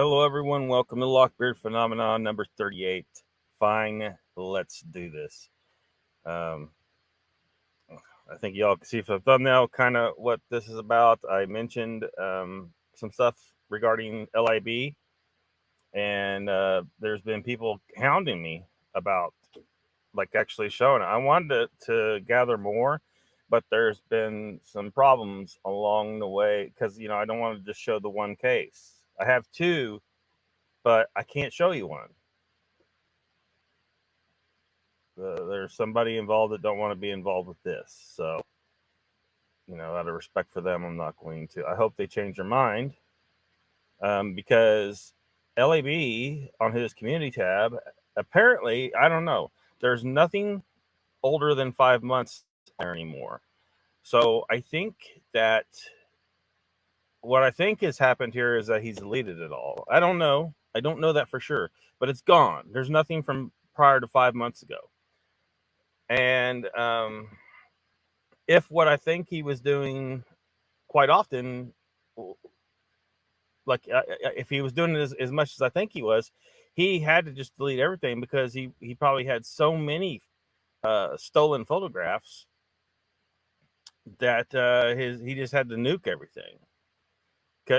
Hello, everyone. Welcome to LOCKBEARD Phenomenon number 38. Fine, let's do this. I think y'all can see from the thumbnail kind of what this is about. I mentioned some stuff regarding LIB, and there's been people hounding me about actually showing it. I wanted to gather more, but there's been some problems along the way because, I don't want to just show the one case. I have two, but I can't show you one. There's somebody involved that don't want to be involved with this. So, out of respect for them, I'm not going to. I hope they change their mind because LAB on his community tab, apparently, I don't know, there's nothing older than 5 months there anymore. So I think that what I think has happened here is that he's deleted it all. I don't know. I don't know that for sure, but it's gone. There's nothing from prior to 5 months ago. And if what I think he was doing quite often, if he was doing it as much as I think he was, he had to just delete everything because he probably had so many stolen photographs that he just had to nuke everything.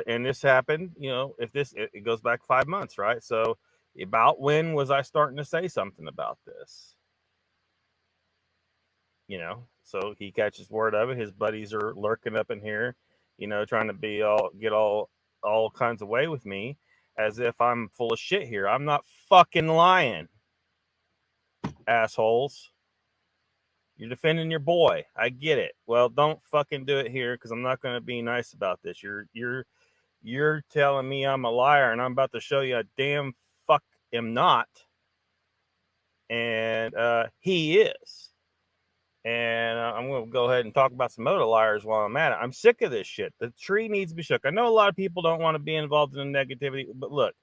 And this happened, if it goes back 5 months, right? So about when was I starting to say something about this? So he catches word of it. His buddies are lurking up in here, trying to get all kinds of way with me as if I'm full of shit here. I'm not fucking lying, assholes. You're defending your boy. I get it. Well, don't fucking do it here because I'm not going to be nice about this. You're telling me I'm a liar, and I'm about to show you a damn fuck am not. And he is. And I'm going to go ahead and talk about some other liars while I'm at it. I'm sick of this shit. The tree needs to be shook. I know a lot of people don't want to be involved in the negativity, but look,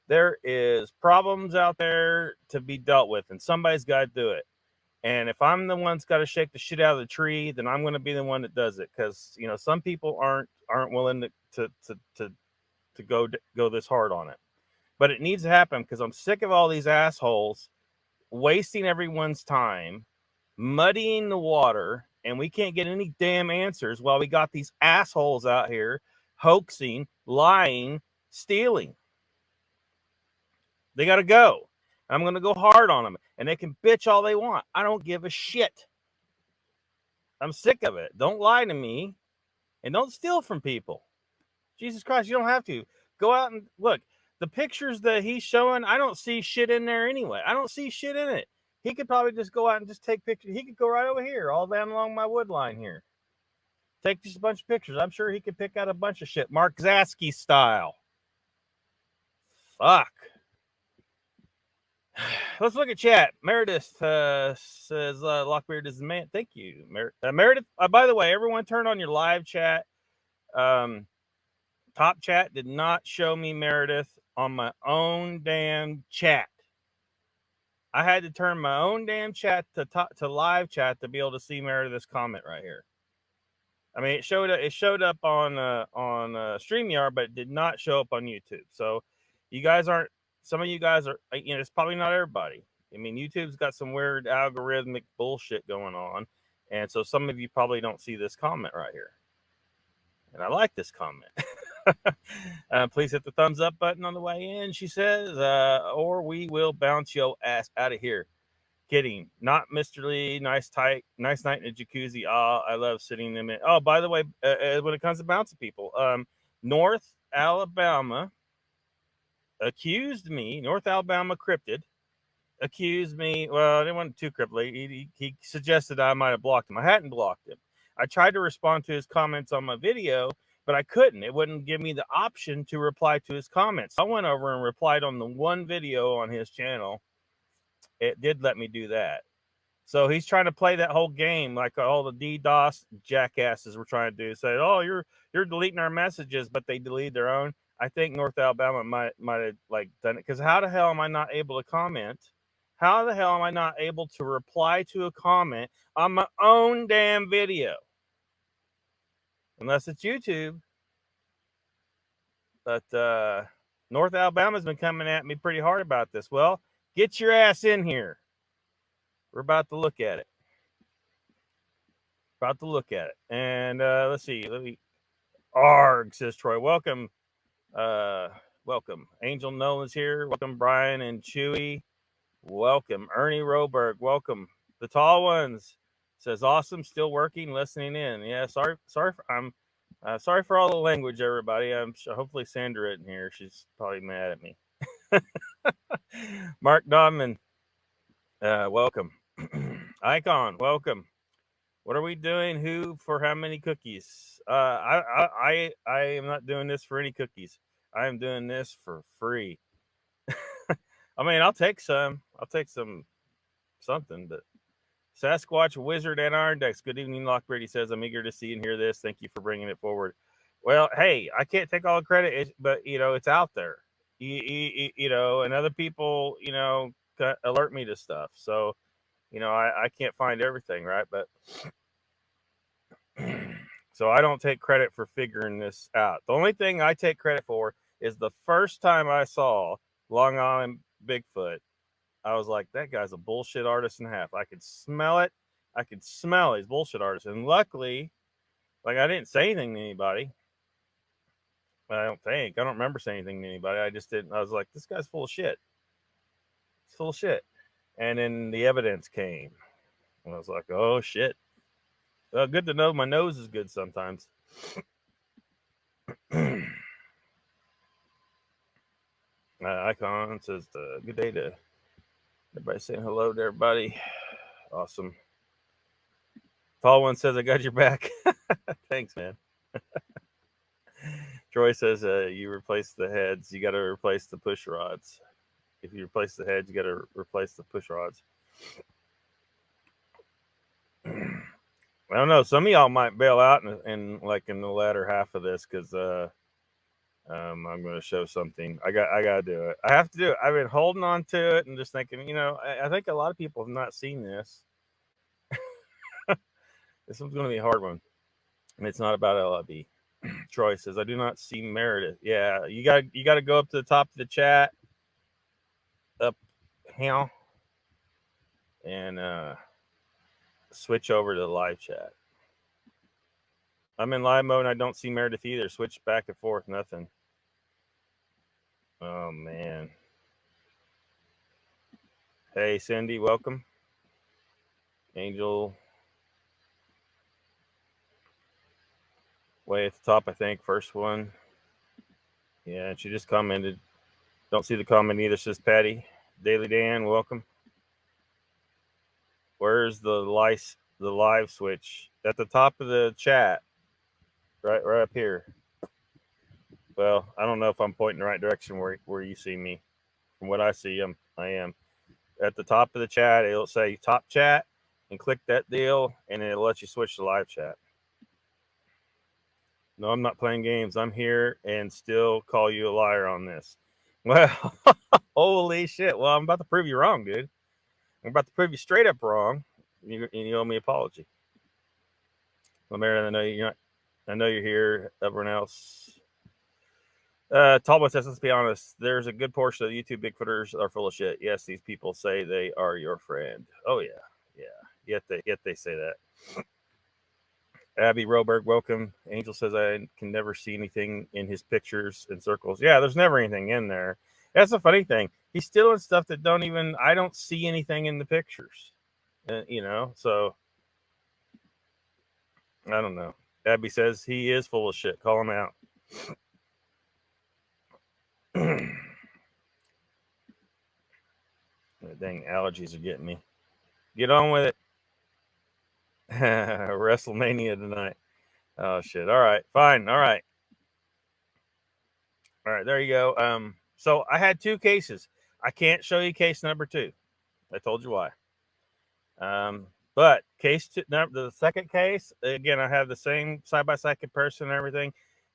there is problems out there to be dealt with, and somebody's got to do it. And if I'm the one that's got to shake the shit out of the tree, then I'm going to be the one that does it. Because some people aren't willing to go this hard on it. But it needs to happen because I'm sick of all these assholes wasting everyone's time, muddying the water, and we can't get any damn answers while we got these assholes out here hoaxing, lying, stealing. They got to go. I'm going to go hard on them, and they can bitch all they want. I don't give a shit. I'm sick of it. Don't lie to me, and don't steal from people. Jesus Christ, you don't have to. Go out and look. The pictures that he's showing, I don't see shit in there anyway. I don't see shit in it. He could probably just go out and just take pictures. He could go right over here, all down along my wood line here. Take just a bunch of pictures. I'm sure he could pick out a bunch of shit. Mark Zasky style. Fuck. Let's look at chat. Meredith says Lockbeard is the man. Thank you, Meredith. By the way, everyone turn on your live chat. Top chat did not show me Meredith on my own damn chat. I had to turn my own damn chat to live chat to be able to see Meredith's comment right here. I mean, it showed up on StreamYard, but it did not show up on YouTube. So you guys aren't. Some of you guys are. It's probably not everybody. I mean, YouTube's got some weird algorithmic bullshit going on, and so some of you probably don't see this comment right here. And I like this comment. Please hit the thumbs up button on the way in, she says, or we will bounce your ass out of here. Kidding. Not Mr. Lee. Nice night in the jacuzzi. I love sitting in it. Oh, by the way, when it comes to bouncing people, North Alabama accused me, North Alabama cryptid accused me. Well, I didn't want too cryptid. He suggested I might have blocked him. I hadn't blocked him. I tried to respond to his comments on my video, but I couldn't. It wouldn't give me the option to reply to his comments. I went over and replied on the one video on his channel. It did let me do that. So he's trying to play that whole game like all the DDoS jackasses were trying to do. Say, oh, you're deleting our messages, but they delete their own. I think North Alabama might have done it, because how the hell am I not able to comment? How the hell am I not able to reply to a comment on my own damn video? Unless it's YouTube. But North Alabama's been coming at me pretty hard about this. Well, get your ass in here. We're about to look at it. And let's see. Arg, says Troy. Welcome. Welcome. Angel Nolan's here. Welcome, Brian and Chewy. Welcome. Ernie Roberg. Welcome. The Tall Ones says, awesome. Still working, listening in. Yeah, sorry. I'm sorry for all the language, everybody. I'm hopefully Sandra isn't here. She's probably mad at me. Mark Dodman, welcome. Icon, welcome. What are we doing? Who for how many cookies? I am not doing this for any cookies. I am doing this for free. I mean, I'll take some. Something, but Sasquatch Wizard and Irondex. Good evening, Lockbeard. He says, I'm eager to see and hear this. Thank you for bringing it forward. Well, hey, I can't take all the credit, but it's out there. And other people, alert me to stuff. So, I can't find everything, right? But so I don't take credit for figuring this out. The only thing I take credit for is the first time I saw Long Island Bigfoot, I was like, that guy's a bullshit artist and a half. I could smell it. I could smell his bullshit artist. And luckily, like, I didn't say anything to anybody. I don't remember saying anything to anybody. I just didn't. I was like, this guy's full of shit. It's full of shit. And then the evidence came. And I was like, oh, shit. Well, good to know my nose is good sometimes. Icon says, good day to everybody, saying hello to everybody. Awesome. Tall One says, I got your back. Thanks, man. Troy says, you replace the heads, you got to replace the push rods. If you replace the heads, you got to replace the push rods. I don't know. Some of y'all might bail out in the latter half of this because I'm going to show something. I got to do it. I have to do it. I've been holding on to it and just thinking, I think a lot of people have not seen this. This one's going to be a hard one, and it's not about LIB. Troy says, I do not see Meredith. Yeah, you got to go up to the top of the chat, up here, and switch over to the live chat. I'm in live mode and I don't see Meredith either. Switch back and forth, nothing. Oh, man. Hey, Cindy, welcome. Angel. Way at the top, I think. First one. Yeah, and she just commented. Don't see the comment either, says Patty. Daily Dan, welcome. Where's the live switch? At the top of the chat. Right up here. Well, I don't know if I'm pointing the right direction where you see me. From what I see, I am. At the top of the chat, it'll say top chat, and click that deal, and it'll let you switch to live chat. No, I'm not playing games. I'm here and still call you a liar on this. Well, holy shit. Well, I'm about to prove you wrong, dude. I'm about to prove you straight up wrong. You owe me an apology. Well, Meredith, I know you're here. Everyone else. Talbot says, let's be honest. There's a good portion of the YouTube Bigfooters are full of shit. Yes, these people say they are your friend. Oh, yeah. Yet they say that. Abby Roberg, welcome. Angel says, I can never see anything in his pictures and circles. Yeah, there's never anything in there. That's the funny thing. He's stealing stuff that I don't see anything in the pictures. So I don't know. Abby says he is full of shit. Call him out. Dang, allergies are getting me. Get on with it. WrestleMania tonight. Oh, shit. All right. Fine. All right. There you go. So I had 2 cases. I can't show you case number 2. I told you why. But case 2, the second case, again, I have the same side-by-side comparison and everything.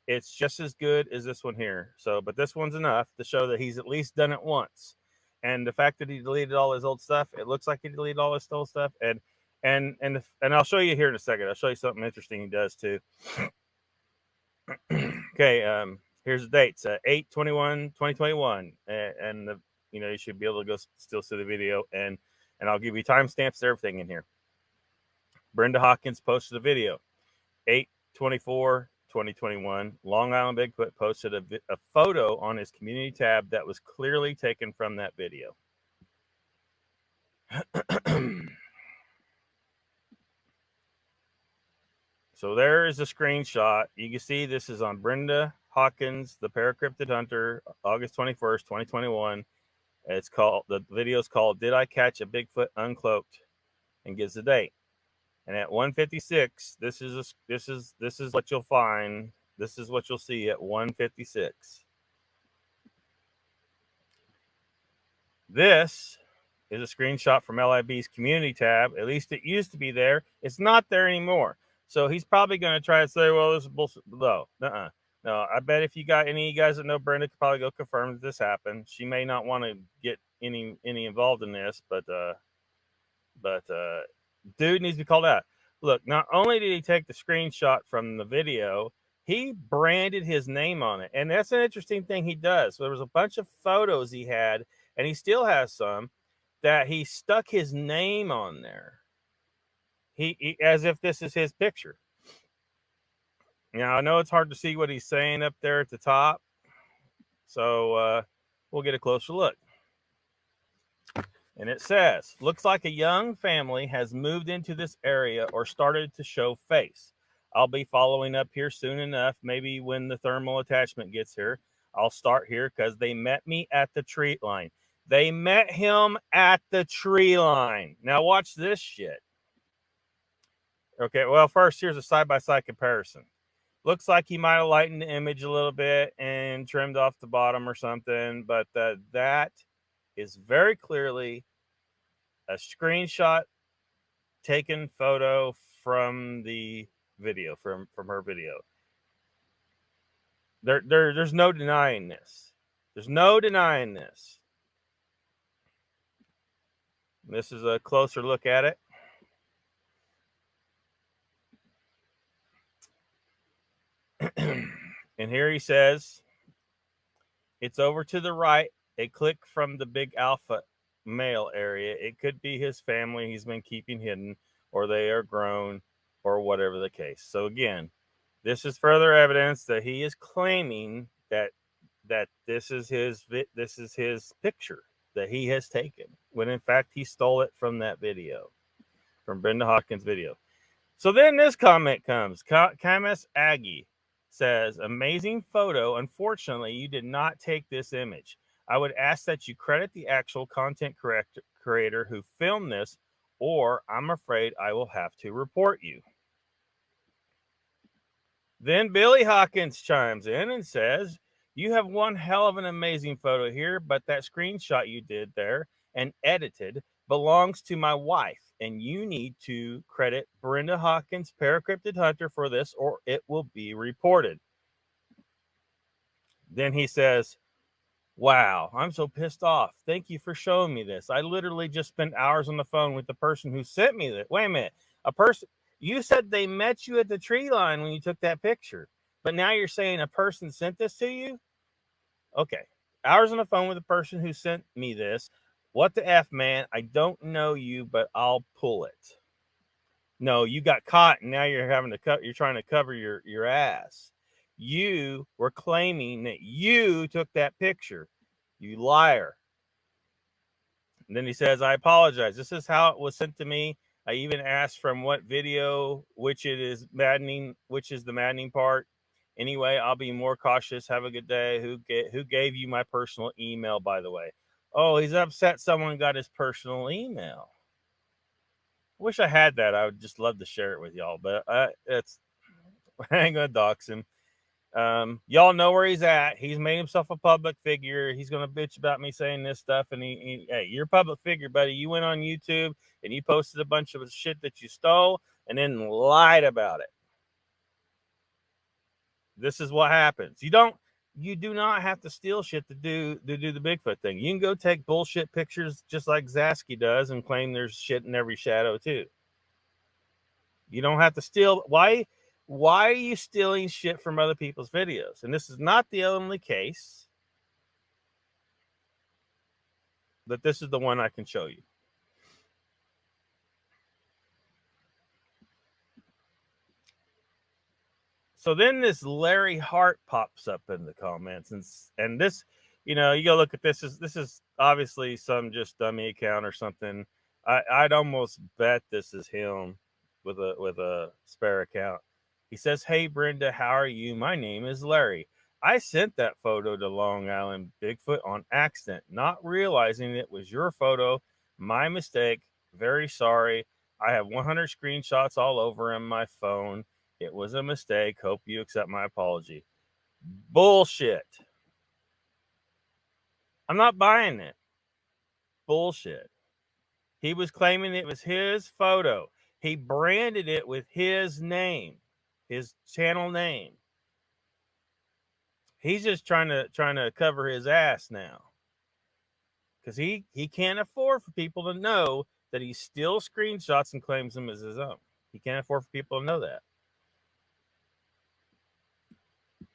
It's just as good as this one here. So, but this one's enough to show that he's at least done it once. And the fact that he deleted all his old stuff, it looks like he deleted all his old stuff. And I'll show you here in a second. I'll show you something interesting he does too. Okay. Here's the dates: 8/21/2021, and the you should be able to go still see the video, and I'll give you timestamps, everything in here. Brenda Hawkins posted a video, 8/24/2021. Long Island Bigfoot posted a photo on his community tab that was clearly taken from that video. So there is a screenshot. You can see this is on Brenda Hawkins, the Paracryptid Hunter, August 21st, 2021. It's called, the video is called "Did I Catch a Bigfoot Uncloaked?" and gives the date. And at 1:56, this is what you'll find. This is what you'll see at 1:56. This is a screenshot from LIB's community tab. At least it used to be there. It's not there anymore. So he's probably going to try to say, well, this is bullshit. No, no, I bet if you got any of you guys that know Brenda could probably go confirm that this happened. She may not want to get any involved in this, but dude needs to be called out. Look, not only did he take the screenshot from the video, he branded his name on it. And that's an interesting thing he does. So there was a bunch of photos he had, and he still has some, that he stuck his name on there. He as if this is his picture. Now, I know it's hard to see what he's saying up there at the top, so we'll get a closer look. And it says, looks like a young family has moved into this area or started to show face. I'll be following up here soon enough. Maybe when the thermal attachment gets here, I'll start here because they met me at the tree line. They met him at the tree line. Now watch this shit. Okay, well, first, here's a side-by-side comparison. Looks like he might have lightened the image a little bit and trimmed off the bottom or something, but that is very clearly a screenshot taken photo from the video, from her video. There's no denying this. There's no denying this. This is a closer look at it. And here he says, it's over to the right, a click from the big alpha male area. It could be his family he's been keeping hidden, or they are grown, or whatever the case. So again, this is further evidence that he is claiming that this is his picture that he has taken, when in fact he stole it from that video, from Brenda Hawkins' video. So then this comment comes. Camus Aggie says, amazing photo. Unfortunately, you did not take this image. I would ask that you credit the actual content creator who filmed this, or I'm afraid I will have to report you. Then Billy Hawkins chimes in and says, you have one hell of an amazing photo here, but that screenshot you did there and edited belongs to my wife, and you need to credit Brenda Hawkins, Paracryptid Hunter, for this, or it will be reported. Then he says, wow, I'm so pissed off. Thank you for showing me this. I literally just spent hours on the phone with the person who sent me that. Wait a minute. A person, you said they met you at the tree line when you took that picture, but now you're saying a person sent this to you? Okay. Hours on the phone with the person who sent me this. What the F, man? I don't know you, but I'll pull it. No, you got caught, and now you're having to you're trying to cover your ass. You were claiming that you took that picture. You liar. And then he says, I apologize. This is how it was sent to me. I even asked from what video, which is the maddening part. Anyway, I'll be more cautious. Have a good day. Who gave you my personal email, by the way? Oh, he's upset someone got his personal email. Wish I had that. I would just love to share it with y'all, but I ain't gonna dox him. Y'all know where he's at. He's made himself a public figure. He's gonna bitch about me saying this stuff, and hey, you're a public figure, buddy. You went on YouTube and you posted a bunch of shit that you stole and then lied about it. This is what happens. You do not have to steal shit to do the Bigfoot thing. You can go take bullshit pictures just like Zasky does and claim there's shit in every shadow too. You don't have to steal. Why why are you stealing shit from other people's videos? And this is not the only case, but this is the one I can show you. So then this Larry Hart pops up in the comments, and this, you know, you go look at this is obviously some just dummy account or something. I'd almost bet this is him with a spare account. He says, "Hey Brenda, how are you? My name is Larry. I sent that photo to Long Island Bigfoot on accident, not realizing it was your photo. My mistake. Very sorry. I have 100 screenshots all over in my phone. It was a mistake. Hope you accept my apology." Bullshit. I'm not buying it. Bullshit. He was claiming it was his photo. He branded it with his name, his channel name. He's just trying to cover his ass now, because he can't afford for people to know that he steals screenshots and claims them as his own. He can't afford for people to know that.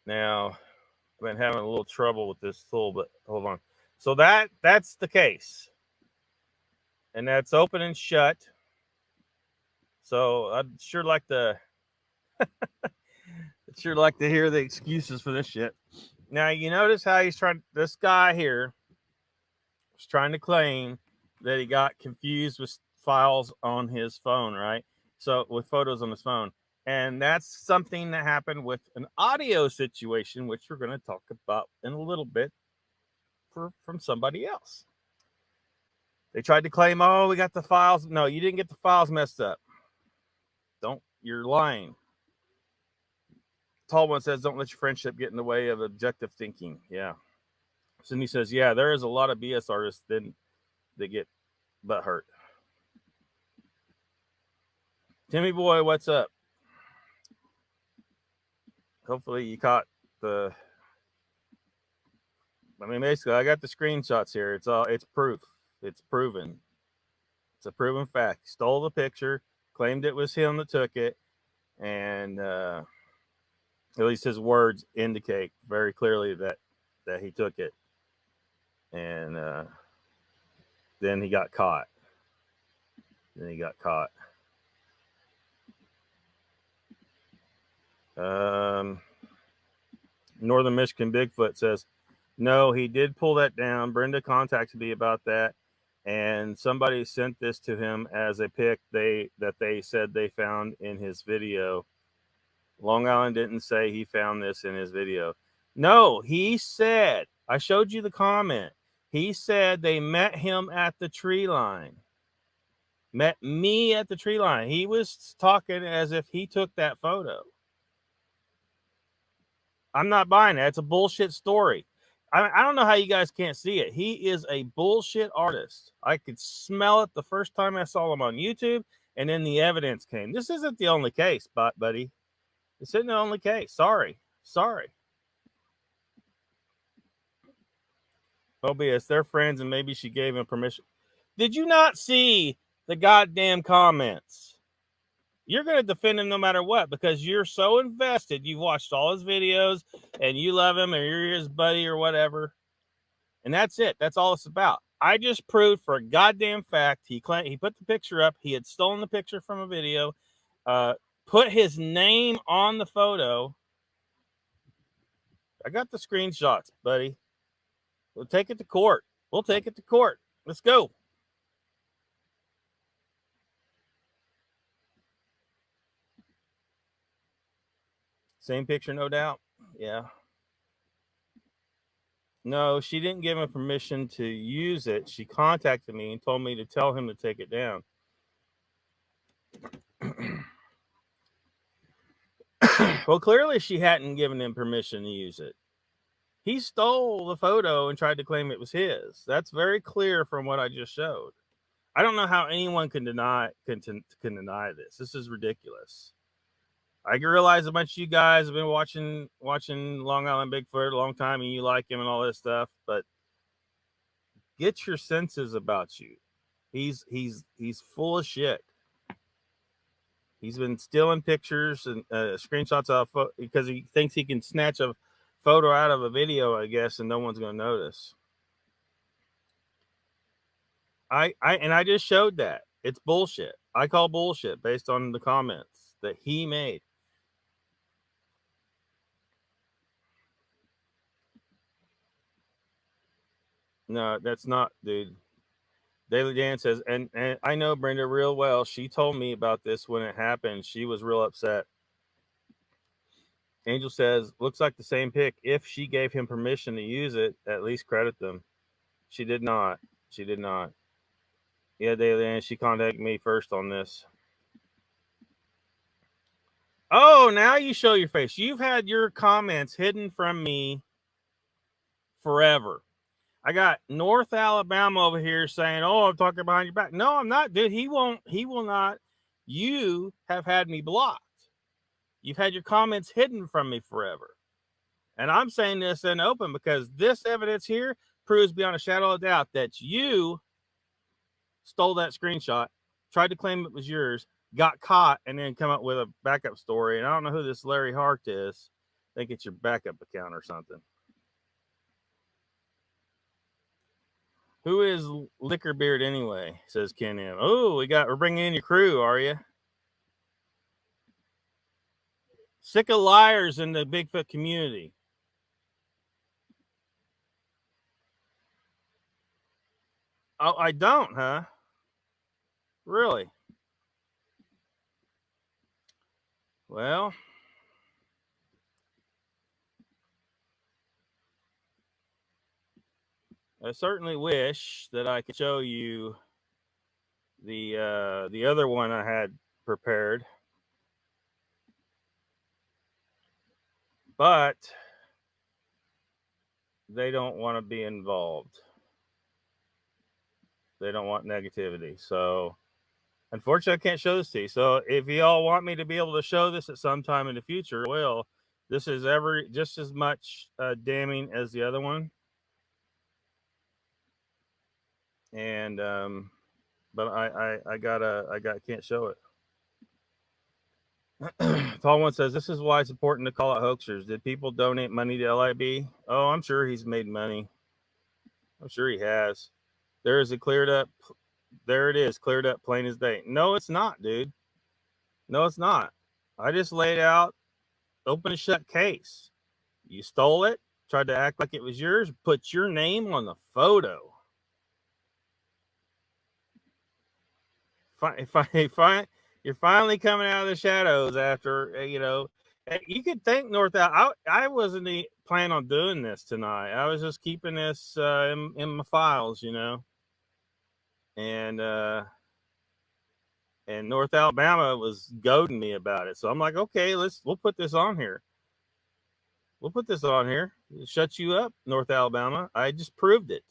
Now, I've been having a little trouble with this tool, but hold on. So that's the case, and that's open and shut. So I'd sure like to hear the excuses for this shit. Now, you notice how this guy here was trying to claim that he got confused with files on his phone, right? So with photos on his phone. And that's something that happened with an audio situation, which we're going to talk about in a little bit from somebody else. They tried to claim, oh, we got the files. No, you didn't get the files messed up. You're lying. Tall One says, don't let your friendship get in the way of objective thinking. Yeah. Cindy says, yeah, there is a lot of BS artists then they get butt hurt. Timmy boy, what's up? Hopefully you caught the. I mean, basically, I got the screenshots here. It's proof. It's proven. It's a proven fact. He stole the picture, claimed it was him that took it, and at least his words indicate very clearly that he took it. And then he got caught. Northern Michigan Bigfoot says, no, he did pull that down. Brenda contacted me about that, and somebody sent this to him as a pic that they said they found in his video. Long Island didn't say he found this in his video. No, he said, I showed you the comment. He said they met him at the tree line. Met me at the tree line. He was talking as if he took that photo. I'm not buying that. It's a bullshit story. I don't know how you guys can't see it. He is a bullshit artist. I could smell it the first time I saw him on YouTube, and then the evidence came. This isn't the only case, buddy. This isn't the only case. Sorry. Mobius, they're friends, and maybe she gave him permission. Did you not see the goddamn comments? You're going to defend him no matter what, because you're so invested. You've watched all his videos and you love him, or you're his buddy or whatever. And that's it. That's all it's about. I just proved for a goddamn fact he put the picture up. He had stolen the picture from a video, put his name on the photo. I got the screenshots, buddy. We'll take it to court. Let's go. Same picture, no doubt. Yeah. No, she didn't give him permission to use it. She contacted me and told me to tell him to take it down. Well, clearly she hadn't given him permission to use it. He stole the photo and tried to claim it was his. That's very clear from what I just showed. I don't know how anyone can deny this. This is ridiculous. I realize a bunch of you guys have been watching Long Island Bigfoot a long time, and you like him and all this stuff, but get your senses about you. He's full of shit. He's been stealing pictures and screenshots of because he thinks he can snatch a photo out of a video, I guess, and no one's going to notice. I just showed that. It's bullshit. I call bullshit based on the comments that he made. No, that's not, dude. Daily Dan says, and I know Brenda real well. She told me about this when it happened. She was real upset. Angel says, looks like the same pic. If she gave him permission to use it, at least credit them. She did not. She did not. Yeah, Daily Dan, she contacted me first on this. Oh, now you show your face. You've had your comments hidden from me forever. I got North Alabama over here saying, oh, I'm talking behind your back. No, I'm not, dude. He will not. You have had me blocked. You've had your comments hidden from me forever. And I'm saying this in open because this evidence here proves beyond a shadow of doubt that you stole that screenshot, tried to claim it was yours, got caught, and then come up with a backup story. And I don't know who this Larry Hart is. I think it's your backup account or something. Who is LOCKBEARD anyway? Says Ken M. Oh, we're bringing in your crew, are you? Sick of liars in the Bigfoot community. Oh, I don't, huh? Really? Well, I certainly wish that I could show you the other one I had prepared, but they don't want to be involved. They don't want negativity. So unfortunately, I can't show this to you. So if y'all want me to be able to show this at some time in the future, well, this is just as much damning as the other one. And but I can't show it. Tall One says, this is why it's important to call out hoaxers. Did people donate money to LIB? Oh, I'm sure he's made money. I'm sure he has. There is a cleared up. There it is, cleared up, plain as day. No, it's not, dude. No, it's not. I just laid out open and shut case. You stole it, tried to act like it was yours, put your name on the photo. Fine. You're finally coming out of the shadows after, you could thank North. I wasn't planning on doing this tonight. I was just keeping this in my files, and North Alabama was goading me about it. So I'm like, okay, we'll put this on here. We'll put this on here. Shut you up, North Alabama. I just proved it.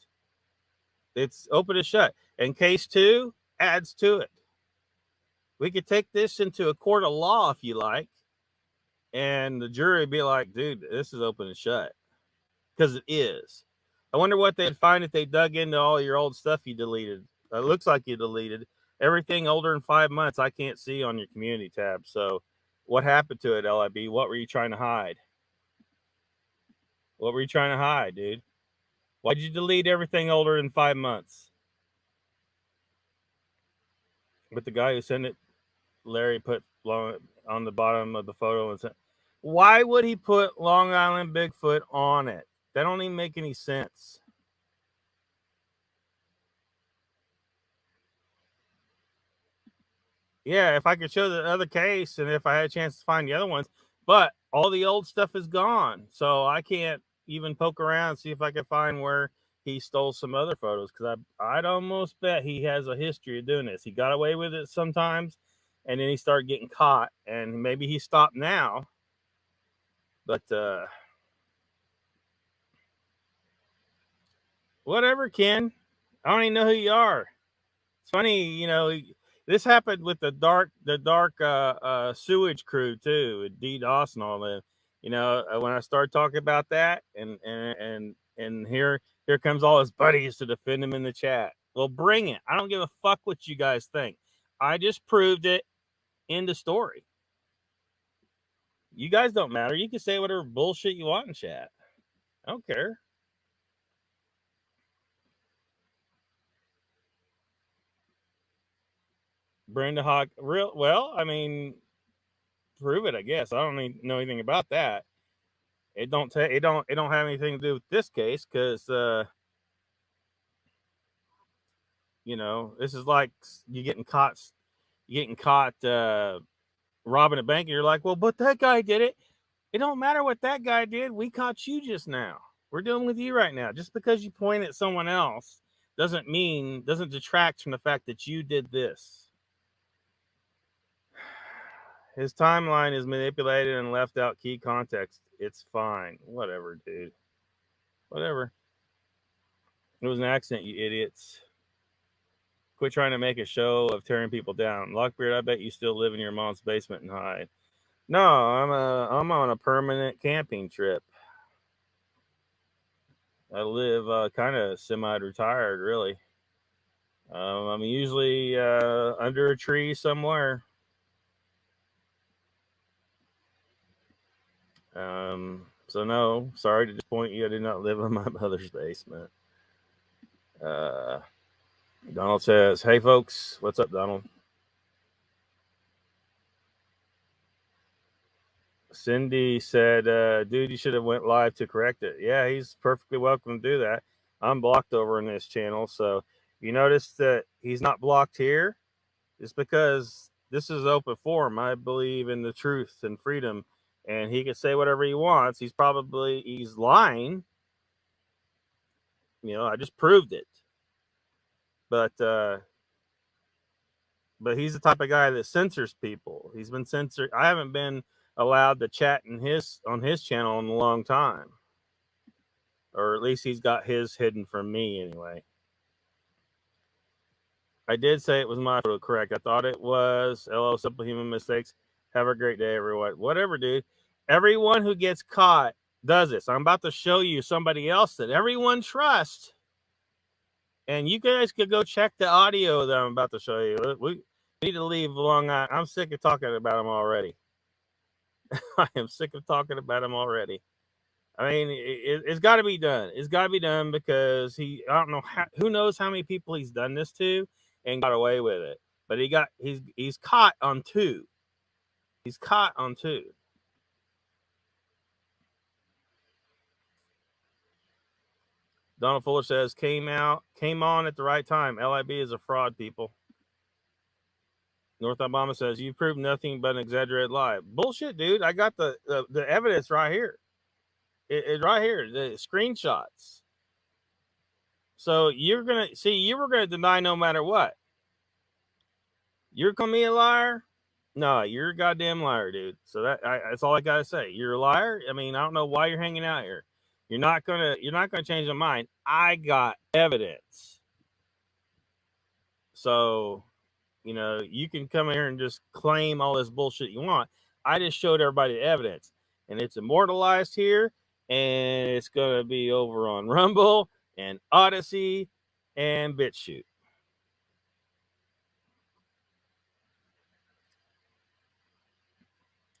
It's open and shut. And case 2 adds to it. We could take this into a court of law if you like. And the jury would be like, dude, this is open and shut. Because it is. I wonder what they'd find if they dug into all your old stuff you deleted. It looks like you deleted everything older than 5 months. I can't see on your community tab. So what happened to it, LIB? What were you trying to hide? What were you trying to hide, dude? Why'd you delete everything older than 5 months? But the guy who sent it, Larry, put on the bottom of the photo and said, why would he put Long Island Bigfoot on it? That don't even make any sense. Yeah, if I could show the other case and if I had a chance to find the other ones, but all the old stuff is gone. So I can't even poke around and see if I can find where he stole some other photos, because I'd almost bet he has a history of doing this. He got away with it sometimes, and then he started getting caught, and maybe he stopped now. But whatever, Ken. I don't even know who you are. It's funny, this happened with the dark sewage crew too, with D. Dawson, all that. When I start talking about that, and here comes all his buddies to defend him in the chat. Well, bring it. I don't give a fuck what you guys think. I just proved it. End of story. You guys don't matter. You can say whatever bullshit you want in chat. I don't care. Brenda Hawk, real well. I mean, prove it. I guess I don't know anything about that. It don't have anything to do with this case because this is like you getting caught robbing a bank, and you're like, well, but that guy did it. It don't matter what that guy did. We caught you just now. We're dealing with you right now. Just because you point at someone else doesn't detract from the fact that you did this. His timeline is manipulated and left out key context. It's fine. Whatever, dude. Whatever. It was an accident, you idiots. Quit trying to make a show of tearing people down. Lockbeard, I bet you still live in your mom's basement and hide. No, I'm on a permanent camping trip. I live kind of semi-retired, really. I'm usually under a tree somewhere. So no, sorry to disappoint you. I did not live in my mother's basement. Donald says, "Hey folks, what's up, Donald?" Cindy said, "Dude, you should have went live to correct it." Yeah, he's perfectly welcome to do that. I'm blocked over in this channel, so you notice that he's not blocked here. It's because this is open forum. I believe in the truth and freedom, and he can say whatever he wants. He's lying. I just proved it. But he's the type of guy that censors people. He's been censored. I haven't been allowed to chat on his channel in a long time, or at least he's got his hidden from me anyway. I did say it was my photo, correct. I thought it was. LO, simple human mistakes. Have a great day, everyone. Whatever, dude. Everyone who gets caught does this. I'm about to show you somebody else that everyone trusts. And you guys could go check the audio that I'm about to show you. We need to leave Long Island. I'm sick of talking about him already. I am sick of talking about him already. I mean, it's got to be done. It's got to be done because I don't know who knows how many people he's done this to and got away with it. But he's caught on 2. He's caught on 2. Donald Fuller says, came on at the right time. LIB is a fraud, people. North Obama says, you proved nothing but an exaggerated lie. Bullshit, dude. I got the evidence right here. It's right here, the screenshots. So you were gonna deny no matter what. You're calling me a liar? No, you're a goddamn liar, dude. So that's all I gotta say. You're a liar. I mean, I don't know why you're hanging out here. You're not gonna change your mind. I got evidence. So, you can come here and just claim all this bullshit you want. I just showed everybody the evidence, and it's immortalized here, and it's gonna be over on Rumble and Odyssey and BitChute.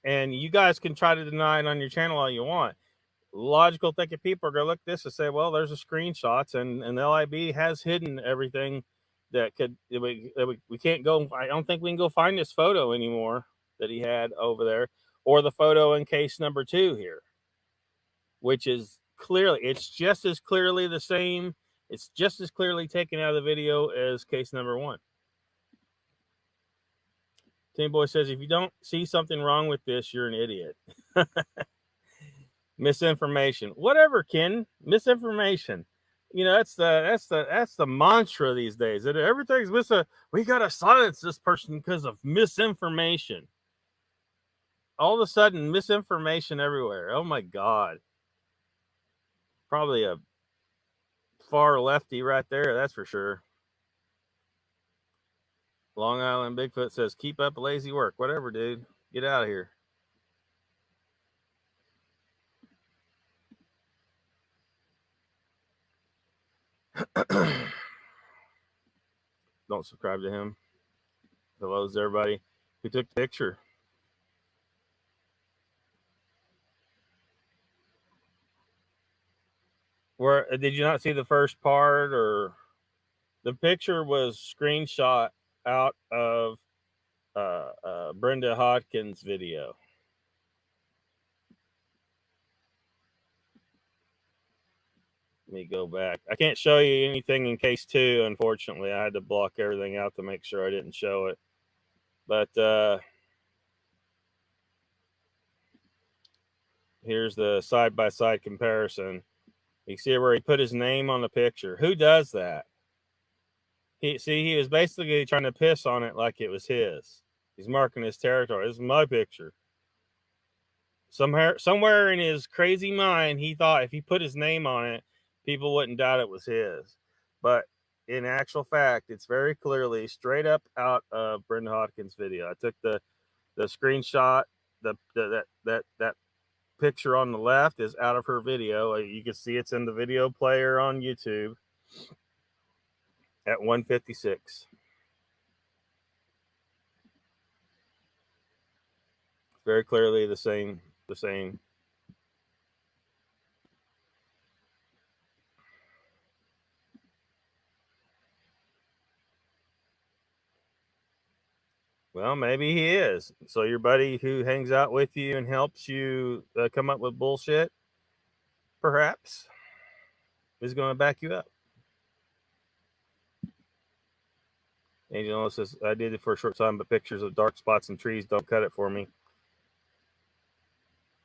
And you guys can try to deny it on your channel all you want. Logical thinking people are going to look at this and say, well, there's a screenshots, and LIB has hidden everything that we can't go. I don't think we can go find this photo anymore that he had over there, or the photo in case number 2 here, which is it's just as clearly the same. It's just as clearly taken out of the video as case number 1. Team Boy says, if you don't see something wrong with this, you're an idiot. Misinformation. Whatever, Ken. Misinformation. That's the mantra these days. That everything's we gotta silence this person because of misinformation. All of a sudden, misinformation everywhere. Oh my God. Probably a far lefty right there, that's for sure. Long Island Bigfoot says, keep up lazy work. Whatever, dude. Get out of here. Don't subscribe to him. Hello, everybody Who took the picture? Where did you not see the first part, or the picture was screenshot out of Brenda Hodkins' video? Let me go back. I can't show you anything in case 2, unfortunately. I had to block everything out to make sure I didn't show it. But here's the side-by-side comparison. You see where he put his name on the picture. Who does that? He was basically trying to piss on it like it was his. He's marking his territory. This is my picture. Somewhere in his crazy mind, he thought if he put his name on it, people wouldn't doubt it was his. But in actual fact, it's very clearly straight up out of Brenda Hodkins' video. I took the screenshot. That picture on the left is out of her video. You can see it's in the video player on YouTube at 156. Very clearly the same. Well, maybe he is. So your buddy who hangs out with you and helps you come up with bullshit, perhaps, is going to back you up. Angel says, I did it for a short time, but pictures of dark spots and trees don't cut it for me.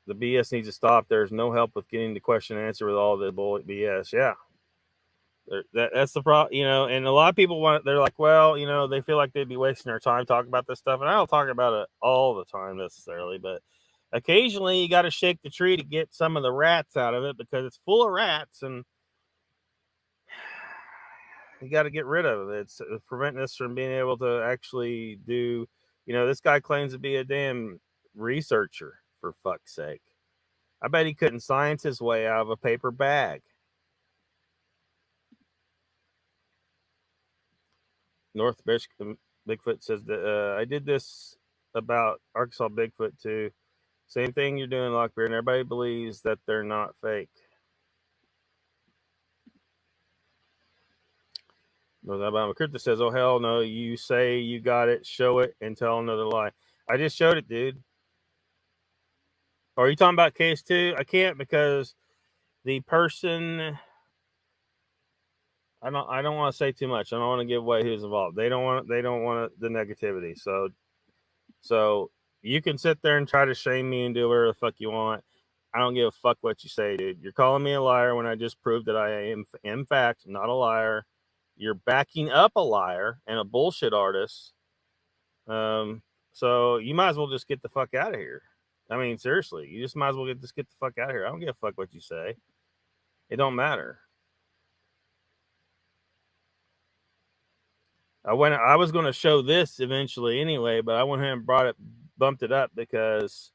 The BS needs to stop. There's no help with getting the question and answer with all the bullet BS. Yeah. That's the problem, and a lot of people they're like, well, they feel like they'd be wasting their time talking about this stuff. And I don't talk about it all the time necessarily, but occasionally you got to shake the tree to get some of the rats out of it because it's full of rats and you got to get rid of it. It's preventing us from being able to actually do, this guy claims to be a damn researcher, for fuck's sake. I bet he couldn't science his way out of a paper bag. North Bigfoot says that I did this about Arkansas Bigfoot too. Same thing you're doing, Lockbeard, and everybody believes that they're not fake. North Alabama Crypto says, oh, hell no, you say you got it, show it, and tell another lie. I just showed it, dude. Are you talking about case 2? I can't because the person... I don't want to say too much. I don't want to give away who's involved. They don't want the negativity. So you can sit there and try to shame me and do whatever the fuck you want. I don't give a fuck what you say, dude. You're calling me a liar when I just proved that I am, in fact, not a liar. You're backing up a liar and a bullshit artist. So you might as well just get the fuck out of here. I mean, seriously, you just might as well get the fuck out of here. I don't give a fuck what you say. It don't matter. I was going to show this eventually anyway, but I went ahead and bumped it up because,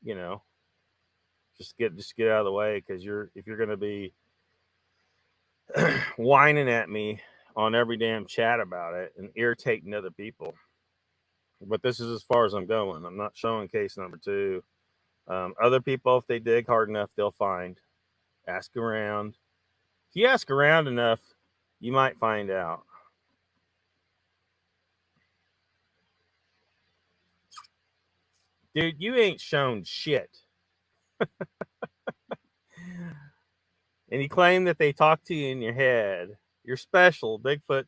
just get out of the way because if you're going to be whining at me on every damn chat about it and irritating other people. But this is as far as I'm going. I'm not showing case number 2. Other people, if they dig hard enough, they'll find. Ask around. If you ask around enough, you might find out. Dude, you ain't shown shit. And you claim that they talk to you in your head. You're special. Bigfoot's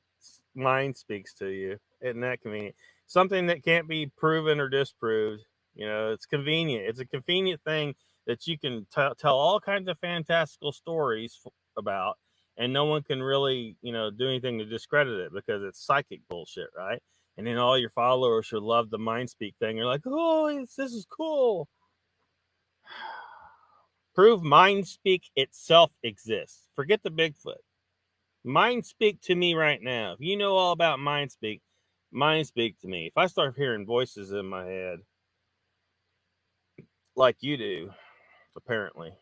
mind speaks to you. Isn't that convenient? Something that can't be proven or disproved. It's convenient. It's a convenient thing that you can tell all kinds of fantastical stories about, and no one can really, do anything to discredit it because it's psychic bullshit, right? And then all your followers who love the mind speak thing are like, oh, this is cool. Prove mind speak itself exists. Forget the Bigfoot. Mind speak to me right now. If you know all about mind speak to me. If I start hearing voices in my head, like you do, apparently.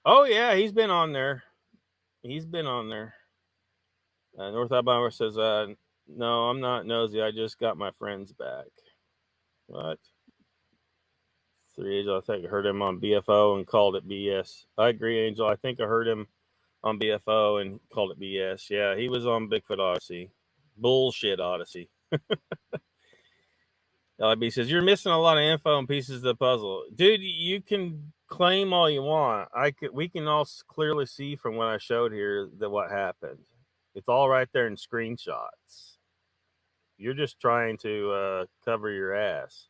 Oh, yeah, he's been on there. North Alabama says, No, I'm not nosy. I just got my friends back. What? 3 Angel, I think I heard him on BFO and called it BS. I agree, Angel. I think I heard him on BFO and called it BS. Yeah, he was on Bigfoot Odyssey. Bullshit Odyssey. LIB says, you're missing a lot of info and pieces of the puzzle. Dude, you can claim all you want. We can all clearly see from what I showed here that what happened. It's all right there in screenshots. You're just trying to cover your ass.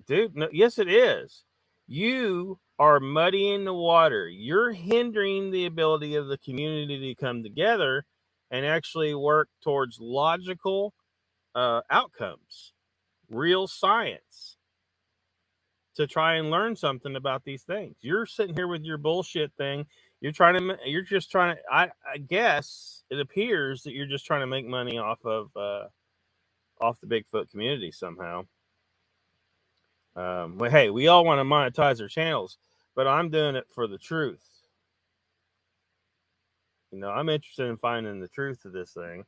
Dude, no, yes, it is. You are muddying the water. You're hindering the ability of the community to come together and actually work towards logical outcomes, real science, to try and learn something about these things. You're sitting here with your bullshit thing. You're just trying to, I guess it appears that you're just trying to make money off the Bigfoot community somehow. But hey, we all want to monetize our channels, but I'm doing it for the truth. You know, I'm interested in finding the truth of this thing.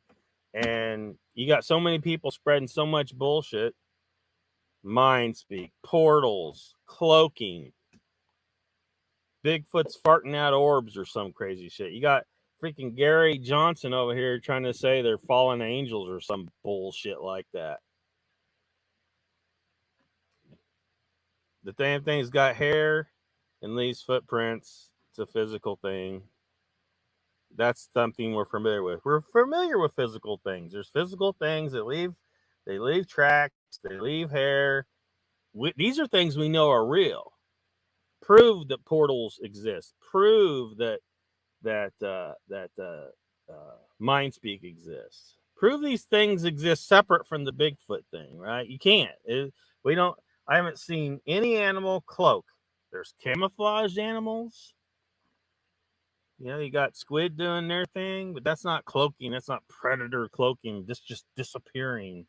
And you got so many people spreading so much bullshit. Mind speak, portals, cloaking, Bigfoot's farting out orbs or some crazy shit. You got freaking Gary Johnson over here trying to say they're fallen angels or some bullshit like that. The damn thing's got hair and leaves footprints. It's a physical thing. That's something we're familiar with. We're familiar with physical things. There's physical things that leave tracks, they leave hair. These are things we know are real. Prove that portals exist. Prove that mind speak exists. Prove these things exist separate from the Bigfoot thing, right? You can't. I haven't seen any animal cloak. There's camouflaged animals. You know, you got squid doing their thing, but that's not cloaking. That's not predator cloaking. That's just disappearing.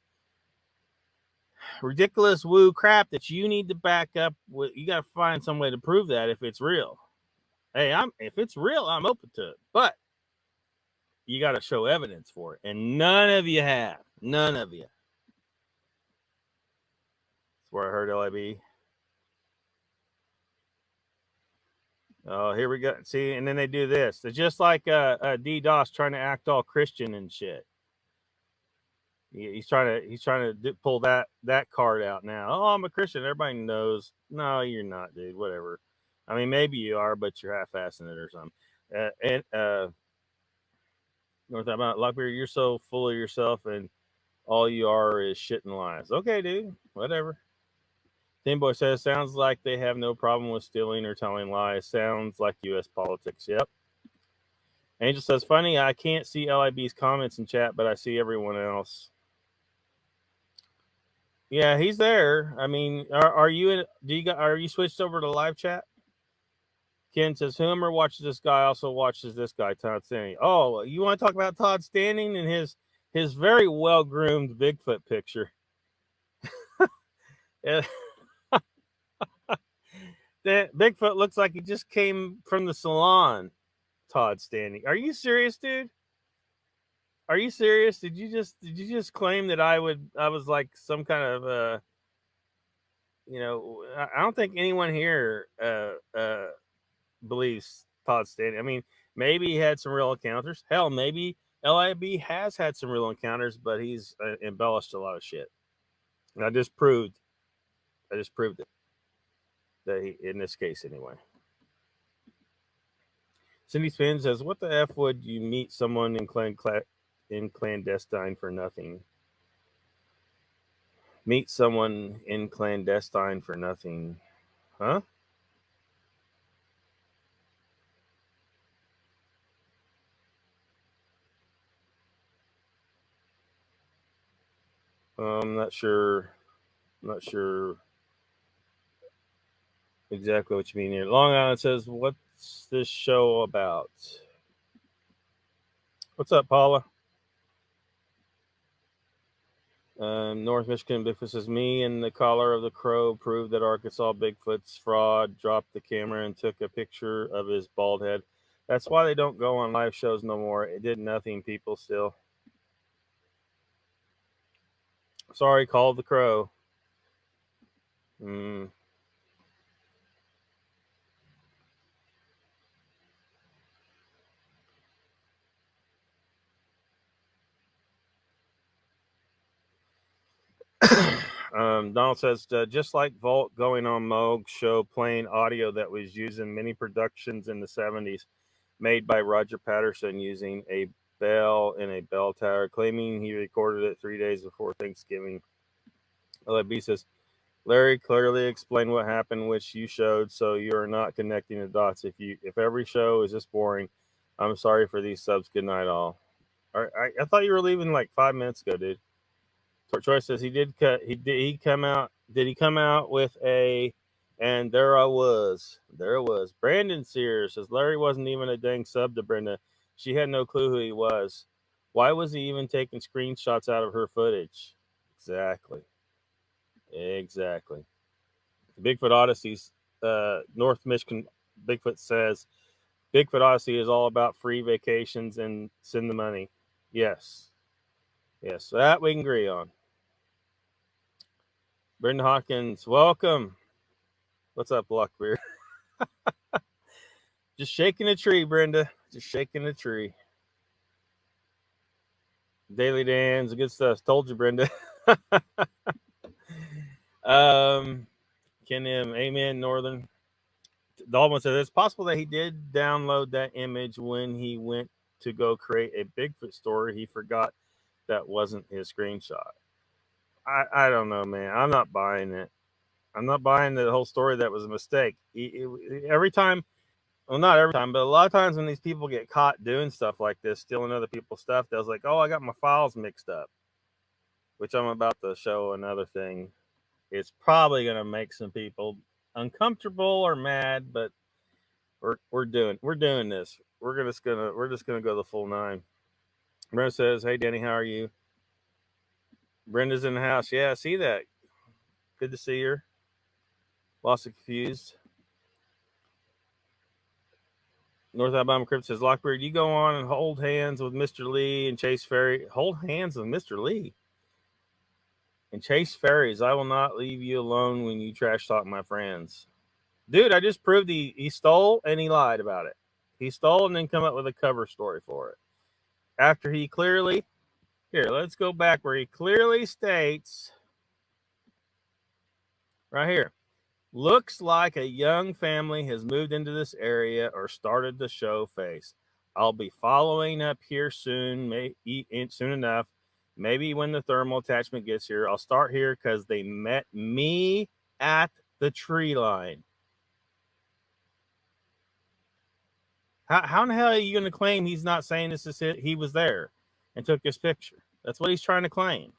Ridiculous woo crap that you need to back up with. You got to find some way to prove that if it's real. Hey, if it's real, I'm open to it. But you got to show evidence for it. And none of you have. None of you. That's where I heard LIB. Oh, here we go. See, and then they do this. It's just like DDoS trying to act all Christian and shit. He's trying to pull that card out now. Oh, I'm a Christian. Everybody knows. No, you're not, dude. Whatever. I mean, maybe you are, but you're half-assing it or something. North about Lockbeard, you're so full of yourself, and all you are is shit and lies. Okay, dude. Whatever. Tim Boy says, sounds like they have no problem with stealing or telling lies. Sounds like U.S. politics. Yep. Angel says, funny, I can't see LIB's comments in chat, but I see everyone else. Yeah, he's there. I mean, are you switched over to live chat? Ken says, whoever watches this guy also watches this guy, Todd Standing. Oh, you want to talk about Todd Standing and his very well-groomed Bigfoot picture? That Bigfoot looks like he just came from the salon. Todd Standing. Are you serious, dude? Are you serious? Did you just claim that I was like some kind of I don't think anyone here believes Todd Standing. I mean, maybe he had some real encounters. Hell, maybe LIB has had some real encounters, but he's embellished a lot of shit. And I just proved it. That he, in this case, anyway. Cindy Spin says, what the F would you meet someone in clandestine for nothing? Meet someone in clandestine for nothing. Huh? I'm not sure. Exactly what you mean here. Long Island says, what's this show about? What's up, Paula? North Michigan Bigfoot says, me and the collar of the crow proved that Arkansas Bigfoot's fraud, dropped the camera and took a picture of his bald head. That's why they don't go on live shows no more. It did nothing, people still. Sorry, called the crow. Donald says, just like Vault going on Moog show playing audio that was used in many productions in the 70s, made by Roger Patterson using a bell in a bell tower, claiming he recorded it 3 days before Thanksgiving. LB says, Larry clearly explained what happened, which you showed, so you are not connecting the dots. If every show is this boring, I'm sorry for these subs. Good night, all. I thought you were leaving like 5 minutes ago, dude. Troy says he did cut. He come out? Did he come out with a? And there I was. There it was. Brandon Sears says Larry wasn't even a dang sub to Brenda. She had no clue who he was. Why was he even taking screenshots out of her footage? Exactly. Bigfoot Odyssey's North Michigan. Bigfoot says Bigfoot Odyssey is all about free vacations and send the money. Yes. So that we can agree on. Brenda Hawkins, welcome. What's up, Lockbeard? Just shaking a tree, Brenda. Just shaking a tree. Daily Dan's good stuff. Told you, Brenda. Ken M. Amen, Northern. Dalton says it's possible that he did download that image when he went to go create a Bigfoot story. He forgot that wasn't his screenshot. I don't know, man. I'm not buying it. I'm not buying the whole story that was a mistake. Every time, well, not every time, but a lot of times when these people get caught doing stuff like this, stealing other people's stuff, they're like, oh, I got my files mixed up, which I'm about to show another thing. It's probably going to make some people uncomfortable or mad, but we're doing this. We're just gonna go the full 9. Brenda says, "Hey, Danny, how are you?" Brenda's in the house. Yeah, I see that. Good to see her. Lost and confused. North Alabama Crypt says, Lockbeard, you go on and hold hands with Mr. Lee and Chase Ferry. Hold hands with Mr. Lee and Chase Ferries. I will not leave you alone when you trash talk my friends. Dude, I just proved he stole and he lied about it. He stole and then come up with a cover story for it. After he clearly, here, let's go back where he clearly states, right here, looks like a young family has moved into this area or started to show face. I'll be following up here soon, soon enough. Maybe when the thermal attachment gets here. I'll start here because they met me at the tree line. How in the hell are you going to claim he's not saying this is it? He was there and took this picture. That's what he's trying to claim.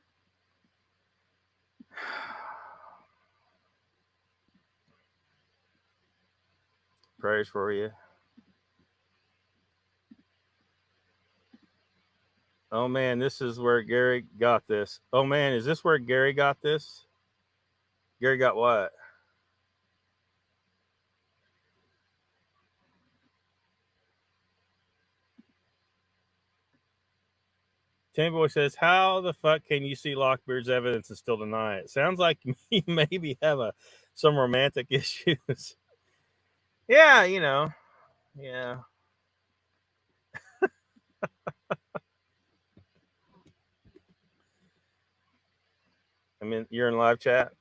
Prayers for you. Oh, man, this is where Gary got this. Oh, man, is this where Gary got this? Gary got what? Timmy Boy says, how the fuck can you see Lockbeard's evidence and still deny it? Sounds like you maybe have some romantic issues. Yeah, you know. Yeah. I mean, you're in live chat.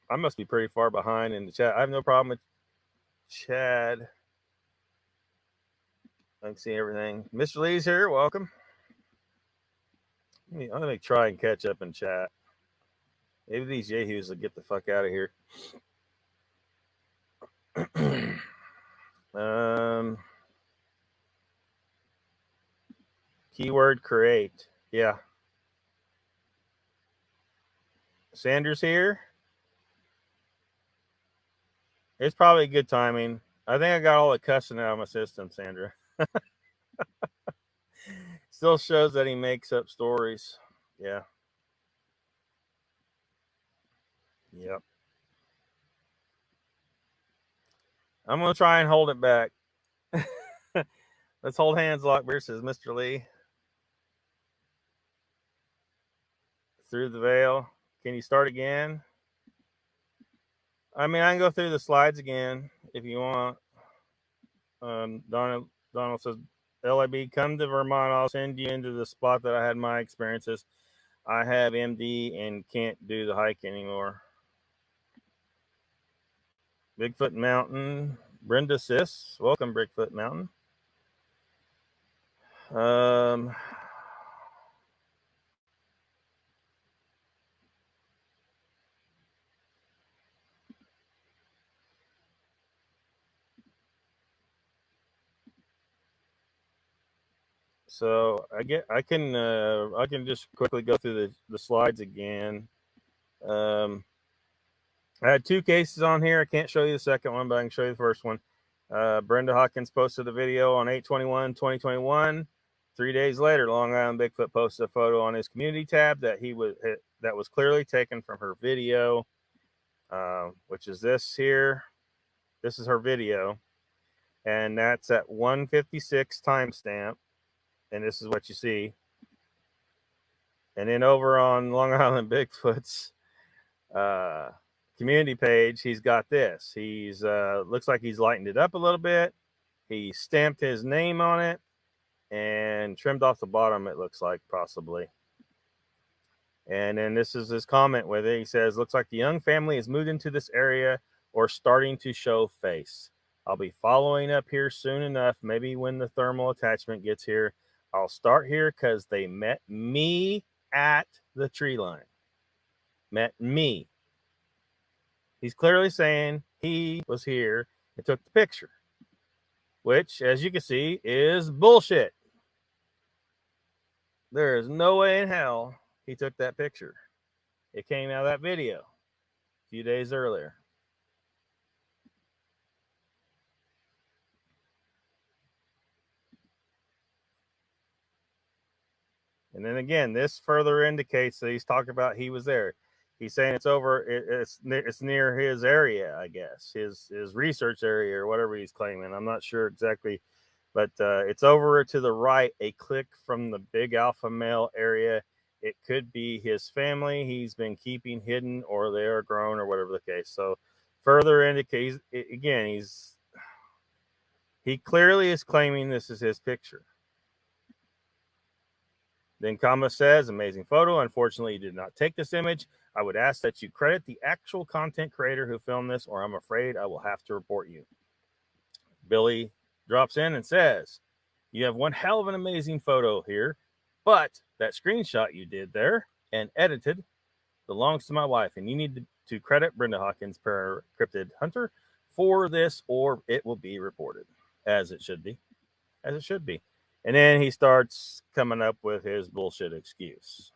I must be pretty far behind in the chat. I have no problem with Chad. I can see everything. Mr. Lee's here. Welcome. I'm going to try and catch up in chat. Maybe these yahoos will get the fuck out of here. Keyword create. Yeah. Sanders here. It's probably good timing. I think I got all the cussing out of my system, Sandra. Still shows that he makes up stories. Yeah. Yep. I'm going to try and hold it back. Let's hold hands, Lockbeard, says Mr. Lee. through the veil. Can you start again? I mean, I can go through the slides again if you want. Donald says, LIB, come to Vermont. I'll send you into the spot that I had my experiences. I have MD and can't do the hike anymore. Bigfoot Mountain. Brenda Sis. Welcome, Bigfoot Mountain. So I can just quickly go through the slides again. I had 2 cases on here. I can't show you the second one, but I can show you the first one. Brenda Hawkins posted a video on 8/21/2021. 3 days later, Long Island Bigfoot posted a photo on his community tab that was clearly taken from her video, which is this here. This is her video, and that's at 1:56 timestamp. And this is what you see. And then over on Long Island Bigfoot's community page, he's got this. He's looks like he's lightened it up a little bit. He stamped his name on it and trimmed off the bottom, it looks like, possibly. And then this is his comment with it. He says, looks like the young family has moved into this area or starting to show face. I'll be following up here soon enough. Maybe when the thermal attachment gets here. I'll start here because they met me at the tree line. Met me. He's clearly saying he was here and took the picture, which, as you can see, is bullshit. There is no way in hell he took that picture. It came out of that video a few days earlier. And then again, this further indicates that he's talking about he was there. He's saying it's over. It's near his area, I guess, his research area or whatever he's claiming. I'm not sure exactly, but it's over to the right, a click from the big alpha male area. It could be his family he's been keeping hidden, or they are grown, or whatever the case. So further indicates, again, he clearly is claiming this is his picture. Then Kama says, amazing photo. Unfortunately, you did not take this image. I would ask that you credit the actual content creator who filmed this, or I'm afraid I will have to report you. Billy drops in and says, you have one hell of an amazing photo here, but that screenshot you did there and edited belongs to my wife, and you need to credit Brenda Hawkins, Cryptid Hunter, for this, or it will be reported, as it should be. As it should be. And then he starts coming up with his bullshit excuse.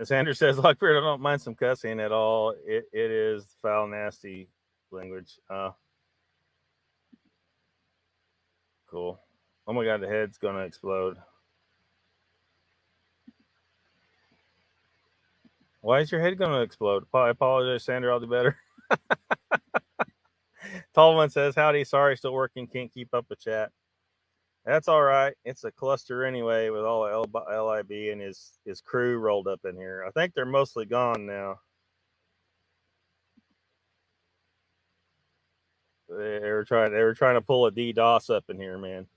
Sanders says, Lockbeard, I don't mind some cussing at all. It is foul, nasty language. Cool. Oh my God, the head's going to explode. Why is your head going to explode? I apologize, Sandra. I'll do better. Tallman says, howdy, sorry, still working. Can't keep up with chat. That's all right. It's a cluster anyway with all LIB and his crew rolled up in here. I think they're mostly gone now. They were trying to pull a DDoS up in here, man.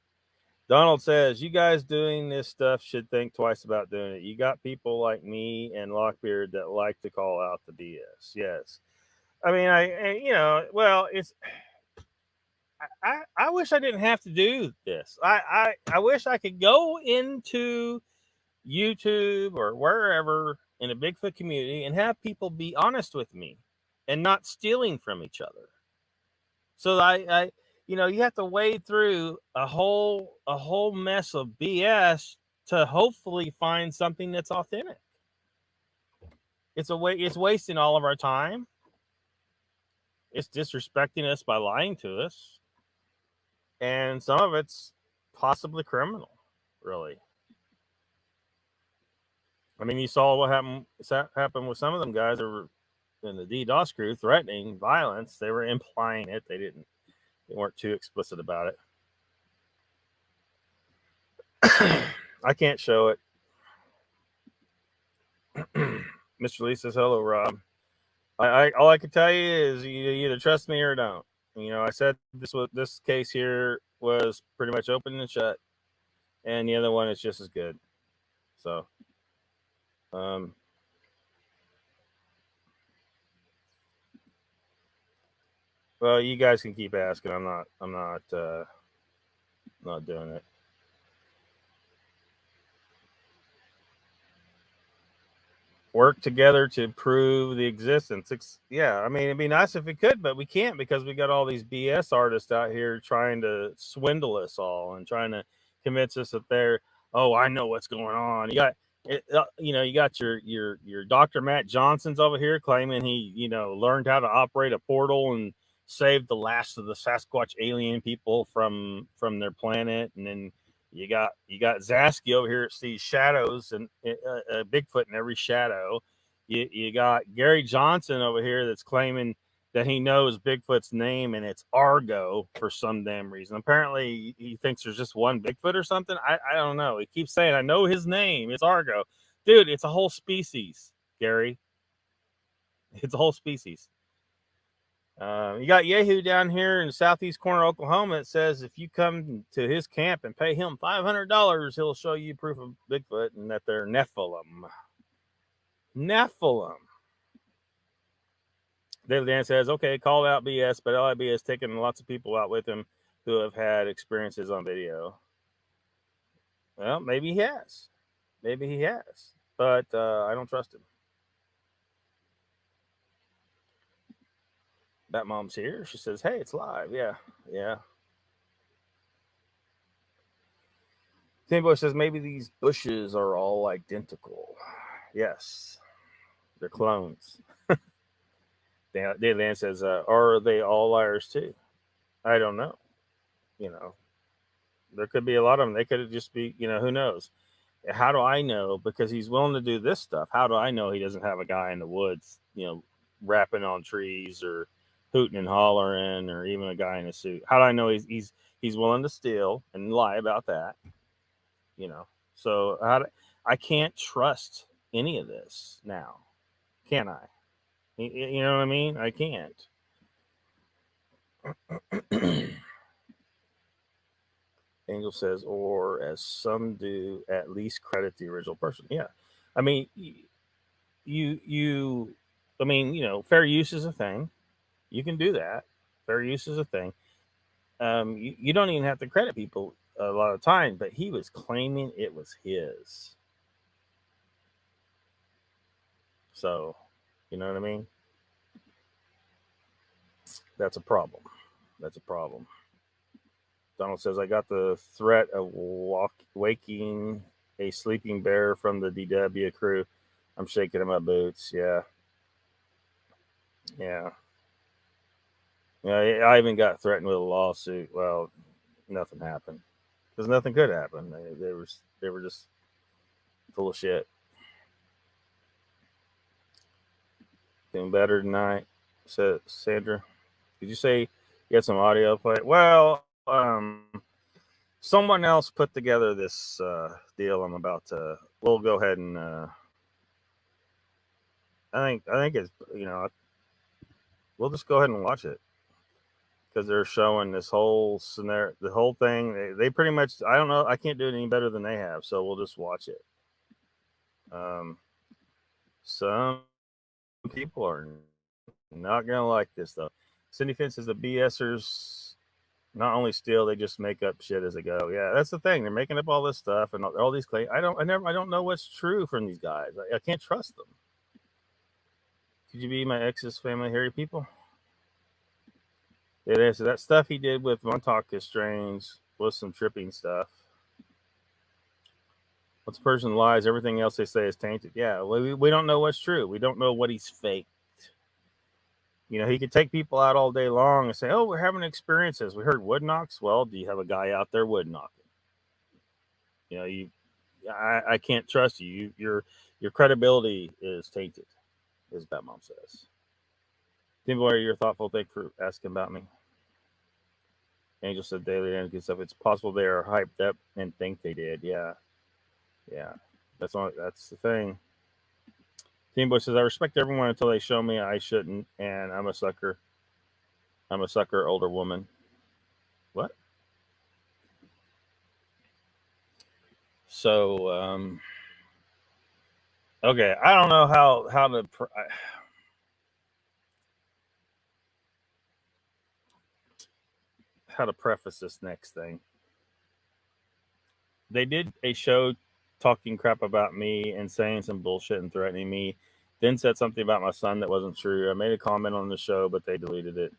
Donald says, you guys doing this stuff should think twice about doing it. You got people like me and Lockbeard that like to call out the BS. Yes. I mean, I wish I didn't have to do this. I wish I could go into YouTube or wherever in a Bigfoot community and have people be honest with me and not stealing from each other. So you have to wade through a whole mess of BS to hopefully find something that's authentic. It's wasting all of our time. It's disrespecting us by lying to us. And some of it's possibly criminal, really. I mean, you saw what happened with some of them guys that were in the DDoS crew threatening violence. They were implying it. They weren't too explicit about it. I can't show it. Mr. Lee says, hello, Rob. All I can tell you is you either trust me or don't. You know, I said this case here was pretty much open and shut, and the other one is just as good. So, well, you guys can keep asking. I'm not doing it. Work together to prove the existence. Yeah, I mean, it'd be nice if we could, but we can't because we got all these BS artists out here trying to swindle us all and trying to convince us that they're, oh, I know what's going on. You got, you got your Dr. Matt Johnson's over here claiming he, learned how to operate a portal and saved the last of the Sasquatch alien people from their planet, and then you got Zasky over here that sees shadows and Bigfoot in every shadow. You got Gary Johnson over here that's claiming that he knows Bigfoot's name and it's Argo for some damn reason. Apparently, he thinks there's just one Bigfoot or something. I don't know. He keeps saying, I know his name. It's Argo. Dude, it's a whole species, Gary. It's a whole species. You got Yahoo down here in the southeast corner of Oklahoma. It says if you come to his camp and pay him $500, he'll show you proof of Bigfoot and that they're Nephilim. David Dan says, okay, called out BS, but LIB has taken lots of people out with him who have had experiences on video. Well, maybe he has. But I don't trust him. That mom's here. She says, hey, it's live. Yeah. Timbo says maybe these bushes are all identical. Yes. They're clones. Dan says, are they all liars too? I don't know. There could be a lot of them. They could just be, who knows? How do I know? Because he's willing to do this stuff. How do I know he doesn't have a guy in the woods, rapping on trees or hooting and hollering, or even a guy in a suit? How do I know he's willing to steal and lie about that? So I can't trust any of this now, can I? You know what I mean? I can't. Angel says, or as some do, at least credit the original person. Yeah, I mean, fair use is a thing. You can do that. Fair use is a thing. You don't even have to credit people a lot of time, but he was claiming it was his. So, you know what I mean? That's a problem. Donald says, I got the threat of waking a sleeping bear from the DW crew. I'm shaking in my boots. Yeah. I even got threatened with a lawsuit. Well, nothing happened because nothing could happen. They were just full of shit. Doing better tonight, said Sandra. Did you say you had some audio play? Well, someone else put together this deal I'm about to. We'll go ahead and I think it's we'll just go ahead and watch it because they're showing this whole scenario, the whole thing. They pretty much, I don't know, I can't do it any better than they have, so we'll just watch it. Some people are not gonna like this though. Cindy Finn says the BSers not only steal, they just make up shit as they go. Yeah, that's the thing. They're making up all this stuff and all these claims. I don't know what's true from these guys. I can't trust them. Could you be my ex's family hairy people? It is. So that stuff he did with Montauk is strange. Was some tripping stuff. Once a person lies, everything else they say is tainted. Yeah, we don't know what's true. We don't know what he's faked. He could take people out all day long and say, oh, we're having experiences. We heard wood knocks. Well, do you have a guy out there wood knocking? I can't trust you. Your credibility is tainted, as Bat Mom says. Tim Boy, you're thoughtful. Thank you for asking about me. Angel said daily and good stuff. It's possible they are hyped up and think they did. Yeah. That's the thing. Team Boy says I respect everyone until they show me I shouldn't, and I'm a sucker. I'm a sucker, older woman. What? So, okay, I don't know how to preface this next thing. They did a show talking crap about me and saying some bullshit and threatening me. Then said something about my son that wasn't true. I made a comment on the show, but they deleted it.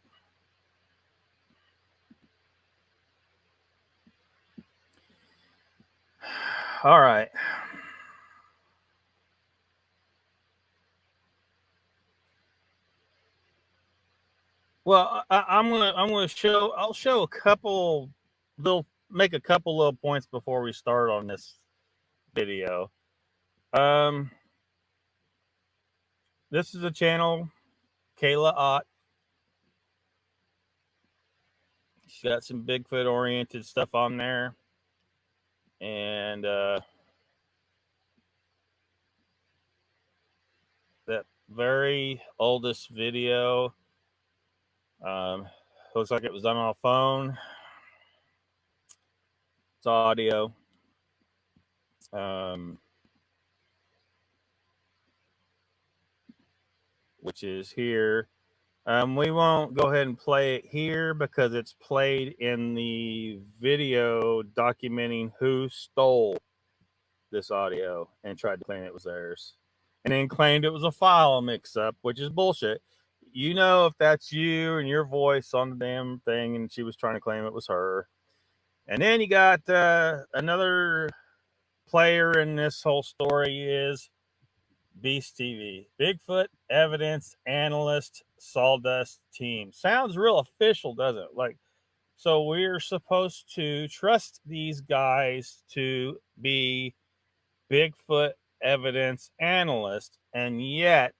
All right. Well, I'll show a couple make a couple little points before we start on this video. This is a channel, Kayla Ott. She's got some Bigfoot oriented stuff on there. And that very oldest video looks like it was done on a phone. It's audio. Which is here. We won't go ahead and play it here because it's played in the video documenting who stole this audio and tried to claim it was theirs. And then claimed it was a file mix-up, which is bullshit. You know, if that's you and your voice on the damn thing and she was trying to claim it was her. And then you got another player in this whole story is Beast TV, Bigfoot Evidence Analyst Sawdust Team. Sounds real official, doesn't it? Like, so we're supposed to trust these guys to be Bigfoot Evidence Analyst, and yet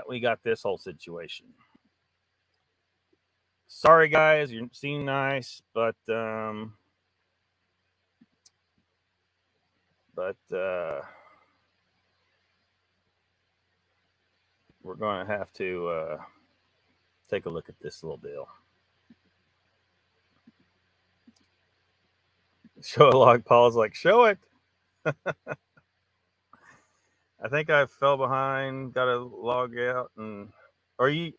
we got this whole situation. Sorry, guys, you seem nice, but we're going to have to take a look at this little deal. Show a log. Paul's like, show it. I think I fell behind. Got to log out. And are you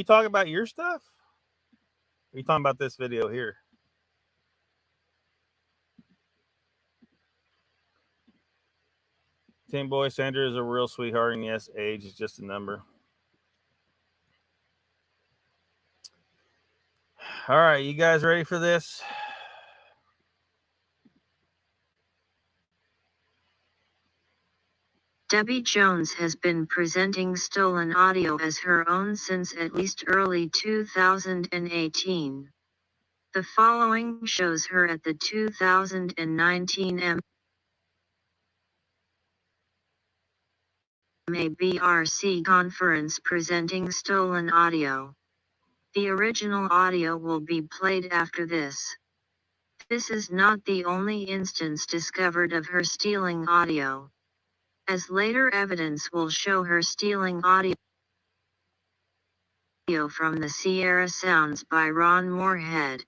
talking about your stuff? Are you talking about this video here? Tim Boy, Sandra is a real sweetheart, and yes, age is just a number. All right, you guys ready for this? Debbie Jones has been presenting stolen audio as her own since at least early 2018. The following shows her at the 2019 MABRC conference presenting stolen audio. The original audio will be played after this. This is not the only instance discovered of her stealing audio, as later evidence will show her stealing audio from the Sierra Sounds by Ron Moorhead.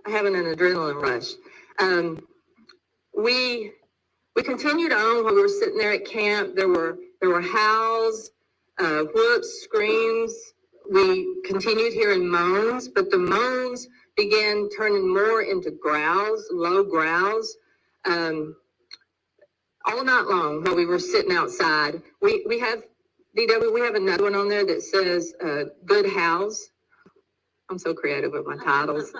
Having an adrenaline rush. We continued on while we were sitting there at camp. There were howls, whoops, screams. We continued hearing moans, but the moans began turning more into growls, low growls. All night long while we were sitting outside. We have, DW, we have another one on there that says Good House. I'm so creative with my titles.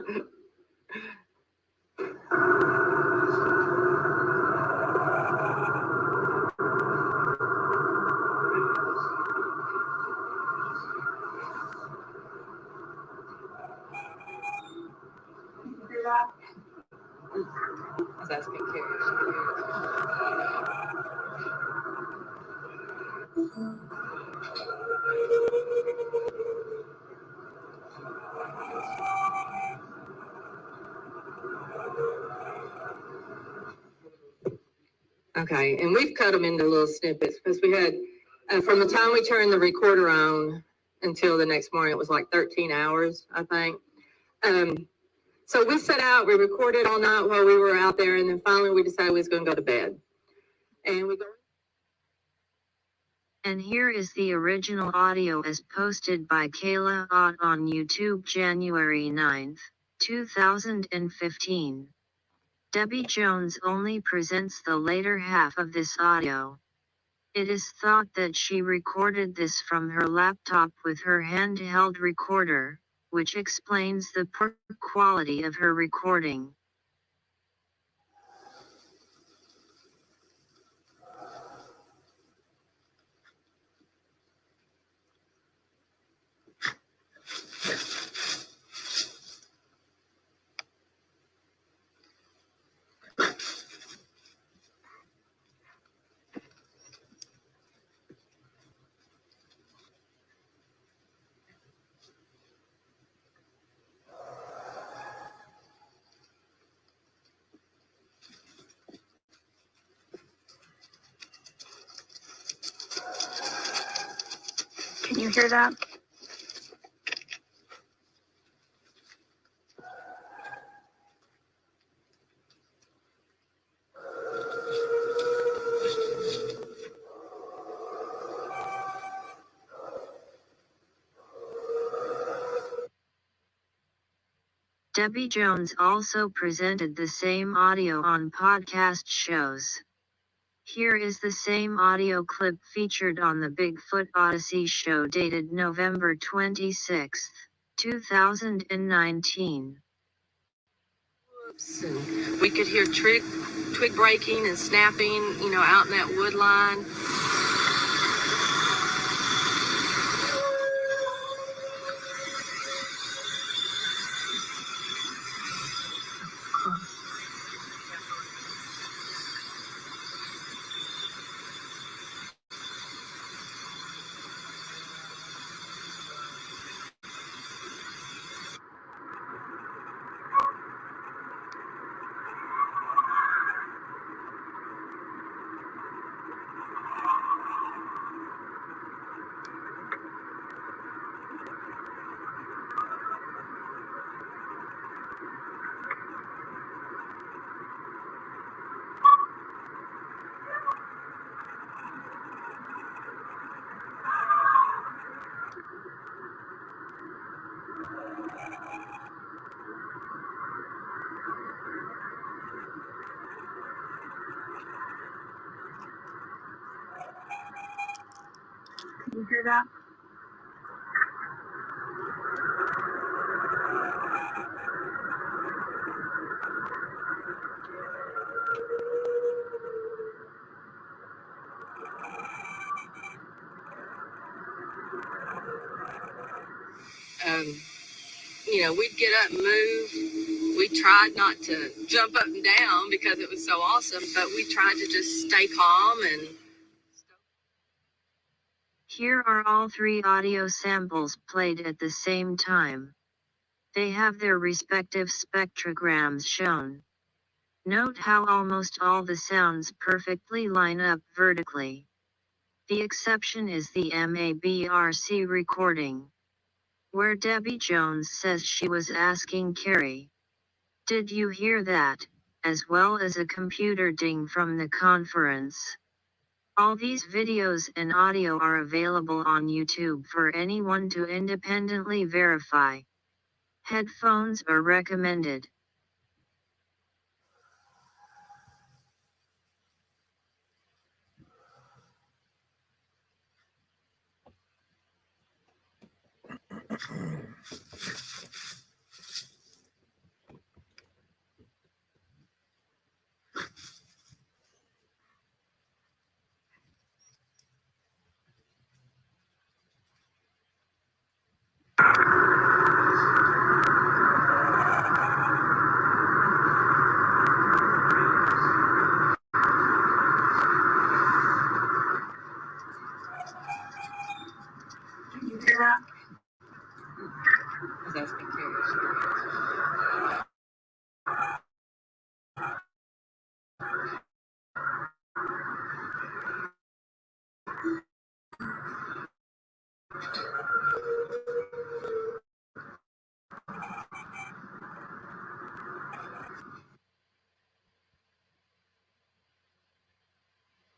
I was asking Carrie. Okay, and we've cut them into little snippets because we had, from the time we turned the recorder on until the next morning, it was like 13 hours, I think. So we set out, we recorded all night while we were out there, and then finally we decided we was going to go to bed. And here is the original audio as posted by Kayla Ott on YouTube January 9th, 2015. Debbie Jones only presents the later half of this audio. It is thought that she recorded this from her laptop with her handheld recorder, which explains the poor quality of her recording. Can you hear that? Debbie Jones also presented the same audio on podcast shows. Here is the same audio clip featured on the Bigfoot Odyssey show dated November 26, 2019. Whoops, and we could hear twig breaking and snapping, out in that wood line. Can you hear that? We'd get up and move. We tried not to jump up and down because it was so awesome, but we tried to just stay calm and... Here are all three audio samples played at the same time. They have their respective spectrograms shown. Note how almost all the sounds perfectly line up vertically. The exception is the MABRC recording, where Debbie Jones says she was asking Carrie, "Did you hear that?" as well as a computer ding from the conference. All these videos and audio are available on YouTube for anyone to independently verify. Headphones are recommended.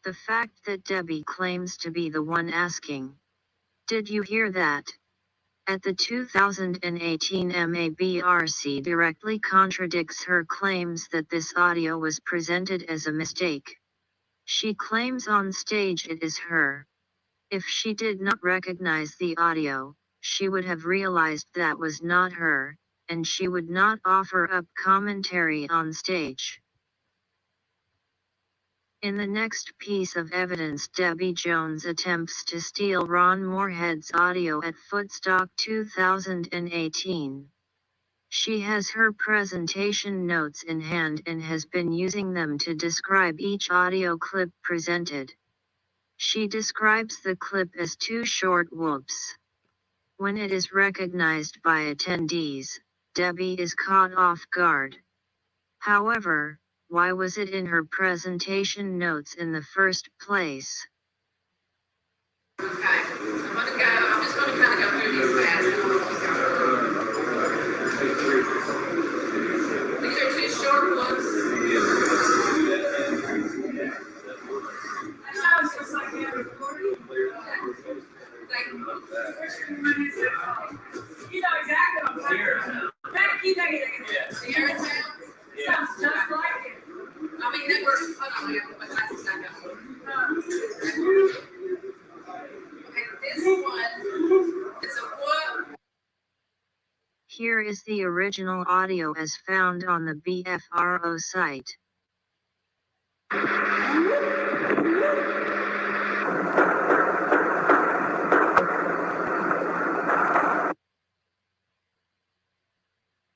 The fact that Debbie claims to be the one asking, "Did you hear that?" at the 2018 MABRC directly contradicts her claims that this audio was presented as a mistake. She claims on stage it is her. If she did not recognize the audio, she would have realized that was not her, and she would not offer up commentary on stage. In the next piece of evidence, Debbie Jones attempts to steal Ron Moorhead's audio at Footstock 2018. She has her presentation notes in hand and has been using them to describe each audio clip presented. She describes the clip as 2 short whoops. When it is recognized by attendees, Debbie is caught off guard. However, why was it in her presentation notes in the first place? Okay, I'm just going to kind of go through these fast. These are 2 short whoops. You know exactly what I'm saying. Thank you. Sierra sounds? Sounds just like it. I mean, that works. Hold on, I have to put my glasses back up. Okay, this one, it's a whoop. Here is the original audio as found on the BFRO site.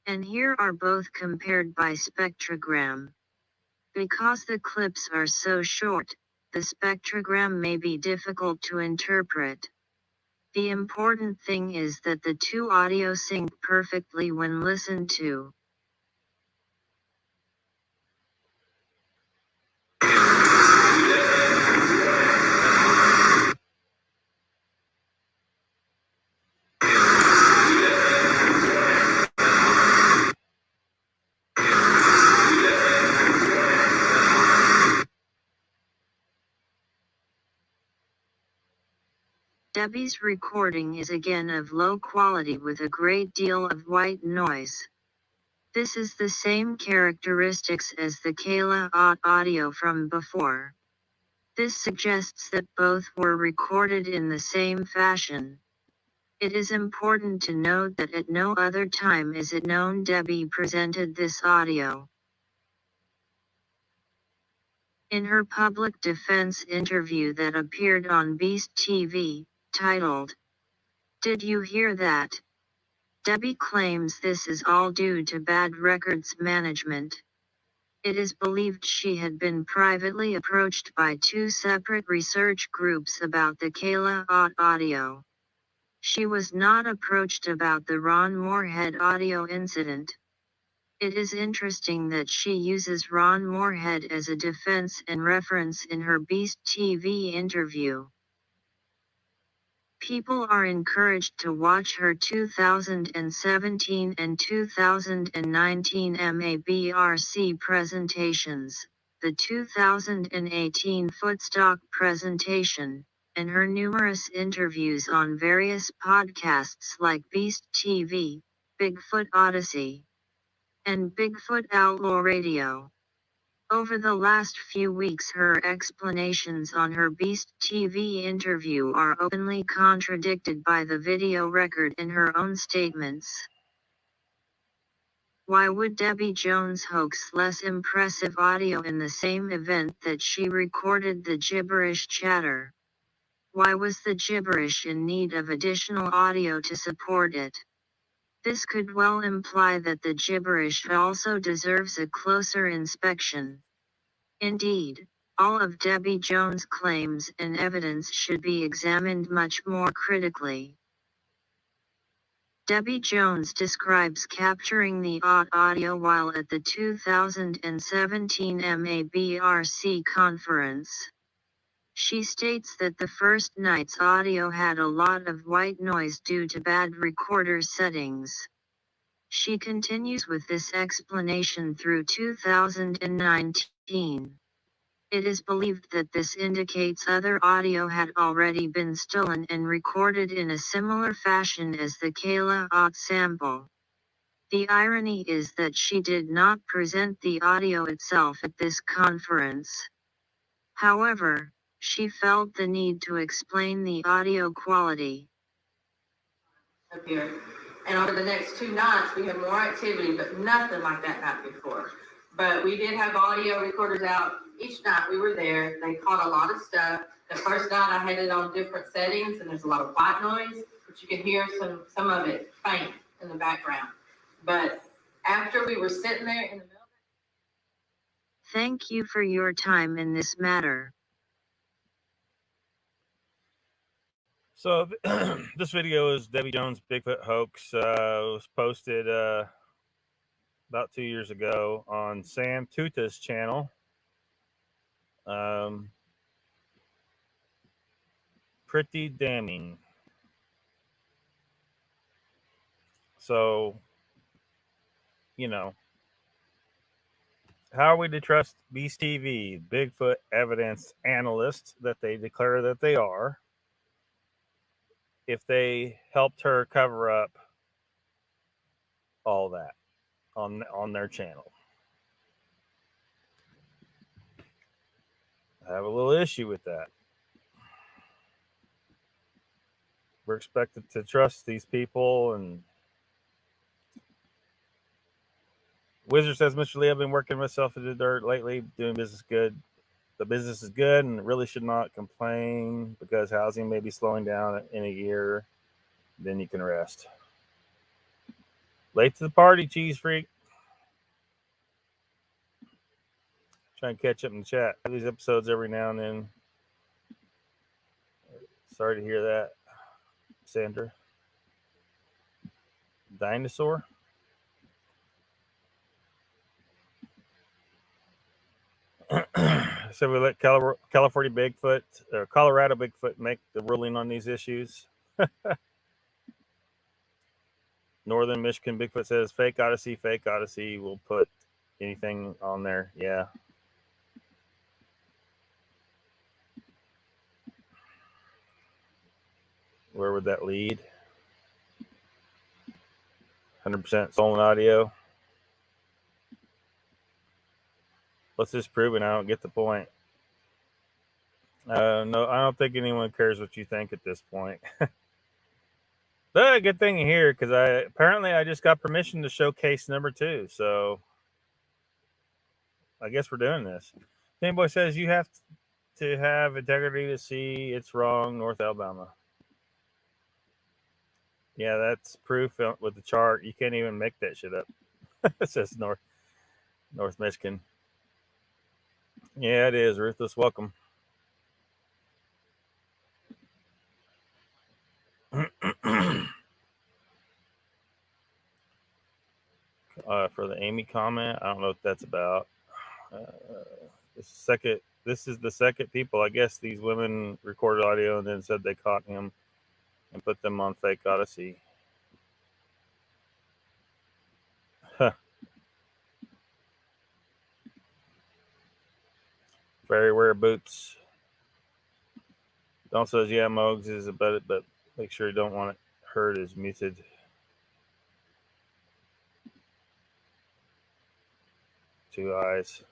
And here are both compared by spectrogram. Because the clips are so short, the spectrogram may be difficult to interpret. The important thing is that the 2 audio sync perfectly when listened to. Debbie's recording is again of low quality with a great deal of white noise. This is the same characteristics as the Kayla audio from before. This suggests that both were recorded in the same fashion. It is important to note that at no other time is it known Debbie presented this audio. In her public defense interview that appeared on Beast TV, titled, "Did You Hear That?" Debbie claims this is all due to bad records management. It is believed she had been privately approached by 2 separate research groups about the Kayla audio. She was not approached about the Ron Moorhead audio incident. It is interesting that she uses Ron Moorhead as a defense and reference in her Beast TV interview. People are encouraged to watch her 2017 and 2019 MABRC presentations, the 2018 Footstock presentation, and her numerous interviews on various podcasts like Beast TV, Bigfoot Odyssey, and Bigfoot Outlaw Radio. Over the last few weeks, her explanations on her Beast TV interview are openly contradicted by the video record in her own statements. Why would Debbie Jones hoax less impressive audio in the same event that she recorded the gibberish chatter? Why was the gibberish in need of additional audio to support it? This could well imply that the gibberish also deserves a closer inspection. Indeed, all of Debbie Jones' claims and evidence should be examined much more critically. Debbie Jones describes capturing the audio while at the 2017 MABRC conference. She states that the first night's audio had a lot of white noise due to bad recorder settings. She continues with this explanation through 2019. It is believed that this indicates other audio had already been stolen and recorded in a similar fashion as the Kayla Ott sample. The irony is that she did not present the audio itself at this conference. However, she felt the need to explain the audio quality. Up here. And over the next 2 nights, we had more activity, but nothing like that night before. But we did have audio recorders out each night. We were there. They caught a lot of stuff. The first night I had it on different settings, and there's a lot of white noise, but you can hear some of it faint in the background. But after we were sitting there in the middle. Thank you for your time in this matter. So this video is Debbie Jones' Bigfoot hoax. It was posted about 2 years ago on Sam Tuta's channel. Pretty damning. So, you know, how are we to trust Beast TV, Bigfoot evidence analysts that they declare that they are, if they helped her cover up all that on their channel? I have a little issue with that. We're expected to trust these people. And Wizard says, Mr. Lee, I've been working myself in the dirt lately, doing business good. The business is good and really should not complain because housing may be slowing down in a year. Then you can rest. Late to the party, cheese freak. Try and catch up in the chat. I do these episodes every now and then. Sorry to hear that, Sandra. Dinosaur? So we let California Bigfoot or Colorado Bigfoot make the ruling on these issues. Northern Michigan Bigfoot says fake Odyssey. We'll put anything on there. Yeah. Where would that lead? 100% stolen audio. What's this proving? I don't get the point. No, I don't think anyone cares what you think at this point. But good thing you're here, because I just got permission to show case number 2. So I guess we're doing this. Fanboy says you have to have integrity to see it's wrong, North Alabama. Yeah, that's proof with the chart. You can't even make that shit up. It says North Michigan. Yeah, it is. Ruthless, welcome. For the Amy comment, I don't know what that's about. This is the second people. I guess these women recorded audio and then said they caught him and put them on fake Odyssey. Huh. Very wear boots. Don says, yeah, Mogs is about it, but make sure you don't want it heard is muted. Two eyes.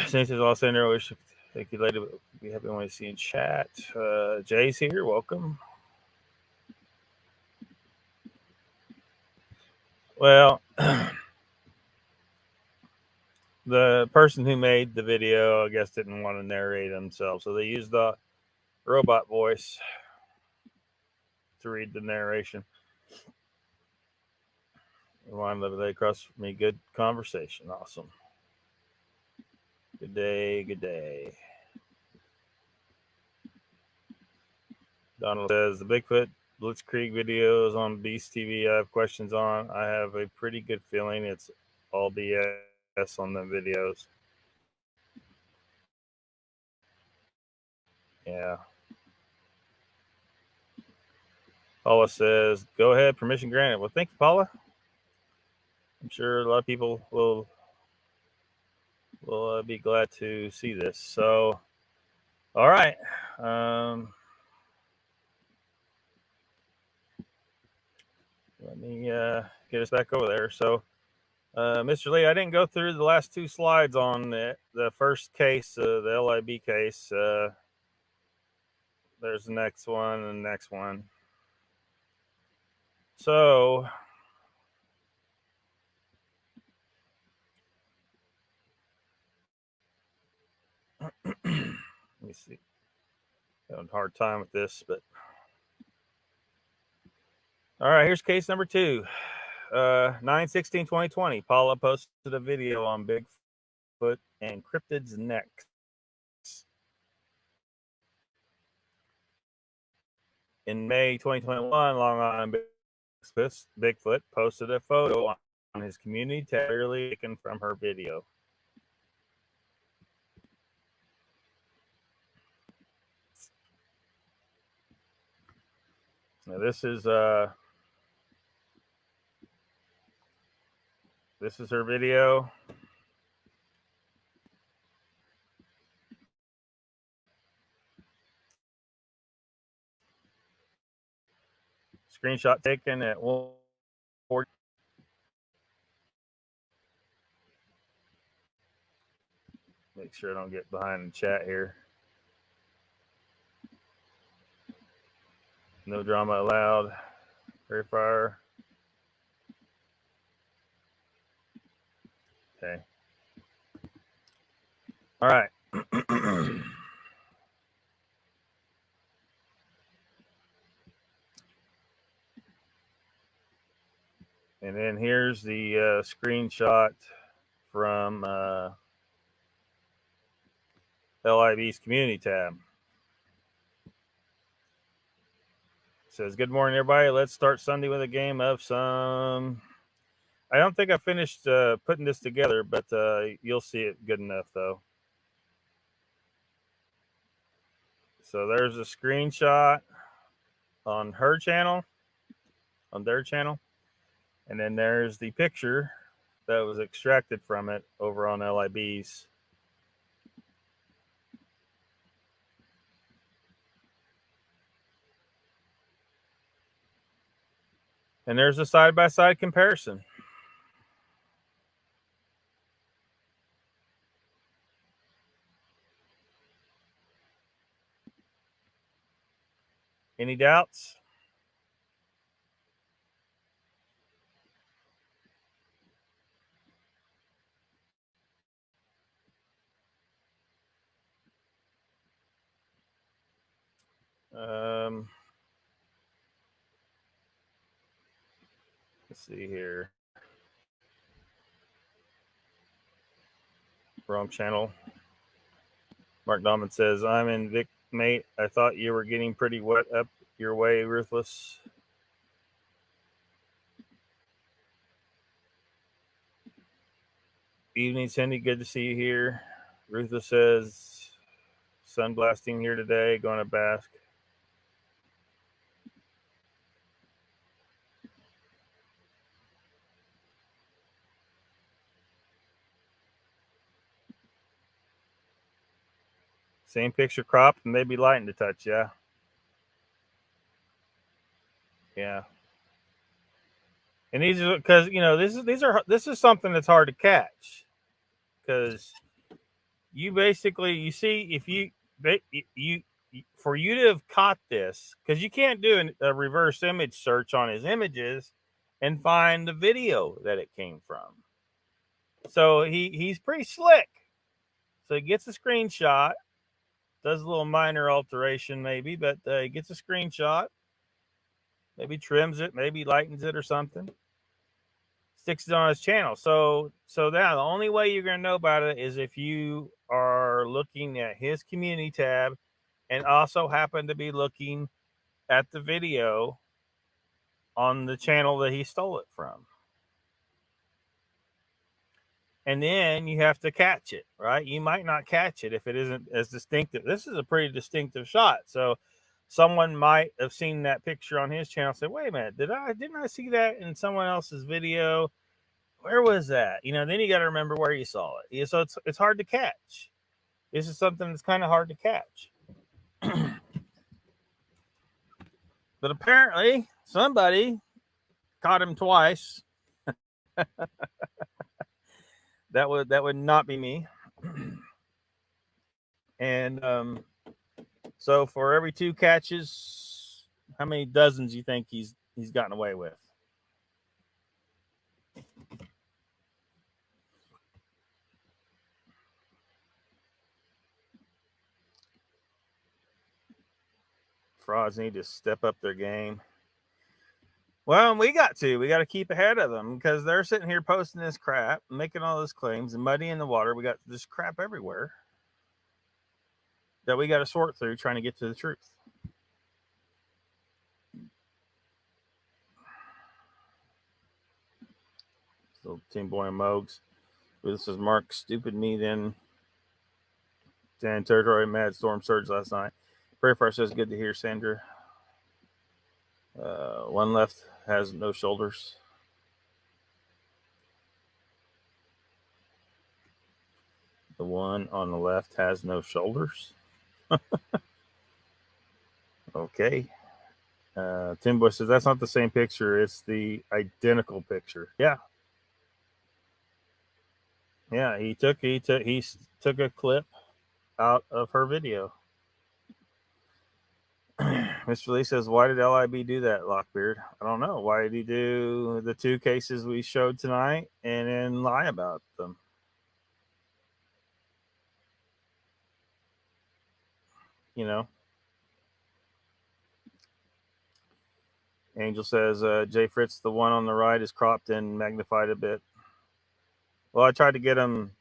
Since it's all center, I wish thank you later, but be happy when I see in chat. Jay's here, welcome. Well, the person who made the video, I guess, didn't want to narrate themselves, so they used the robot voice to read the narration. Line level day across from me. Good conversation. Awesome. Good day. Good day. Donald says the Bigfoot Blitzkrieg videos on Beast TV I have questions on. I have a pretty good feeling it's all BS on the videos. Yeah. Paula says, go ahead, permission granted. Well, thank you, Paula. I'm sure a lot of people will will be glad to see this. So, all right. Let me get us back over there. So, Mr. Lee, I didn't go through the last two slides on the first case, the LIB case. There's the next one and the next one. So, let me see. Having a hard time with this, but all right. Here's case number 2. 9/16/2020. Paula posted a video on Bigfoot and cryptids next. In May 2021, Long Island Bigfoot posted a photo on his community tab taken from her video. Now this is her video. Screenshot taken at 1:40. Make sure I don't get behind the chat here. No drama allowed. Verifier. Okay. All right. And then here's the screenshot from LIB's community tab. It says, good morning, everybody. Let's start Sunday with a game of some... I don't think I finished putting this together, but you'll see it good enough, though. So there's a screenshot on her channel, on their channel. And then there's the picture that was extracted from it over on LIB's. And there's a side-by-side comparison. Any doubts? Let's see here. Wrong channel. Mark Dahman says, I'm in Vic, mate. I thought you were getting pretty wet up your way, Ruthless. Evening, Cindy. Good to see you here. Ruthless says, sun blasting here today. Going to bask. Same picture cropped and maybe lightened a touch, yeah. Yeah. And these are because this is something that's hard to catch, because you see if you for you to have caught this, because you can't do a reverse image search on his images and find the video that it came from. So he's pretty slick. So he gets a screenshot, does a little minor alteration maybe, but he gets a screenshot, maybe trims it, maybe lightens it or something, sticks it on his channel. So now the only way you're going to know about it is if you are looking at his community tab and also happen to be looking at the video on the channel that he stole it from. And then you have to catch it, right? You might not catch it if it isn't as distinctive. This is a pretty distinctive shot. So someone might have seen that picture on his channel and say, wait a minute, didn't I see that in someone else's video? where was that? You know, then you got to remember where you saw it. Yeah, so it's hard to catch. This is something that's kind of hard to catch. But apparently somebody caught him twice. That would not be me. And so for every 2 catches, how many dozens you think he's gotten away with? Frauds need to step up their game. Well, we got to keep ahead of them because they're sitting here posting this crap, making all those claims and muddying the water. We got this crap everywhere that we got to sort through trying to get to the truth. So Team Boy and Mogs. This is Mark. Stupid me then. Dan Territory. Mad Storm Surge last night. Prayer for us says good to hear, Sandra. One left has no shoulders. The one on the left has no shoulders. Okay. Tim Bush says that's not the same picture. It's the identical picture. Yeah. Yeah. He took a clip out of her video. Mr. Lee says, why did LIB do that, Lockbeard? I don't know. Why did he do the 2 cases we showed tonight and then lie about them? You know. Angel says, Jay Fritz, the one on the right is cropped and magnified a bit. Well, I tried to get them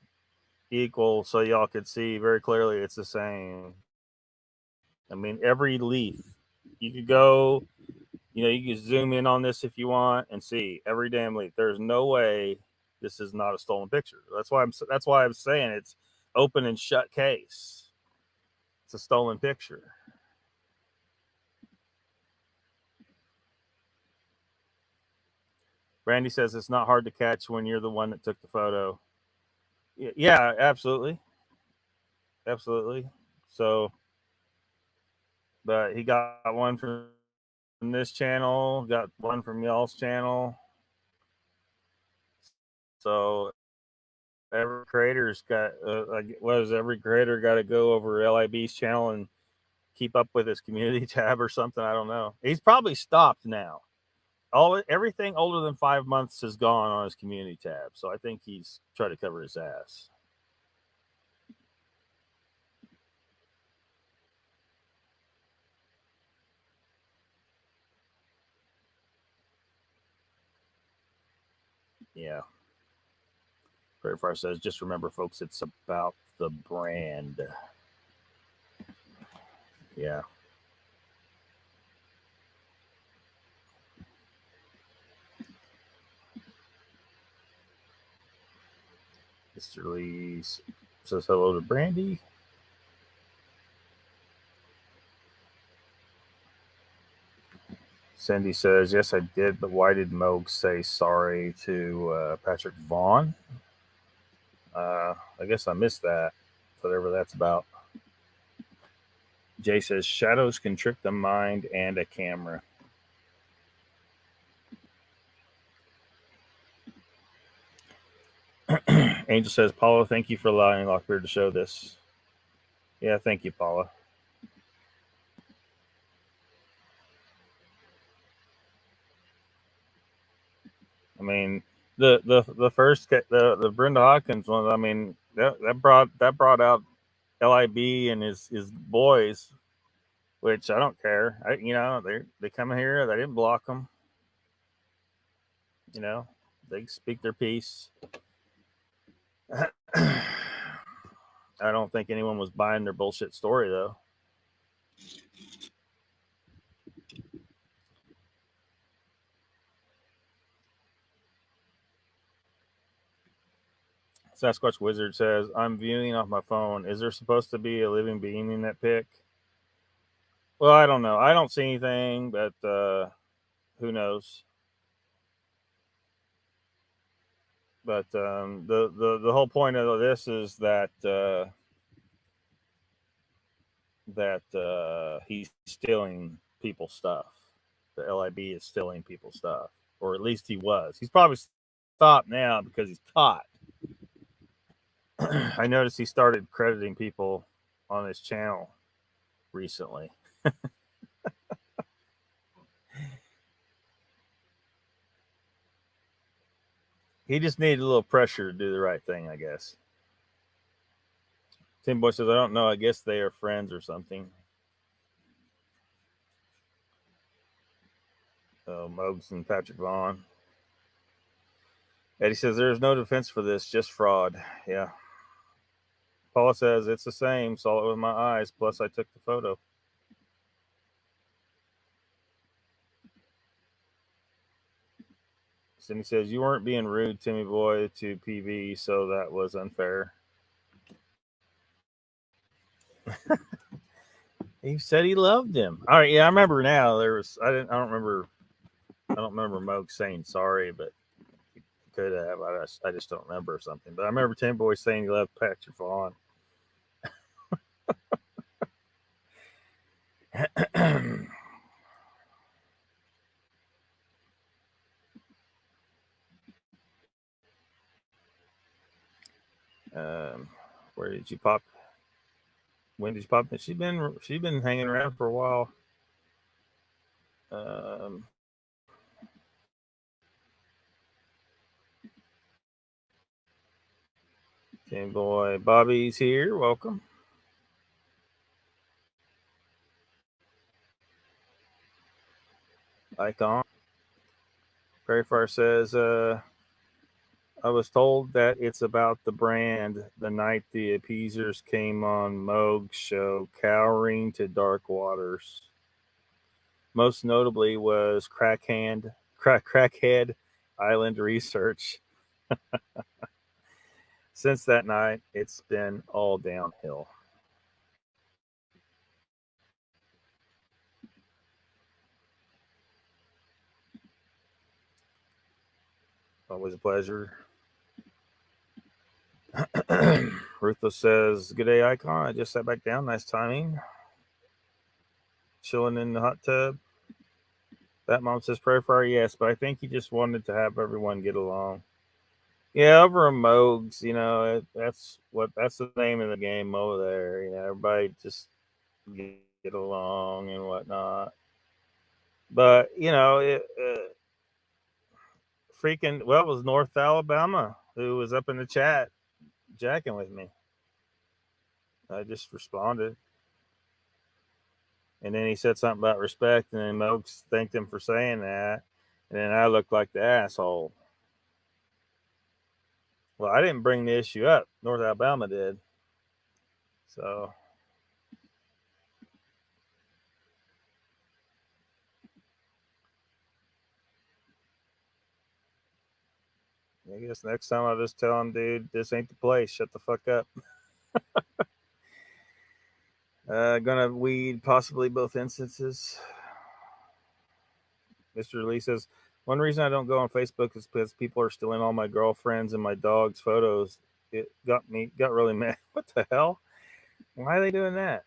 equal so y'all could see very clearly it's the same. I mean, every leaf. You could go, you know, you can zoom in on this if you want and see every damn leaf. There's no way this is not a stolen picture. That's why I'm saying it's open and shut case. It's a stolen picture. Brandy says it's not hard to catch when you're the one that took the photo. Yeah, absolutely. Absolutely. So, but he got one from this channel, got one from y'all's channel. So every creator's got, every creator got to go over LIB's channel and keep up with his community tab or something? I don't know. He's probably stopped now. Everything older than 5 months is gone on his community tab. So I think he's trying to cover his ass. Yeah. Prayer Fire says, just remember, folks, it's about the brand. Yeah. Mr. Lee says hello to Brandy. Cindy says, yes, I did, but why did Moog say sorry to Patrick Vaughn? I guess I missed that, whatever that's about. Jay says, shadows can trick the mind and a camera. Angel says, Paula, thank you for allowing Lockbeard to show this. Yeah, thank you, Paula. I mean, the first the Brenda Hawkins one. I mean, that brought out LIB and his boys, which I don't care. They come in here. They didn't block them. You know, they speak their piece. I don't think anyone was buying their bullshit story though. Sasquatch Wizard says, I'm viewing off my phone. Is there supposed to be a living being in that pic? Well, I don't know. I don't see anything, but who knows? But the whole point of this is that he's stealing people's stuff. The LIB is stealing people's stuff, or at least he was. He's probably stopped now because he's caught. I noticed he started crediting people on his channel recently. He just needed a little pressure to do the right thing, I guess. Tim Boy says, I don't know. I guess they are friends or something. Mogs and Patrick Vaughn. Eddie says, there's no defense for this, just fraud. Yeah. Paula says, it's the same. Saw it with my eyes. Plus, I took the photo. Cindy says, you weren't being rude, Timmy Boy, to PV, so that was unfair. He said he loved him. All right, yeah, I remember now. I don't remember Moog saying sorry, but he could have. I just don't remember something. But I remember Tim Boy saying he loved Patrick Vaughn. Where did you pop? When did you pop? She's been hanging around for a while. Tim Boy Bobby's here. Welcome. Icon. Prairie Fire says, I was told that it's about the brand the night the appeasers came on Moog's show, Cowering to Dark Waters. Most notably was Crackhead Island Research. Since that night, it's been all downhill. Always a pleasure. Ruthless says, good day, Icon. I just sat back down. Nice timing. Chilling in the hot tub. That mom says, prayer for her, yes, but I think he just wanted to have everyone get along. Yeah, over in Moog's, that's the name of the game over there. Everybody just get along and whatnot. But, it was North Alabama who was up in the chat jacking with me. I just responded. And then he said something about respect, and then Mogs thanked him for saying that. And then I looked like the asshole. Well, I didn't bring the issue up. North Alabama did. So I guess next time I'll just tell him, dude, this ain't the place. Shut the fuck up. Gonna weed possibly both instances. Mr. Lee says, one reason I don't go on Facebook is because people are stealing all my girlfriends and my dog's photos. It got really mad. What the hell? Why are they doing that?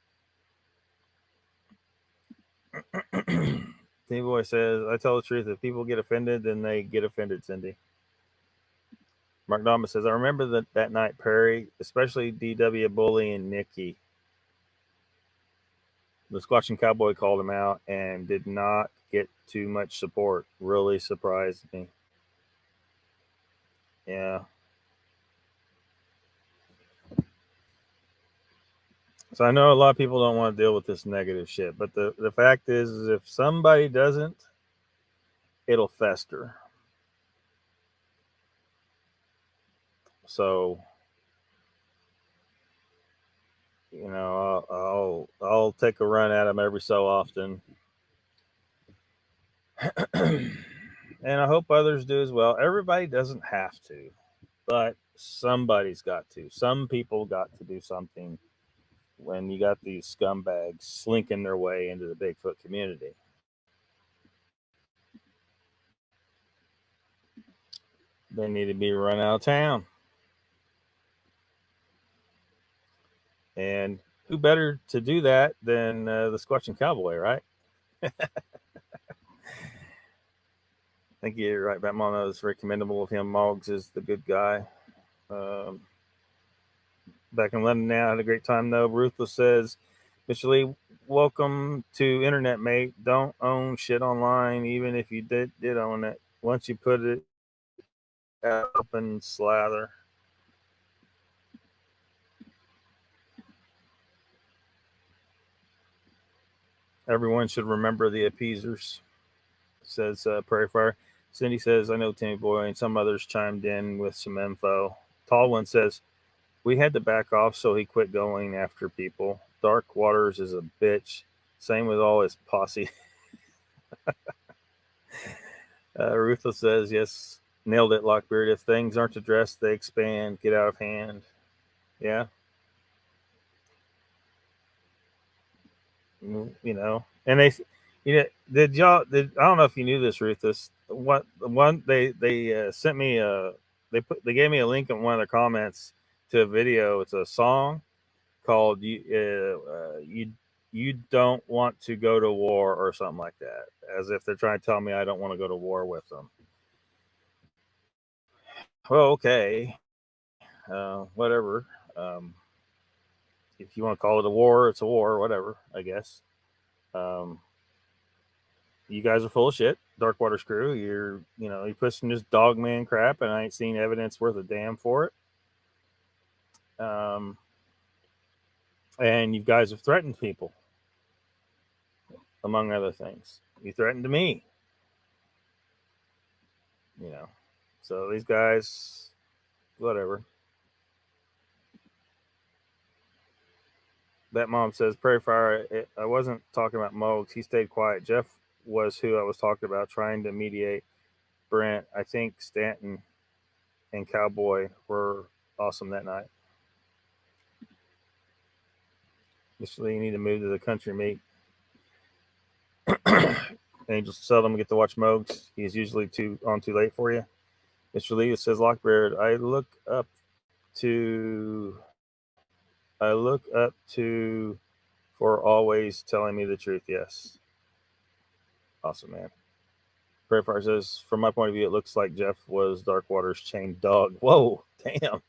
T-Boy says, I tell the truth. If people get offended, then they get offended, Cindy. Mark Dama says, I remember that night, Perry, especially DW Bully and Nikki. The Squatching Cowboy called him out and did not get too much support. Really surprised me. Yeah. So I know a lot of people don't want to deal with this negative shit, but the fact is if somebody doesn't, it'll fester. So, I'll take a run at them every so often. And I hope others do as well. Everybody doesn't have to, but somebody's got to. Some people got to do something when you got these scumbags slinking their way into the Bigfoot community. They need to be run out of town. And who better to do that than the Squatching Cowboy, right? I think you're right, Batman. It's very commendable of him. Moggs is the good guy. Back in London now, had a great time though. Ruthless says, Mr. Lee, welcome to Internet, mate. Don't own shit online, even if you did own it. Once you put it up and slather. Everyone should remember the appeasers, says Prairie Fire. Cindy says, I know Timmy Boy, and some others chimed in with some info. Tall One says, we had to back off, so he quit going after people. Dark Waters is a bitch. Same with all his posse. Ruthless says, yes, nailed it, Lockbeard. If things aren't addressed, they expand, get out of hand. Yeah. You know, and they, you know, I don't know if you knew this, Ruthless. They sent me they gave me a link in one of the comments to a video. It's a song called you don't want to go to war or something like that, as if they're trying to tell me I don't want to go to war with them. Well, okay, whatever. If you want to call it a war, it's a war, whatever, I guess. You guys are full of shit, Darkwater's crew. You're pushing this dogman crap, and I ain't seen evidence worth a damn for it. And you guys have threatened people, among other things. You threatened me. So these guys, whatever. That mom says, Prairie Fire, I wasn't talking about Moggs. He stayed quiet. Jeff was who I was talking about, trying to mediate. Brent, I think Stanton and Cowboy were awesome that night. Mr. Lee, you need to move to the country, mate. Angel seldom get to watch Moggs. He's usually too late for you. Mr. Lee says, Lockbeard, I look up to for always telling me the truth. Yes. Awesome, man. Prayer Fire says, from my point of view, it looks like Jeff was Darkwater's chained dog. Whoa, damn.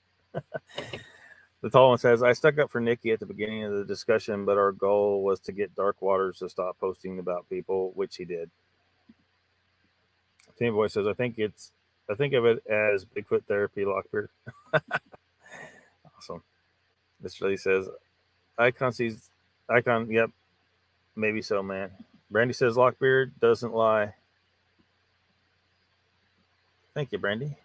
The tall one says, I stuck up for Nikki at the beginning of the discussion, but our goal was to get Darkwaters to stop posting about people, which he did. Timmy Boy says, I think of it as Bigfoot therapy, Lockbeard. Awesome. Mr. Lee says, Icon, yep, maybe so, man. Brandy says, Lockbeard doesn't lie. Thank you, Brandy.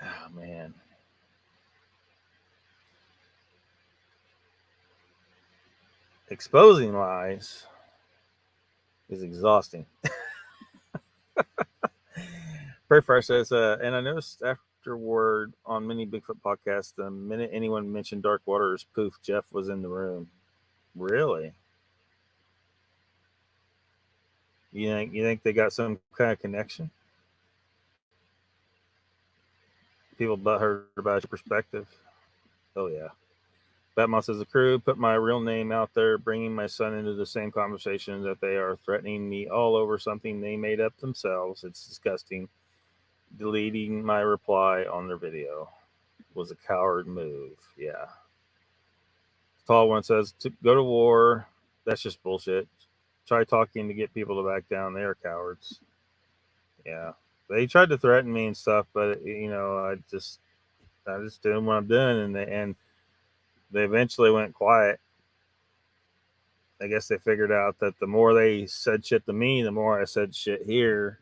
Oh, man. Exposing lies is exhausting. Prayer Fire says, and I noticed afterward on many Bigfoot podcasts, the minute anyone mentioned Darkwaters, poof, Jeff was in the room. Really? You think they got some kind of connection? People butthurt about your perspective. Oh yeah. Batman says, the crew put my real name out there, bringing my son into the same conversation that they are threatening me all over something they made up themselves. It's disgusting. Deleting my reply on their video was a coward move. Yeah. Tall one says, to go to war, that's just bullshit. Try talking to get people to back down. They are cowards. Yeah. They tried to threaten me and stuff, but I just doing what I'm doing, and they eventually went quiet. I guess they figured out that the more they said shit to me, the more I said shit here.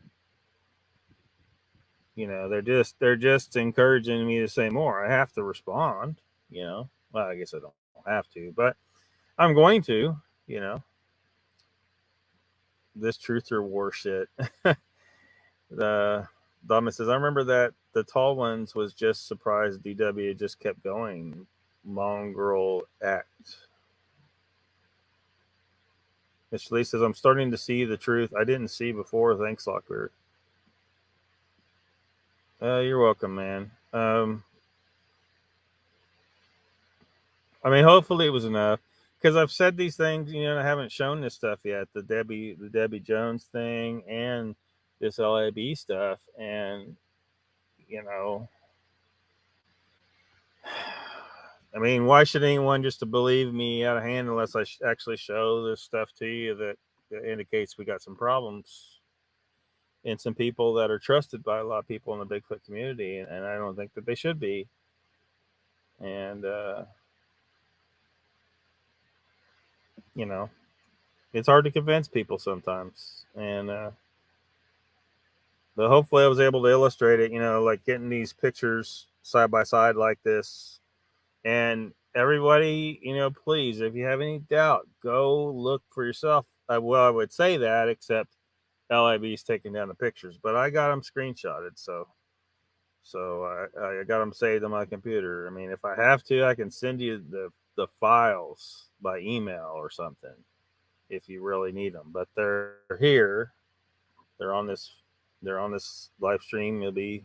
They're just encouraging me to say more. I have to respond. Well, I guess I don't have to, but I'm going to. This truth or war shit. The Dama says, I remember that the tall ones was just surprised DW just kept going. Mongrel act. Mr. Lee says, I'm starting to see the truth I didn't see before. Thanks, Lockbeard. You're welcome, man. I mean, hopefully it was enough, because I've said these things, you know, I haven't shown this stuff yet. The Debbie Jones thing and this LAB stuff, and you know, I mean, why should anyone just to believe me out of hand unless I actually show this stuff to you that indicates we got some problems and some people that are trusted by a lot of people in the Bigfoot community, and I don't think that they should be. And you know, it's hard to convince people sometimes, and but hopefully I was able to illustrate it, you know, like getting these pictures side by side like this. And everybody, you know, please, if you have any doubt, go look for yourself. Well, I would say that, except LIB's taking down the pictures, but I got them screenshotted, so I got them saved on my computer. I mean, if I have to, I can send you the files by email or something if you really need them. But they're here. They're on this live stream. It'll be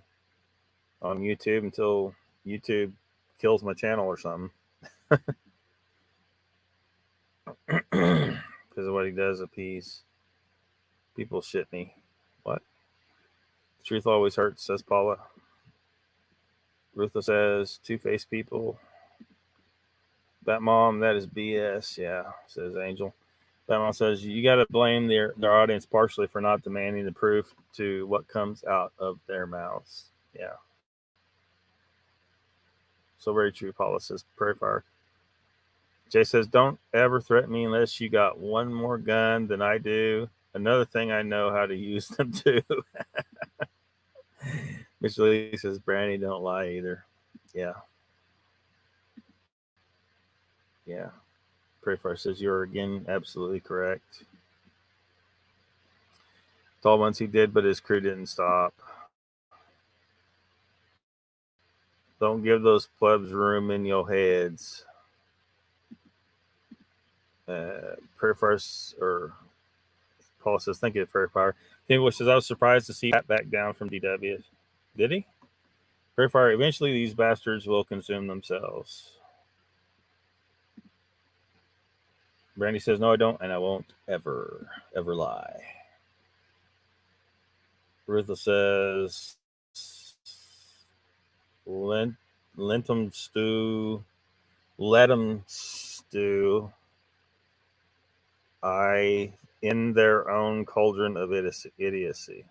on YouTube until YouTube kills my channel or something. Because of what he does appease people. Shit me. What? The truth always hurts, says Paula. Ruthless says, two-faced people. Bat Mom, that is BS. Yeah, says Angel. Bat Mom says, you got to blame their audience partially for not demanding the proof to what comes out of their mouths. Yeah. So very true. Paula says, Prairie Fire. Jay says, don't ever threaten me unless you got one more gun than I do. Another thing, I know how to use them too. Mitch Lee says, Brandy, don't lie either. Yeah. Yeah. Prairie Fire says, you're again absolutely correct. Tall ones he did, but his crew didn't stop. Don't give those plebs room in your heads. Prairie Fire, or Paul says, thank you, Prairie Fire. Kimbo says, I was surprised to see that back down from DW. Did he? Prairie Fire, eventually these bastards will consume themselves. Brandy says, no, I don't, and I won't ever lie. Ruthless says, let them stew. In their own cauldron of idiocy.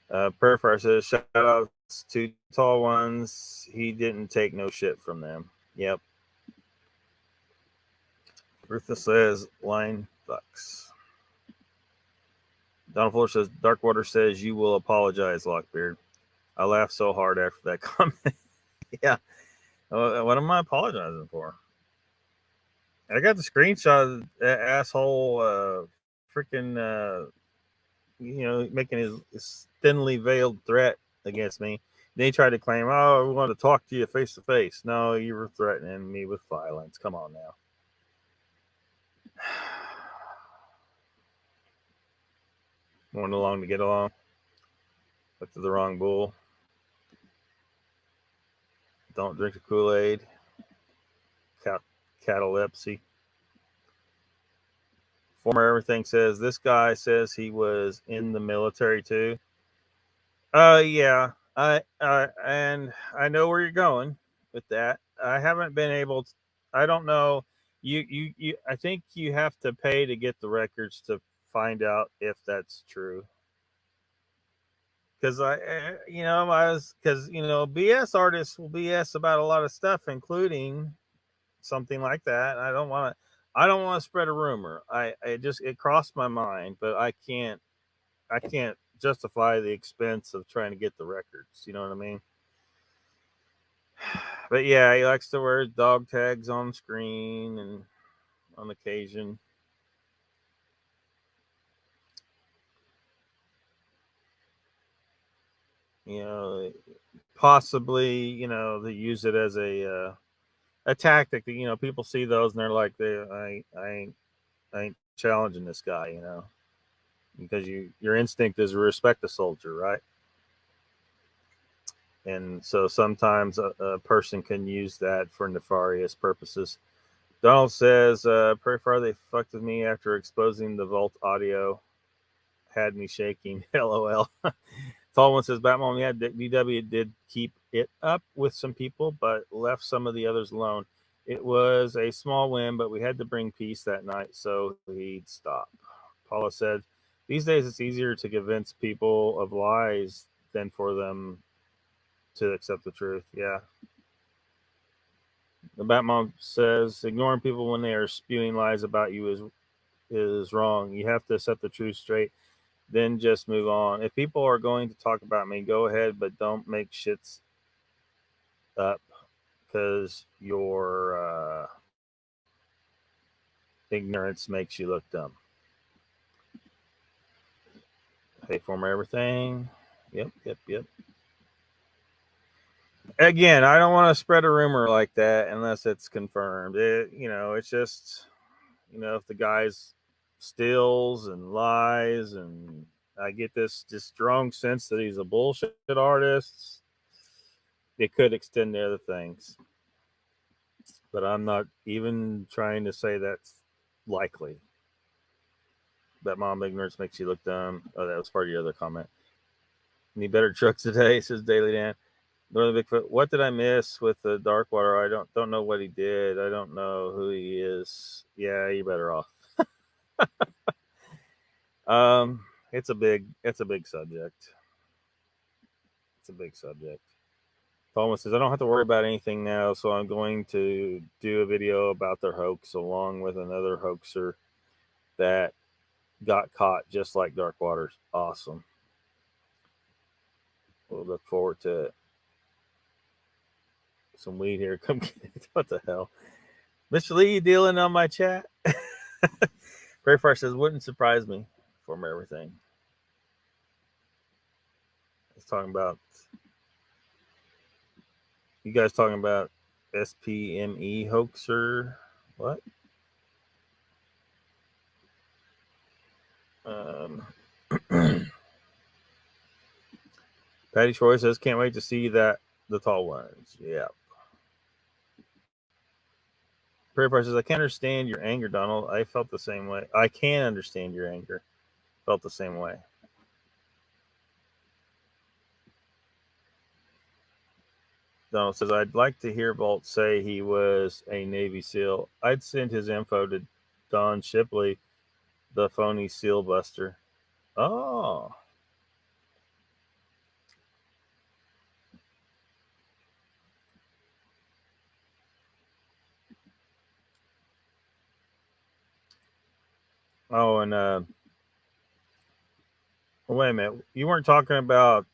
Prayer Fire says, shout outs to Tall Ones. He didn't take no shit from them. Yep. Ruthless says, line fucks. Donald Fuller says, Darkwater says, you will apologize, Lockbeard. I laughed so hard after that comment. Yeah. What am I apologizing for? I got the screenshot of that asshole freaking, you know, making his thinly veiled threat against me. Then he tried to claim, oh, we want to talk to you face to face. No, you were threatening me with violence. Come on now. Going along to get along. Look to the wrong bull. Don't drink the Kool-Aid. Catalepsy. Former Everything says, this guy says he was in the military too. Yeah. And I know where you're going with that. I haven't been able to, I don't know. You I think you have to pay to get the records to find out if that's true. Because BS artists will BS about a lot of stuff, including something like that. I don't want to spread a rumor. It crossed my mind, but I can't justify the expense of trying to get the records. You know what I mean? But yeah, he likes to wear dog tags on screen and on occasion. You know, possibly, you know, they use it as a tactic that, you know, people see those and they're like, I ain't challenging this guy, you know, because your instinct is to respect the soldier, right? And so sometimes a person can use that for nefarious purposes. Donald says, pretty far they fucked with me after exposing the Vault audio. Had me shaking. LOL. Tall one says, Batman, yeah, DW did keep it up with some people, but left some of the others alone. It was a small win, but we had to bring peace that night, so he'd stop. Paula said, these days it's easier to convince people of lies than for them to accept the truth. Yeah. The Batmom says, ignoring people when they are spewing lies about you is wrong. You have to set the truth straight, then just move on. If people are going to talk about me, go ahead, but don't make shits up because your ignorance makes you look dumb. Hey, former everything. Yep. Again, I don't want to spread a rumor like that unless it's confirmed. It's just, if the guy's steals and lies, and I get this strong sense that he's a bullshit artist, it could extend to other things. But I'm not even trying to say that's likely. That mom ignorance makes you look dumb. Oh, that was part of your other comment. Need better trucks today, says Daily Dan. Northern Bigfoot. What did I miss with the Darkwater? I don't know what he did. I don't know who he is. Yeah, you're better off. It's a big subject. It's a big subject. Thomas says, I don't have to worry about anything now, so I'm going to do a video about their hoax along with another hoaxer that got caught just like Darkwater's. Awesome. We'll look forward to it. Some weed here. Come get it. What the hell? Mr. Lee, you dealing on my chat? Very Far says, wouldn't surprise me from everything. It's talking about, you guys talking about SPME hoaxer? What? Patty Troy says, can't wait to see the tall ones. Yeah. Prairie Fire says, I can't understand your anger, Donald. I felt the same way. I can understand your anger. Felt the same way. Donald says, I'd like to hear Vault say he was a Navy SEAL. I'd send his info to Don Shipley, the phony SEAL buster. Oh. Oh, and wait a minute. You weren't talking about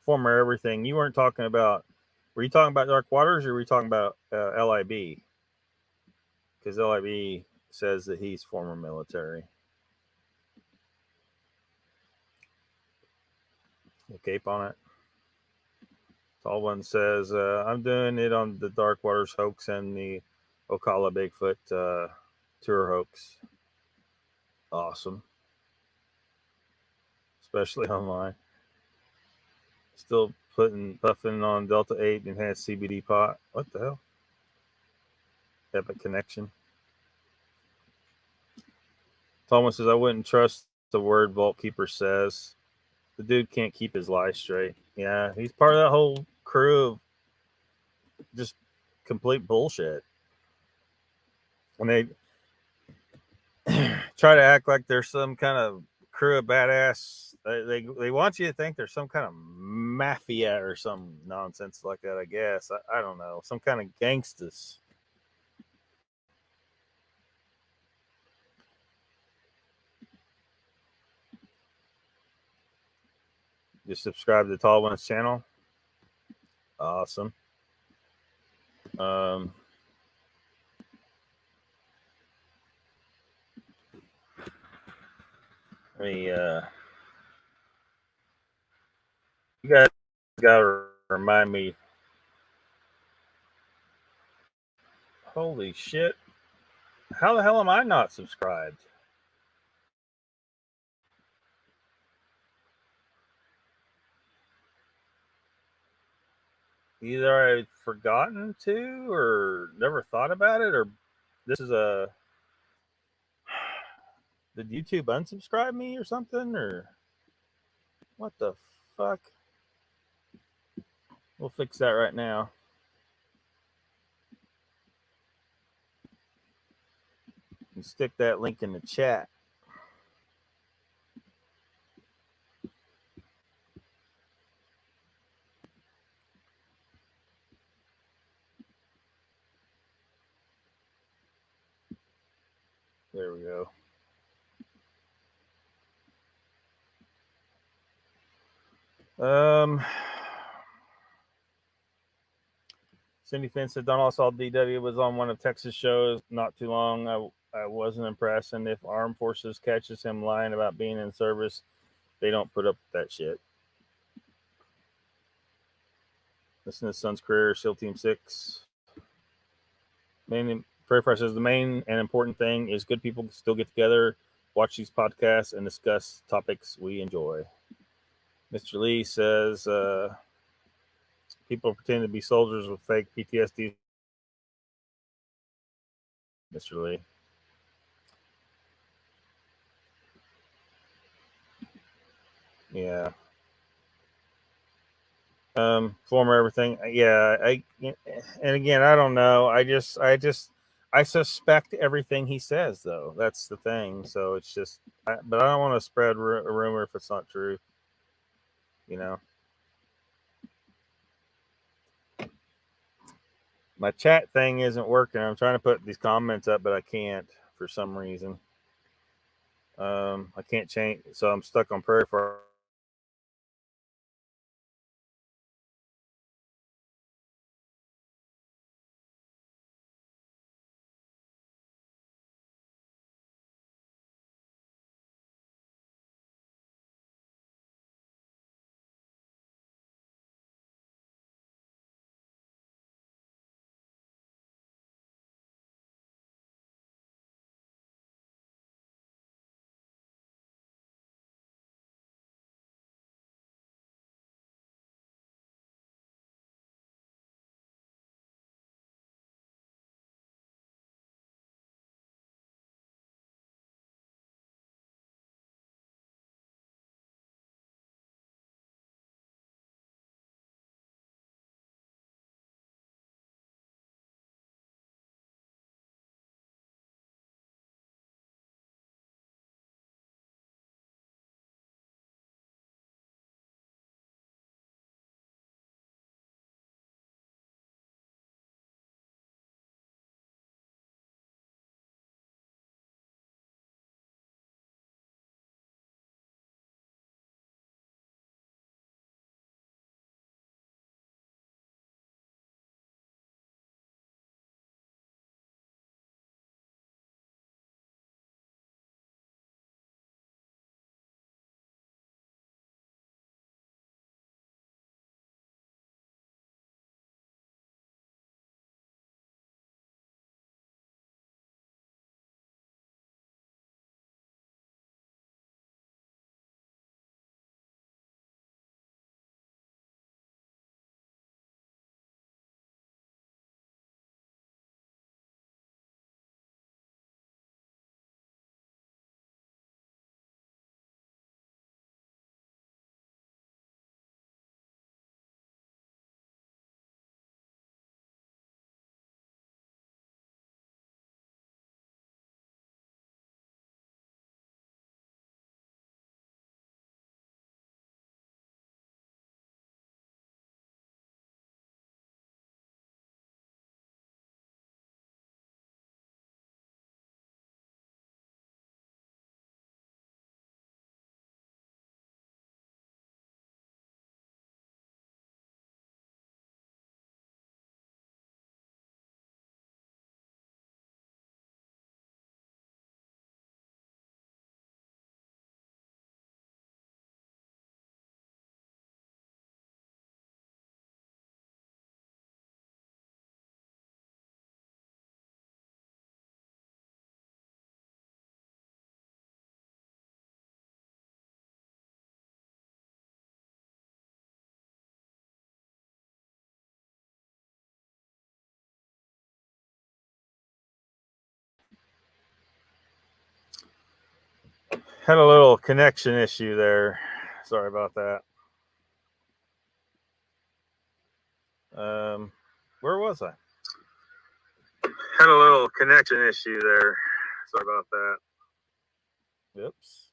former everything. You weren't talking about, were you talking about Dark Waters, or were you talking about LIB? Because LIB says that he's former military. The cape on it. Tall one says, I'm doing it on the Dark Waters hoax and the Ocala Bigfoot tour hoax. Awesome. Especially online. Still puffing on Delta 8 enhanced CBD pot. What the hell? Epic connection. Thomas says, I wouldn't trust the word Vault Keeper says. The dude can't keep his lies straight. Yeah, he's part of that whole crew of just complete bullshit. And they try to act like there's some kind of crew of badass. They want you to think there's some kind of mafia or some nonsense like that, I guess. I don't know. Some kind of gangsters. Just subscribe to the Tall Ones channel. Awesome. Let me, you guys gotta remind me. Holy shit. How the hell am I not subscribed? either I've forgotten to or never thought about it, or this is a. Did YouTube unsubscribe me or something, or what the fuck? We'll fix that right now. And stick that link in the chat. There we go. Cindy Finn said Donald saw DW was on one of Texas shows not too long. I wasn't impressed, and if Armed Forces catches him lying about being in service, they don't put up with that shit. Listen to his son's career, SEAL Team 6. Prayer Fire says the main and important thing is good people still get together, watch these podcasts, and discuss topics we enjoy. Mr. Lee says people pretend to be soldiers with fake PTSD. Mr. Lee. Yeah. Former everything. Yeah. And again, I don't know. I suspect everything he says, though. That's the thing. So it's just, but I don't want to spread a rumor if it's not true. You know. My chat thing isn't working. I'm trying to put these comments up, but I can't for some reason. I can't change, so I'm stuck on Prairie Fire. Had a little connection issue there. Sorry about that. Where was I? Had a little connection issue there. Sorry about that. Oops.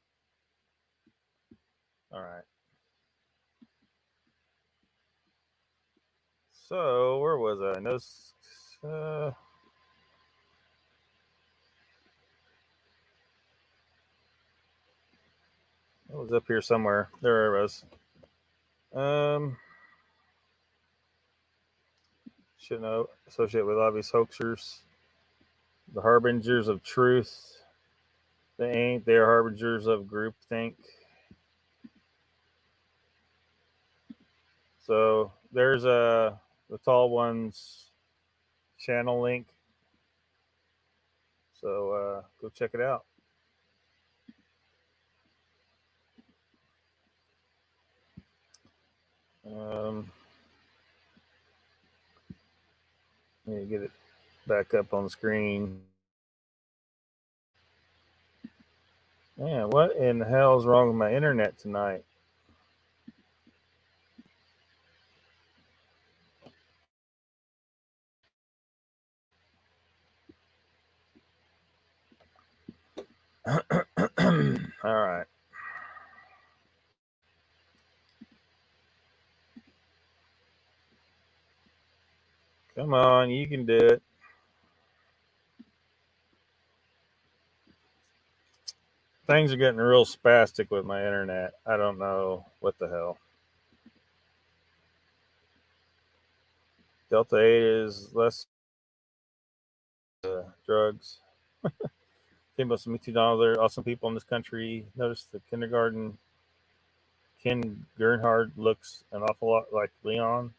All right. So where was I? No. It was up here somewhere. There it was. Should know. Associate with obvious hoaxers. The harbingers of truth. They ain't. They are harbingers of groupthink. So there's the tall one's channel link. So go check it out. Let me get it back up on the screen. Man, what in the hell is wrong with my internet tonight? All right. Come on, you can do it. Things are getting real spastic with my internet. I don't know what the hell. Delta 8 is less drugs. Think about some $2. There are awesome people in this country. Notice the kindergarten. Ken Gernhard looks an awful lot like Leon.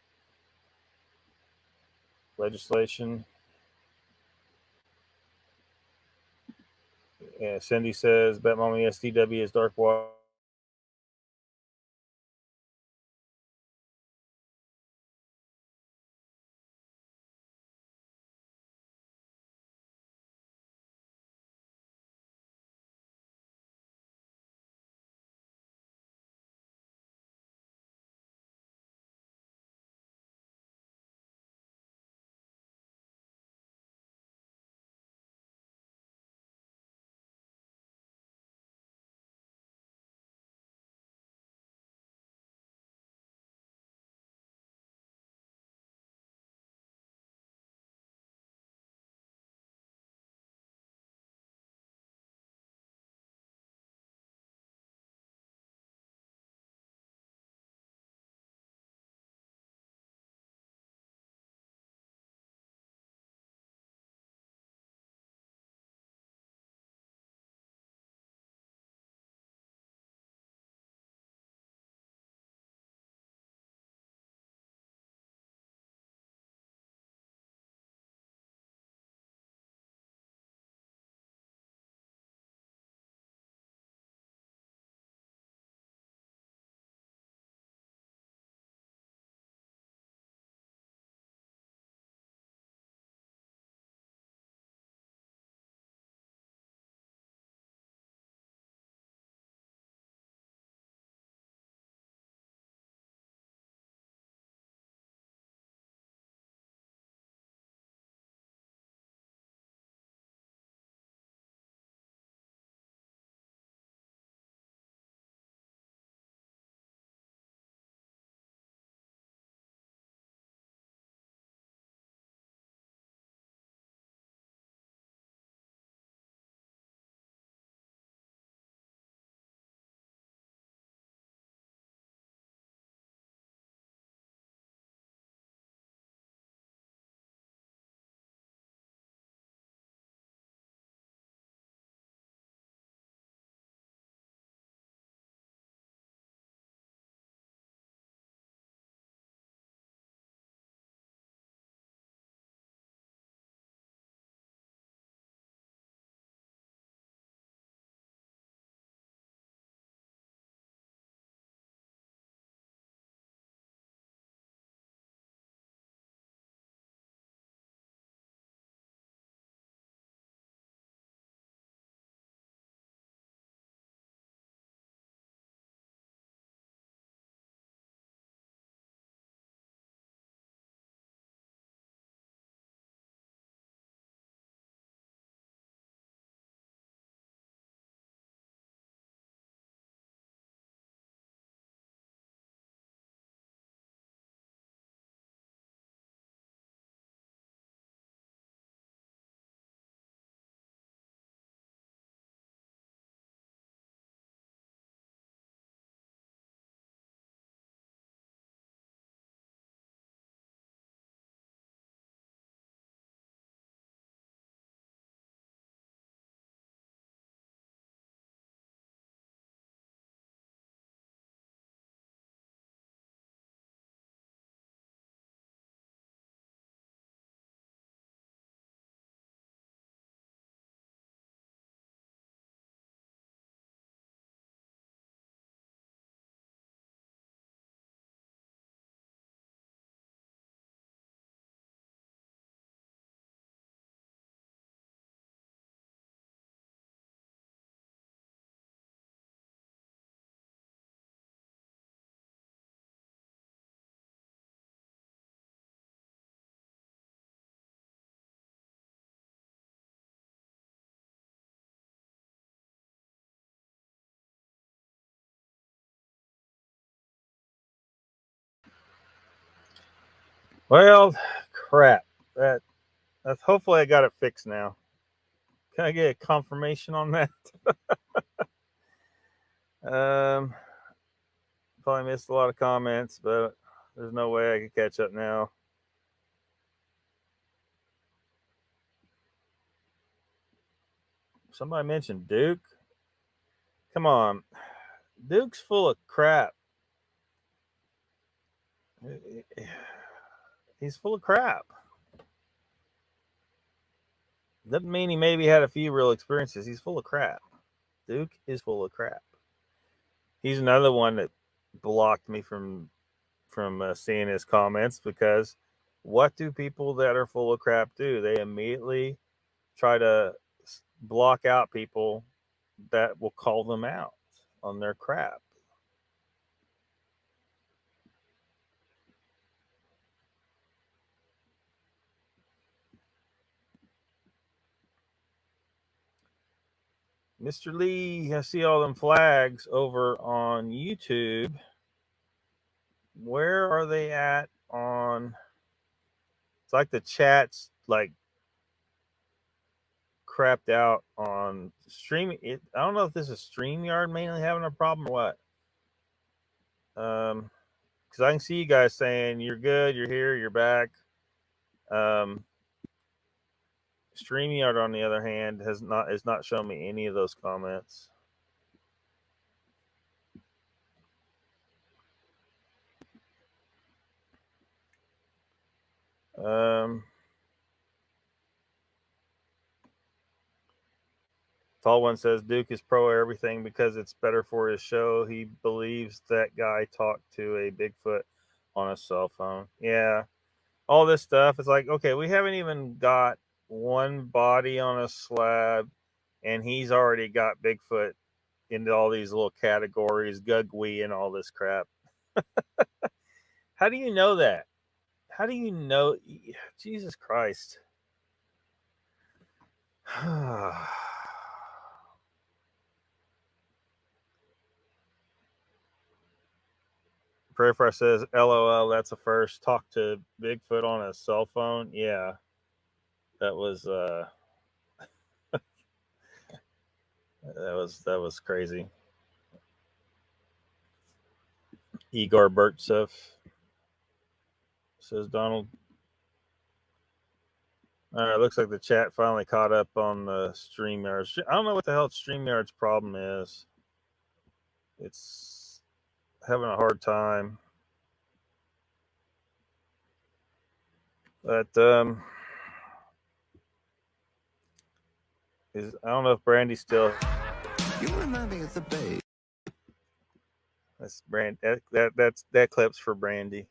Legislation. Yeah, Cindy says, bet mommy SDW is dark water. Well, crap. That's hopefully I got it fixed now. Can I get a confirmation on that? Probably missed a lot of comments, but there's no way I could catch up now. Somebody mentioned Duke. Come on. Duke's full of crap. He's full of crap. Doesn't mean he maybe had a few real experiences. He's full of crap. Duke is full of crap. He's another one that blocked me from seeing his comments, because what do people that are full of crap do? They immediately try to block out people that will call them out on their crap. Mr. Lee, I see all them flags over on YouTube. Where are they at on? It's like the chat's like crapped out on streaming. I don't know if this is StreamYard mainly having a problem or what. Because I can see you guys saying you're good, you're here, you're back. StreamYard, on the other hand, is not showing me any of those comments. Tall One says Duke is pro everything because it's better for his show. He believes that guy talked to a Bigfoot on a cell phone. Yeah, all this stuff is like, okay, we haven't even got one body on a slab, and he's already got Bigfoot into all these little categories, Gugwee and all this crap. How do you know that? How do you know? Jesus Christ. Prayer for says, LOL, that's a first. Talk to Bigfoot on a cell phone. Yeah. That was that was crazy. Igor Burtsev says Donald. All right, looks like the chat finally caught up on the StreamYard. I don't know what the hell StreamYard's problem is. It's having a hard time. But I don't know if Brandy's still. You remind me of the babe. That's Brand. That clip's for Brandy.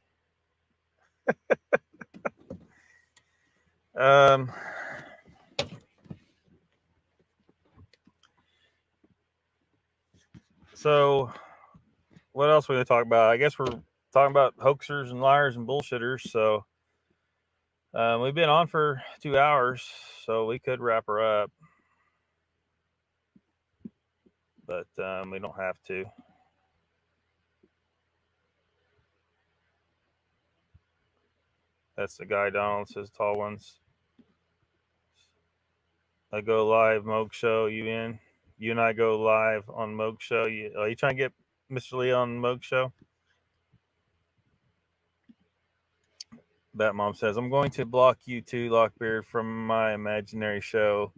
So, what else are we going to talk about? I guess we're talking about hoaxers and liars and bullshitters. So, we've been on for 2 hours, so we could wrap her up. But we don't have to. That's the guy Donald says, Tall Ones. I go live, Moog Show. You in? You and I go live on Moog Show. Are you trying to get Mr. Lee on Moog Show? Bat Mom says, I'm going to block you too, Lockbeard, from my imaginary show.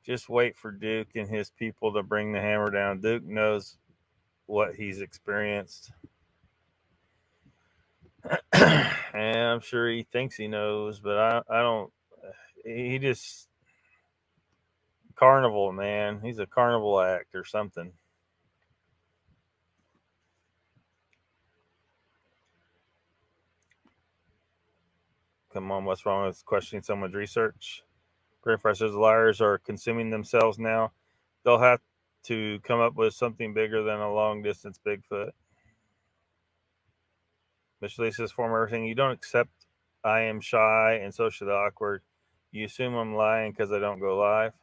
Just wait for Duke and his people to bring the hammer down. Duke knows what he's experienced. And I'm sure he thinks he knows, but I don't. He just. Carnival, man. He's a carnival act or something. Come on, what's wrong with questioning someone's research? Professors, liars are consuming themselves now. They'll have to come up with something bigger than a long-distance Bigfoot. Mr. Lee says, form everything. You don't accept I am shy and socially awkward. You assume I'm lying because I don't go live.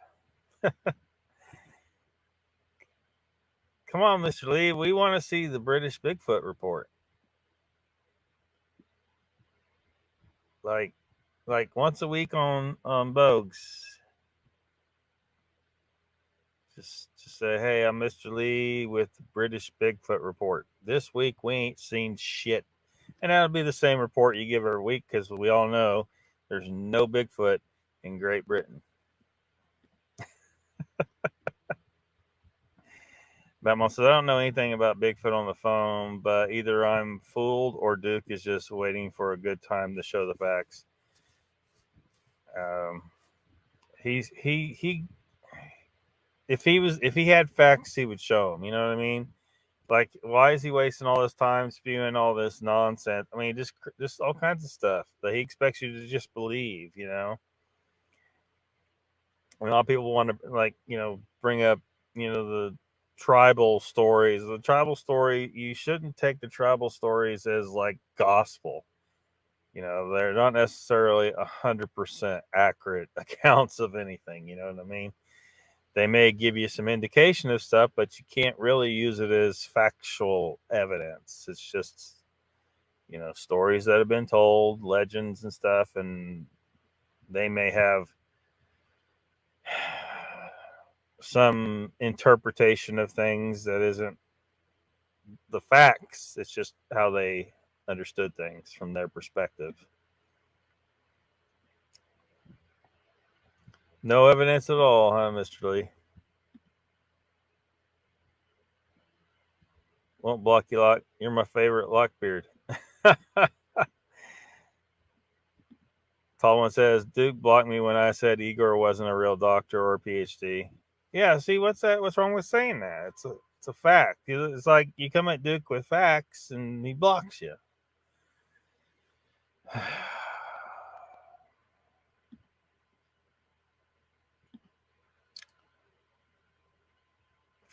Come on, Mr. Lee. We want to see the British Bigfoot report. like once a week on Bogues. Just say, hey, I'm Mr. Lee with the British Bigfoot Report. This week we ain't seen shit. And that'll be the same report you give every week because we all know there's no Bigfoot in Great Britain. Batman says, I don't know anything about Bigfoot on the phone, but either I'm fooled or Duke is just waiting for a good time to show the facts. If he had facts, he would show them. You know what I mean? Like, why is he wasting all this time spewing all this nonsense? I mean, just all kinds of stuff that he expects you to just believe. You know, a lot of people want to bring up the tribal stories. The tribal story, you shouldn't take the tribal stories as like gospel. They're not necessarily 100% accurate accounts of anything. You know what I mean? They may give you some indication of stuff, but you can't really use it as factual evidence. It's just, stories that have been told, legends and stuff, and they may have some interpretation of things that isn't the facts. It's just how they understood things from their perspective. No evidence at all, huh, Mr. Lee? Won't block you, Lock. You're my favorite Lockbeard. Tall one says, Duke blocked me when I said Igor wasn't a real doctor or a PhD. Yeah, see, what's that? What's wrong with saying that? It's a fact. It's like you come at Duke with facts and he blocks you.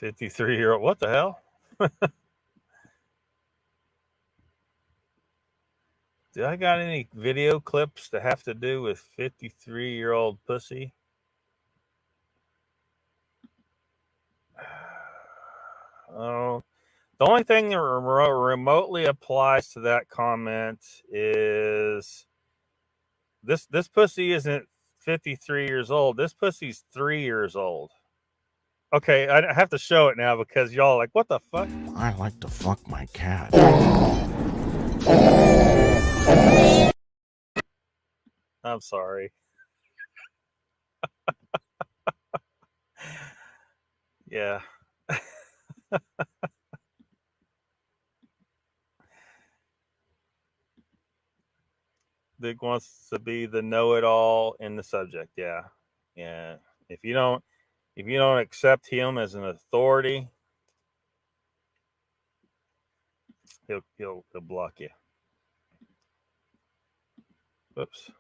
53-year-old. What the hell? Do I got any video clips that have to do with 53-year-old pussy? Oh, the only thing that remotely applies to that comment is this pussy isn't 53 years old. This pussy's 3 years old. Okay, I have to show it now because y'all are like, what the fuck? I like to fuck my cat. I'm sorry. Yeah. Dick wants to be the know-it-all in the subject. Yeah. If you don't accept him as an authority, he'll block you. Oops.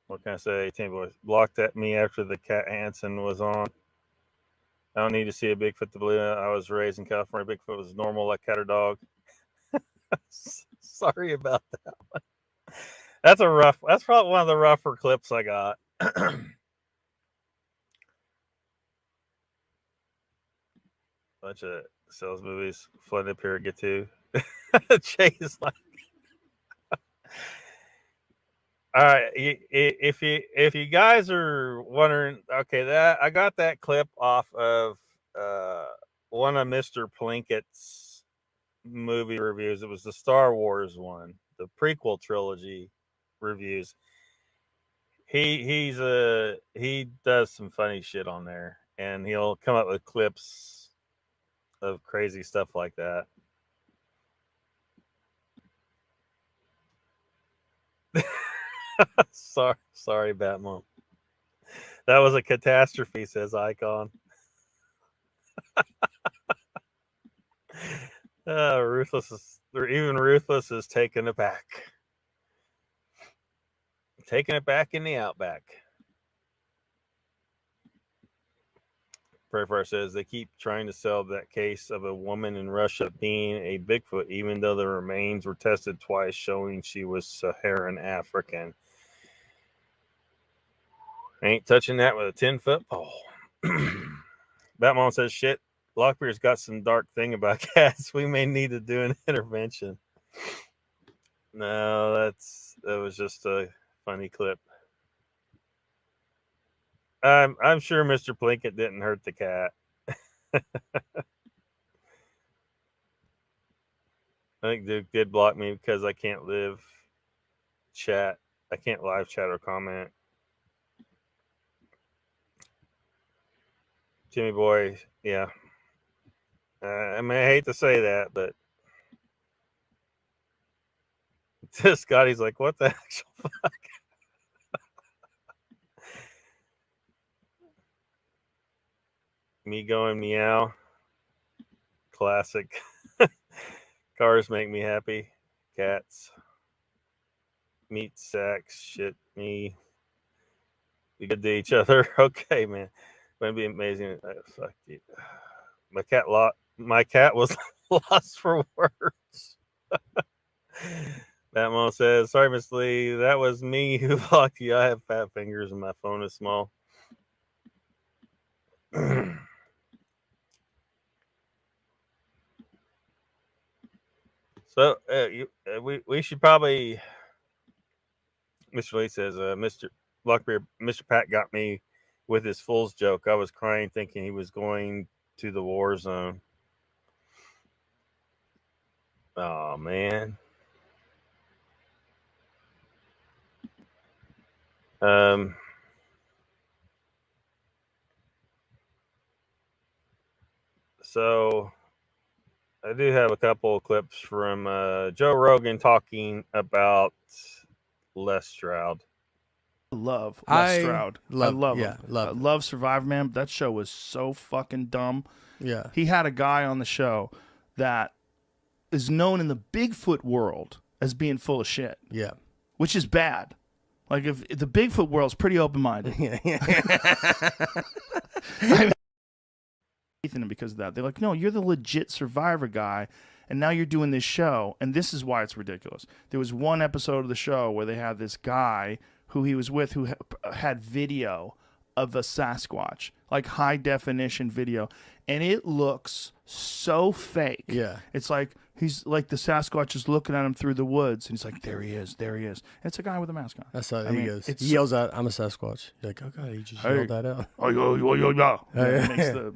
What can I say? Team Boys blocked at me after the Cat Hansen was on. I don't need to see a Bigfoot to believe it. I was raised in California. Bigfoot was normal like cat or dog. Sorry about that one. That's probably one of the rougher clips I got. Bunch of sales movies flooding up here to get to. Chase like. All right, if you guys are wondering, okay, I got that clip off of one of Mr. Plinkett's movie reviews. It was the Star Wars one, the prequel trilogy reviews. He does some funny shit on there, and he'll come up with clips of crazy stuff like that. Sorry, Batmom. That was a catastrophe, says Icon. Ruthless is taken aback. Taking it back in the outback. Prayfire says they keep trying to sell that case of a woman in Russia being a Bigfoot, even though the remains were tested twice, showing she was Saharan African. Ain't touching that with a 10-foot pole. Batman says, shit, Lockbeard's got some dark thing about cats. We may need to do an intervention. No, That was just a funny clip. I'm sure Mr. Plinkett didn't hurt the cat. I think Duke did block me because I can't live chat. I can't live chat or comment. Jimmy Boy, yeah. I mean, I hate to say that, but Scotty's like, what the actual fuck? Me going meow. Classic. Cars make me happy. Cats. Meat sacks. Shit me. Be good to each other. Okay, man. Wouldn't be amazing. Fuck you. My cat was lost for words. Batman says, sorry, Miss Lee. That was me who blocked you. I have fat fingers and my phone is small. So we should probably. Mr. Lee says, Mr. Lockbeard, Mr. Pat got me with his Fools joke. I was crying thinking he was going to the war zone. Oh, man. So I do have a couple of clips from Joe Rogan talking about Les Stroud. Love Les Stroud. I love him. Love I love Survivor Man. That show was so fucking dumb. Yeah. He had a guy on the show that is known in the Bigfoot world as being full of shit. Yeah. Which is bad. Like, if the Bigfoot world's pretty open-minded. I mean, because of that. They're like, no, you're the legit Survivor guy, and now you're doing this show, and this is why it's ridiculous. There was one episode of the show where they had this guy who he was with who had video of a Sasquatch, like high-definition video, and it looks so fake. Yeah. It's like he's like the Sasquatch is looking at him through the woods, and he's like, there he is, there he is. And it's a guy with a mask on. That's how he goes. He yells out, I'm a Sasquatch. You're like, okay, you just yelled that out.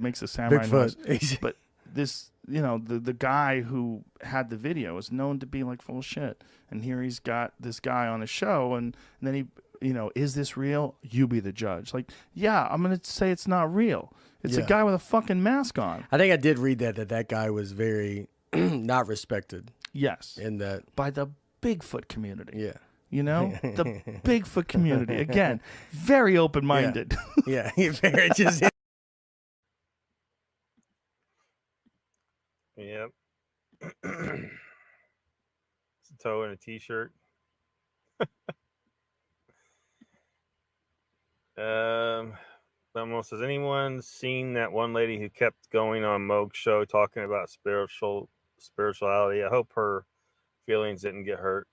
Makes the samurai noise. But this, you know, the guy who had the video is known to be like full of shit. And here he's got this guy on a show, and then he, you know, is this real? You be the judge. Like, yeah, I'm going to say it's not real. It's a guy with a fucking mask on. I think I did read that guy was very not respected. Yes. In that. By the Bigfoot community. Yeah. You know? The Bigfoot community. Again, very open-minded. Yeah. Very just... Yep. It's a toe and a t-shirt. Almost, has anyone seen that one lady who kept going on Moog's show talking about spirituality? I hope her feelings didn't get hurt.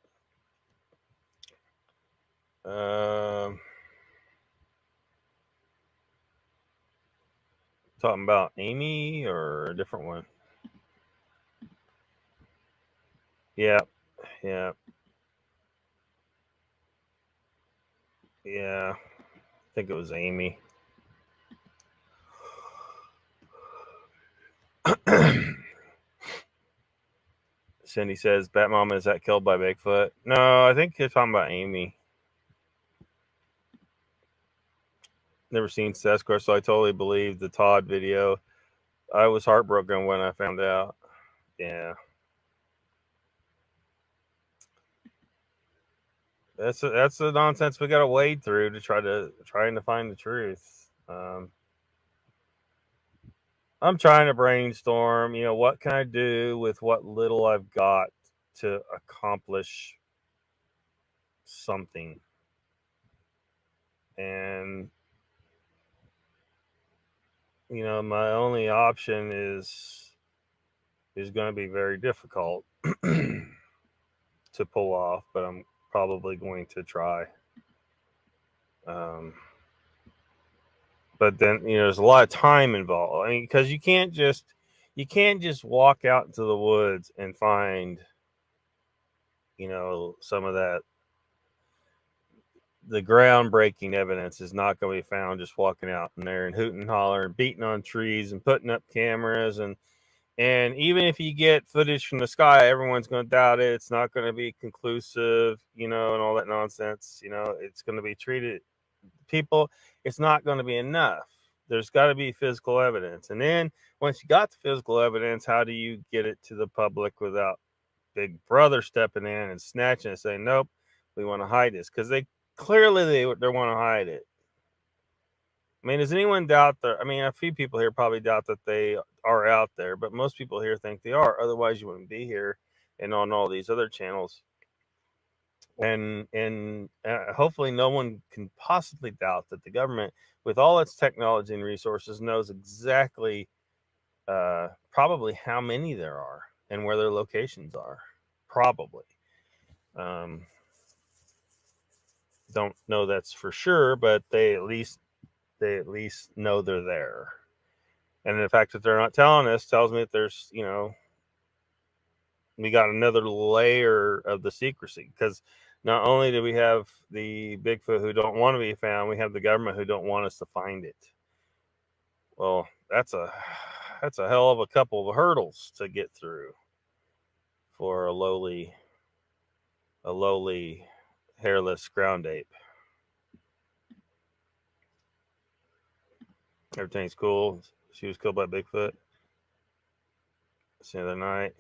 Talking about Amy or a different one? Yeah. I think it was Amy. Cindy says, Bat Mama, is that killed by Bigfoot? No, I think you're talking about Amy. Never seen Sasquatch, so I totally believed the Todd video. I was heartbroken when I found out. Yeah. That's the nonsense we got to wade through to trying to find the truth. I'm trying to brainstorm, you know, what can I do with what little I've got to accomplish something. And, you know, my only option is going to be very difficult to pull off, but I'm probably going to try. But then, you know, there's a lot of time involved. I mean, because you can't just walk out into the woods and find, you know, some of that the groundbreaking evidence is not going to be found just walking out in there and hooting and hollering, beating on trees and putting up cameras. And even if you get footage from the sky, everyone's going to doubt it. It's not going to be conclusive, and all that nonsense. It's going to be treated, people, it's not going to be enough. There's got to be physical evidence. And then once you got the physical evidence, how do you get it to the public without Big Brother stepping in and snatching it and saying, nope, we want to hide this? Because they clearly want to hide it. I mean, does anyone doubt that? I mean, a few people here probably doubt that they are out there, but most people here think they are. Otherwise, you wouldn't be here and on all these other channels. And hopefully no one can possibly doubt that the government, with all its technology and resources, knows exactly probably how many there are and where their locations are. Probably. Don't know that's for sure, but they at least know they're there. And the fact that they're not telling us tells me that there's, we got another layer of the secrecy, because not only do we have the Bigfoot who don't want to be found, we have the government who don't want us to find it. Well, that's a hell of a couple of hurdles to get through for a lowly hairless ground ape. Everything's cool. She was killed by Bigfoot the other night.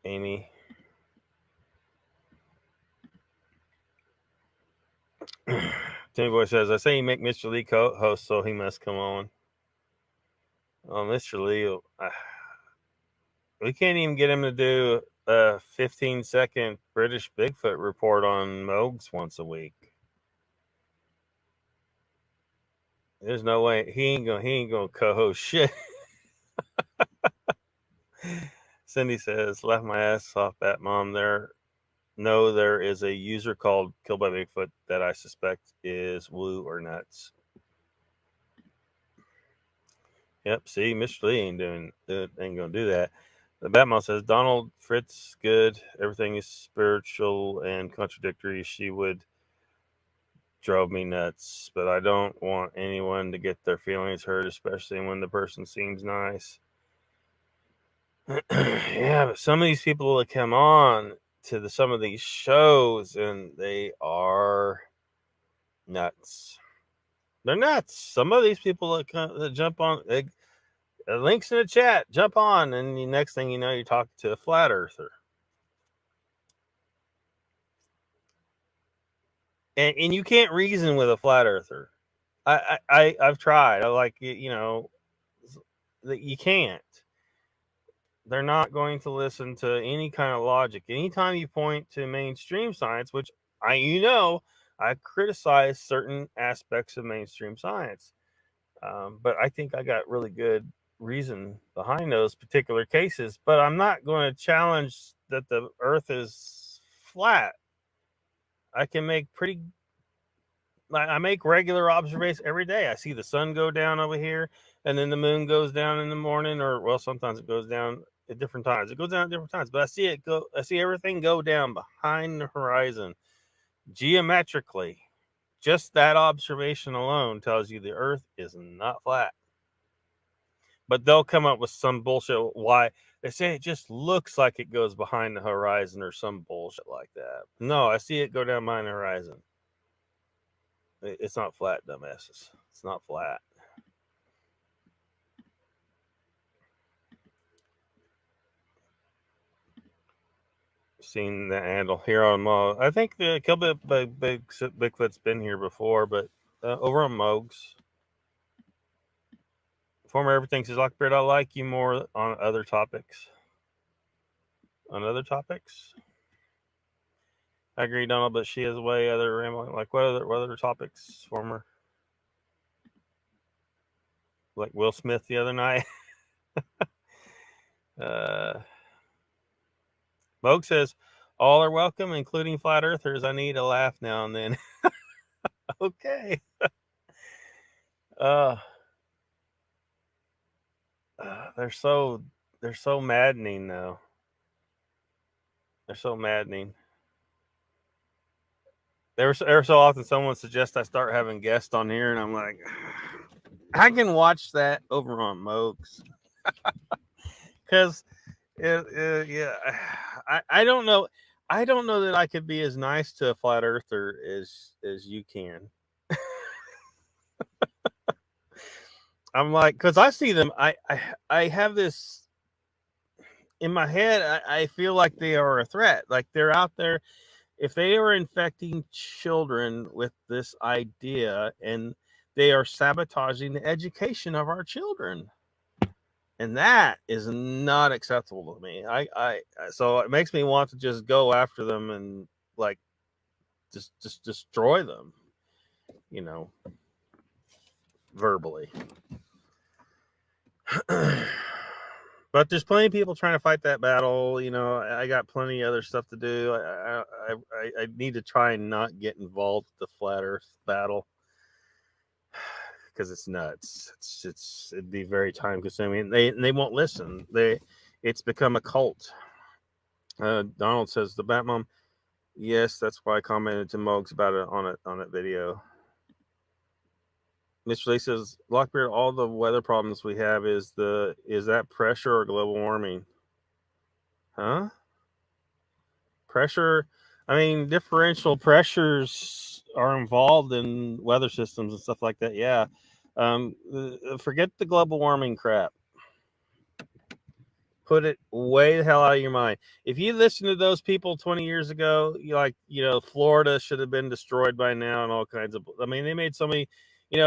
Amy. Timmy Boy says, I say you make Mr. Lee co-host, so he must come on. Oh, Mr. Lee, we can't even get him to do a 15-second British Bigfoot report on Mogs once a week. There's no way he ain't gonna co-host shit. Cindy says, laugh my ass off, Bat Mom. There is a user called Killed by Bigfoot that I suspect is woo or nuts. Yep, see, Mr. Lee ain't gonna do that. The Batman says, Donald Fritz, good. Everything is spiritual and contradictory. She would drove me nuts, but I don't want anyone to get their feelings hurt, especially when the person seems nice. Yeah, but some of these people that come on to some of these shows, and they are nuts. They're nuts. Some of these people that jump on, links in the chat, jump on, and the next thing you know, you're talking to a flat earther. And you can't reason with a flat earther. I've tried. I like, that you can't. They're not going to listen to any kind of logic. Anytime you point to mainstream science, which I criticize certain aspects of mainstream science, but I think I got really good reason behind those particular cases. But I'm not going to challenge that the Earth is flat. I can make I make regular observations every day. I see the sun go down over here, and then the moon goes down in the morning, or sometimes it goes down at different times. It goes down at different times, but I see everything go down behind the horizon geometrically. Just that observation alone tells you the Earth is not flat. But they'll come up with some bullshit why they say it just looks like it goes behind the horizon or some bullshit like that. No, I see it go down behind the horizon. It's not flat, dumbasses. It's not flat. Seen the handle here on Mogs. I think the Kill Bigfoot's been here before, but over on Mogs. Former Everything says, Lockbeard, I like you more on other topics. On other topics? I agree, Donald, but she has way other rambling. Like what other topics, former? Like Will Smith the other night. Moog says, all are welcome, including flat earthers. I need a laugh now and then. Okay. They're so maddening though. They're so maddening. Every so often someone suggests I start having guests on here, and I'm like, I can watch that over on Mokes. Because, yeah, I don't know. I don't know that I could be as nice to a flat earther as you can. I'm like, because I see them, I have this in my head. I feel like they are a threat. Like they're out there. If they are infecting children with this idea, and they are sabotaging the education of our children, and that is not acceptable to me. So it makes me want to just go after them and like just destroy them, verbally. But there's plenty of people trying to fight that battle. I got plenty of other stuff to do. I need to try and not get involved with the flat Earth battle because it's nuts. It'd be very time consuming. They won't listen. It's become a cult. Donald says the Batmom. Yes, that's why I commented to Mogs about it on that video. Mr. Lee says, Lockbeard, all the weather problems we have is that pressure or global warming? Huh? Pressure, I mean, differential pressures are involved in weather systems and stuff like that. Yeah. Forget the global warming crap. Put it way the hell out of your mind. If you listen to those people 20 years ago, Florida should have been destroyed by now and all kinds of, I mean, they made so many, who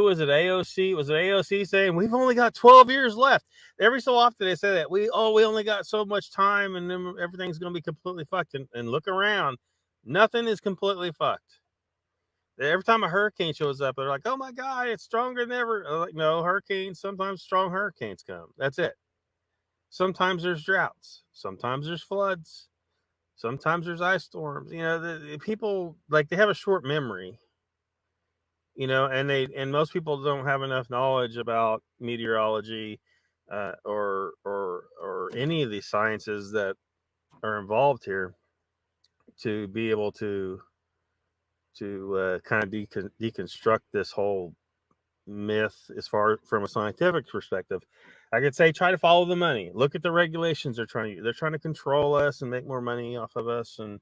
was it? AOC? Was it AOC saying we've only got 12 years left? Every so often they say that we only got so much time and then everything's going to be completely fucked. And look around, nothing is completely fucked. Every time a hurricane shows up, they're like, oh my God, it's stronger than ever. I'm like, no, hurricanes, sometimes strong hurricanes come. That's it. Sometimes there's droughts. Sometimes there's floods. Sometimes there's ice storms. The people, like, they have a short memory, and most people don't have enough knowledge about meteorology or any of these sciences that are involved here to be able to kind of deconstruct this whole myth as far from a scientific perspective. I could say try to follow the money. Look at the regulations they're trying to control us and make more money off of us and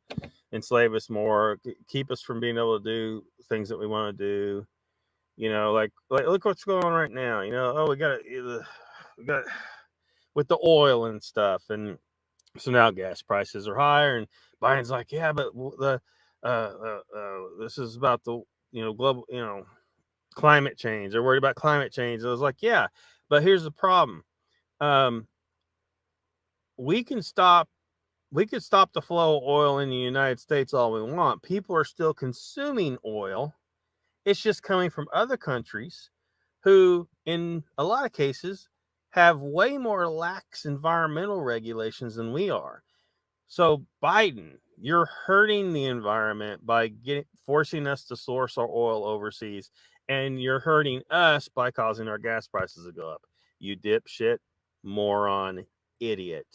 enslave us more, keep us from being able to do things that we want to do. Like look what's going on right now. We got with the oil and stuff, and so now gas prices are higher, and Biden's like, yeah, but the this is about the global climate change. They're worried about climate change. I was like, yeah, but here's the problem. We could stop the flow of oil in the United States all we want. People are still consuming oil. It's just coming from other countries who, in a lot of cases, have way more lax environmental regulations than we are. So, Biden, you're hurting the environment by forcing us to source our oil overseas, and you're hurting us by causing our gas prices to go up. You dipshit, moron, idiot.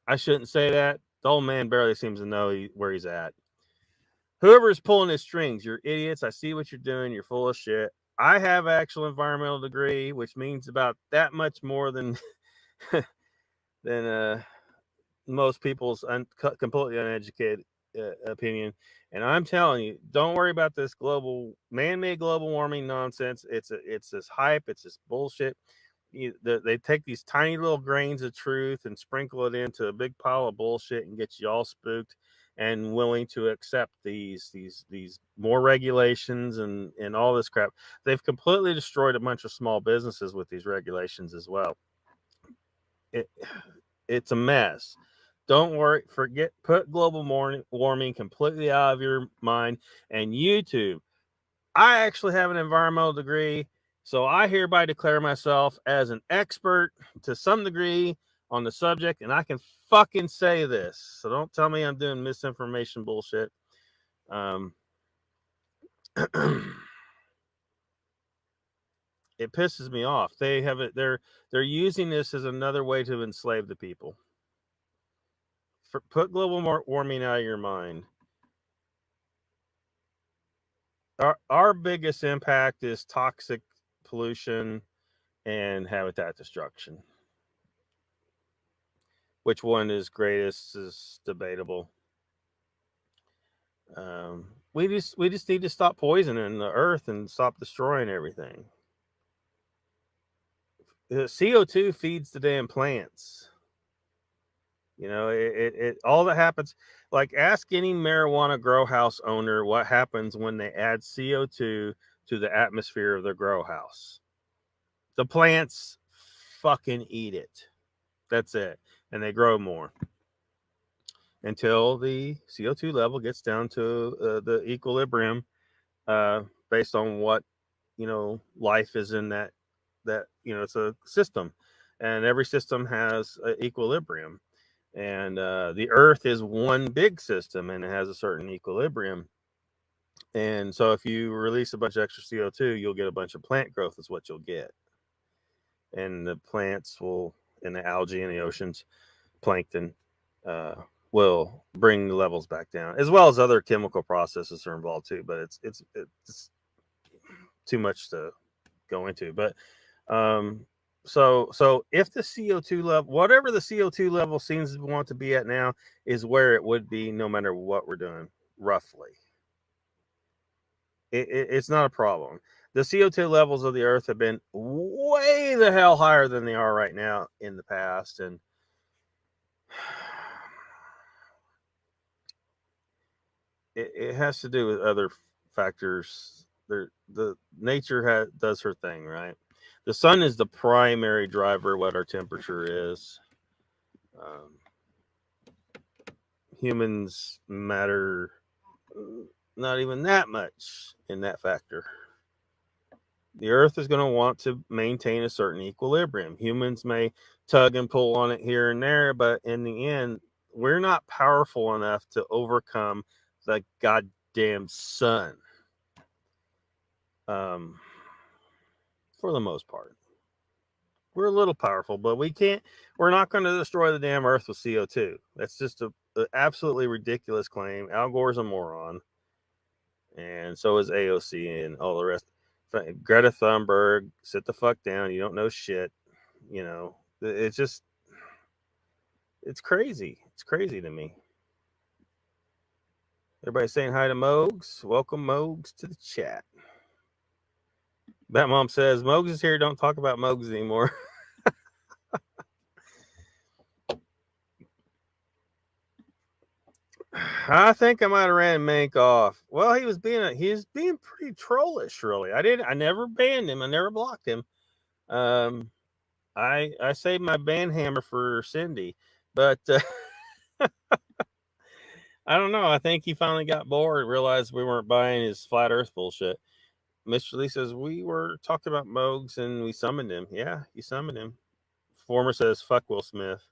I shouldn't say that. The old man barely seems to know where he's at. Whoever is pulling his strings, you're idiots. I see what you're doing. You're full of shit. I have an actual environmental degree, which means about that much more than most people's completely uneducated opinion. And I'm telling you, don't worry about this man-made global warming nonsense. It's this hype. It's this bullshit. They take these tiny little grains of truth and sprinkle it into a big pile of bullshit and get you all spooked and willing to accept these more regulations and all this crap. They've completely destroyed a bunch of small businesses with these regulations as well. It's a mess. Don't worry. Put global warming completely out of your mind. And YouTube, I actually have an environmental degree, so I hereby declare myself as an expert to some degree on the subject, and I can fucking say this. So don't tell me I'm doing misinformation bullshit. It pisses me off. They have it. They're using this as another way to enslave the people. put global warming out of your mind. Our biggest impact is toxic pollution and habitat destruction. Which one is greatest is debatable. We just need to stop poisoning the earth and stop destroying everything. The CO2 feeds the damn plants. You know, it all that happens. Like, ask any marijuana grow house owner what happens when they add CO2 to the atmosphere of their grow house. The plants fucking eat it. That's it. And they grow more until the CO2 level gets down to the equilibrium based on what, you know, life is in that, you know, it's a system, and every system has an equilibrium. And the earth is one big system, and it has a certain equilibrium. And so if you release a bunch of extra CO2, you'll get a bunch of plant growth is what you'll get. And the plants will, and the algae in the oceans, plankton, will bring the levels back down, as well as other chemical processes are involved too. But it's too much to go into. But so if the CO2 level, whatever the CO2 level seems to want to be at now, is where it would be no matter what we're doing, roughly. It's not a problem. The CO2 levels of the earth have been way the hell higher than they are right now in the past. And it has to do with other factors. The nature does her thing, right? The sun is the primary driver of what our temperature is. Humans matter not even that much in that factor. The earth is going to want to maintain a certain equilibrium. Humans may tug and pull on it here and there, but in the end, we're not powerful enough to overcome the goddamn sun. For the most part, we're a little powerful, but we're not going to destroy the damn earth with CO2. That's just an absolutely ridiculous claim. Al Gore's a moron, and so is AOC and all the rest. Greta Thunberg, sit the fuck down. You don't know shit. You know, it's just, it's crazy. It's crazy to me. Everybody saying hi to Mogs. Welcome, Mogs, to the chat. Bat Mom says, Mogs is here. Don't talk about Mogs anymore. I think I might have ran Mank off. Well, he was being pretty trollish, really. I never banned him. I never blocked him. I saved my ban hammer for Cindy, but I don't know. I think he finally got bored, realized we weren't buying his flat Earth bullshit. Mr. Lee says, we were talking about Mogs and we summoned him. Yeah, you summoned him. Former says, fuck Will Smith.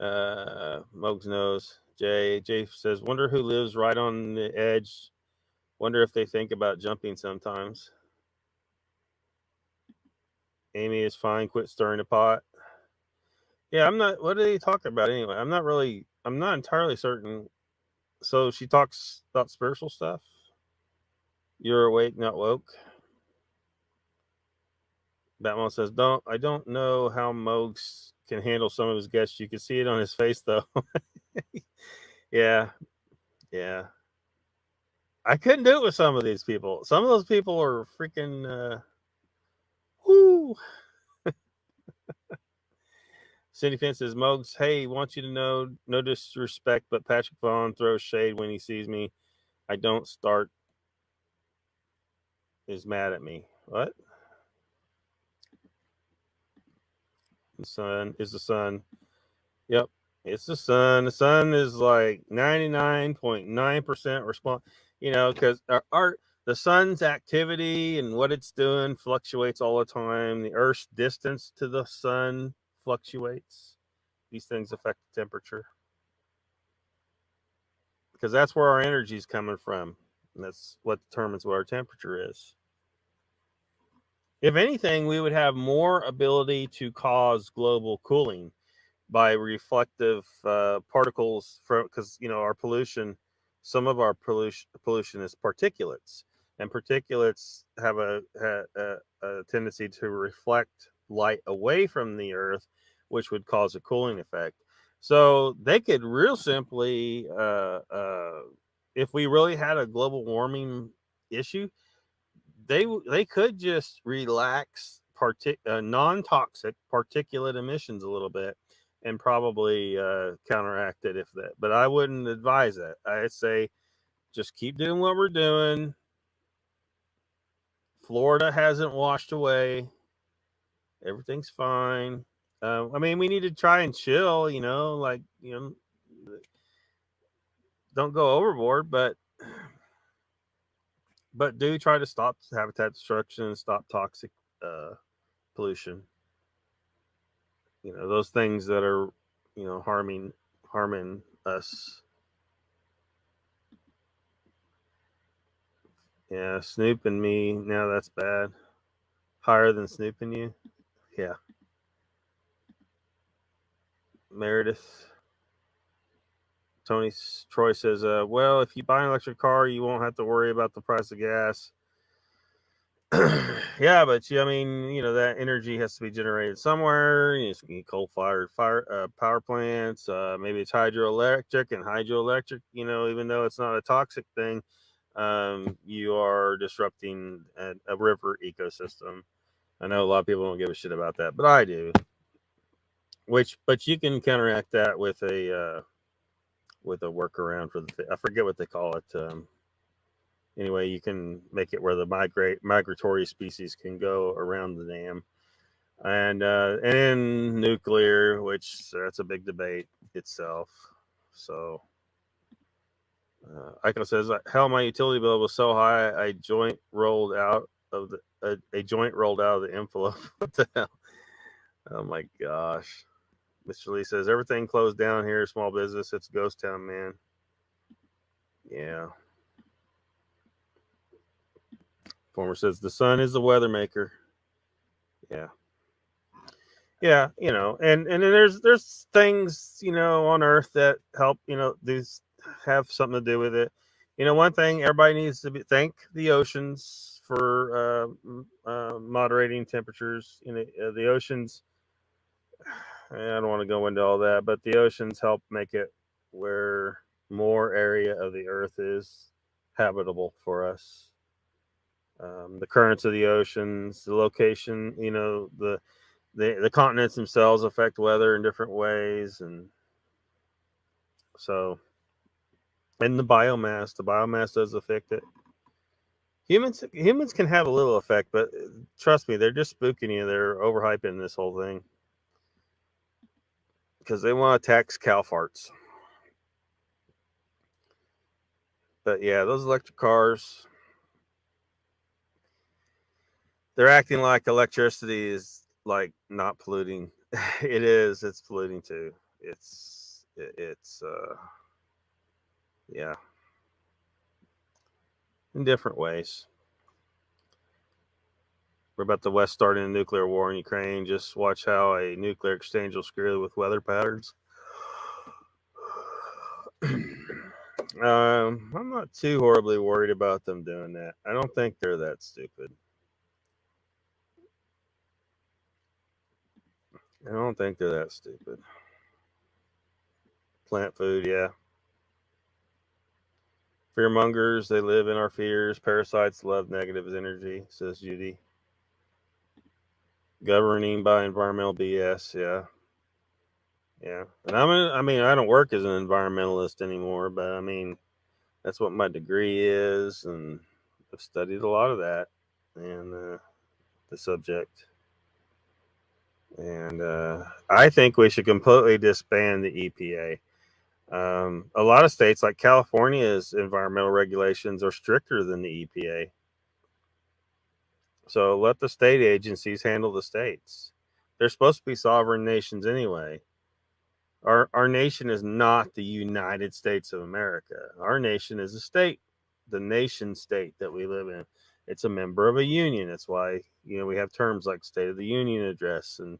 Mogs knows. Jay says, wonder who lives right on the edge. Wonder if they think about jumping sometimes. Amy is fine. Quit stirring the pot. Yeah, I'm not. What are they talking about anyway? I'm not entirely certain. So she talks about spiritual stuff. You're awake, not woke. Batman says, I don't know how Mogs can handle some of his guests. You can see it on his face, though. Yeah. I couldn't do it with some of these people. Some of those people are freaking, whoo. Cindy Finn says, Mogs, hey, want you to know, no disrespect, but Patrick Vaughn throws shade when he sees me. I don't start, is mad at me. What? The sun is the sun. Yep. It's the sun. The sun is like 99.9% response, because the sun's activity and what it's doing fluctuates all the time. The Earth's distance to the sun fluctuates. These things affect the temperature because that's where our energy is coming from. And that's what determines what our temperature is. If anything, we would have more ability to cause global cooling by reflective particles from, because our pollution, some of our pollution is particulates, and particulates have a tendency to reflect light away from the earth, which would cause a cooling effect. So they could real simply, if we really had a global warming issue, they could just relax non-toxic particulate emissions a little bit and probably counteract it if that. But I wouldn't advise that. I'd say just keep doing what we're doing. Florida hasn't washed away. Everything's fine. I mean, we need to try and chill, don't go overboard, but do try to stop habitat destruction and stop toxic pollution. Those things that are, harming us. Yeah, snooping me. Now that's bad. Higher than snooping you. Yeah. Meredith. Troy says, well, if you buy an electric car, you won't have to worry about the price of gas. Yeah, but that energy has to be generated somewhere. Coal-fired power plants. Maybe it's hydroelectric, and hydroelectric, even though it's not a toxic thing, you are disrupting a river ecosystem. I know a lot of people don't give a shit about that, but I do. But you can counteract that with a workaround for I forget what they call it. Anyway, you can make it where the migratory species can go around the dam, and in nuclear, which that's a big debate itself. So, Eiko says, "Hell, my utility bill was so high, a joint rolled out of the envelope." What the hell? Oh my gosh! Mr. Lee says everything closed down here. Small business, it's a ghost town, man. Yeah. Former says the sun is the weather maker. Yeah. Yeah, and then there's things, on Earth that help, these have something to do with it. One thing everybody needs to thank the oceans for moderating temperatures. The oceans, I don't want to go into all that, but the oceans help make it where more area of the Earth is habitable for us. The currents of the oceans, the location, the continents themselves affect weather in different ways, and so, and the biomass does affect it. Humans can have a little effect, but trust me, they're just spooking you. They're overhyping this whole thing because they want to tax cow farts. But yeah, those electric cars, they're acting like electricity is like not polluting. It is. It's polluting too. It's yeah, in different ways. We're about the West starting a nuclear war in Ukraine. Just watch how a nuclear exchange will screw with weather patterns. I'm not too horribly worried about them doing that. I don't think they're that stupid. I don't think they're that stupid. Plant food, yeah. Fearmongers, they live in our fears. Parasites love negative energy, says Judy. Governing by environmental BS, yeah. Yeah. And I don't work as an environmentalist anymore, but that's what my degree is, and I've studied a lot of that and the subject. And I think we should completely disband the EPA. A lot of states like California's environmental regulations are stricter than the EPA. So let the state agencies handle the states. They're supposed to be sovereign nations anyway. Our nation is not the United States of America. Our nation is a state, the nation state that we live in. It's a member of a union. That's why, we have terms like State of the Union address and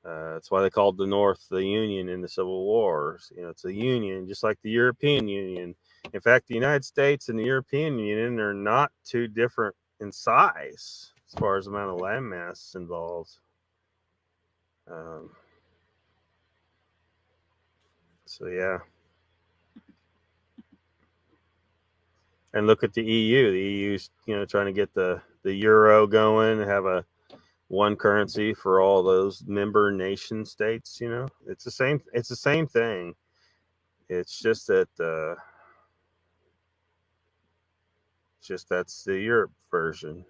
That's why they called the North the Union in the Civil Wars. You know, it's a union, just like the European Union. In fact, the United States and the European Union are not too different in size as far as the amount of landmass involved. So yeah. And look at the EU. The EU's, you know, trying to get the euro going, have a one currency for all those member nation states. You know, it's the same thing. It's just that that's the Europe version.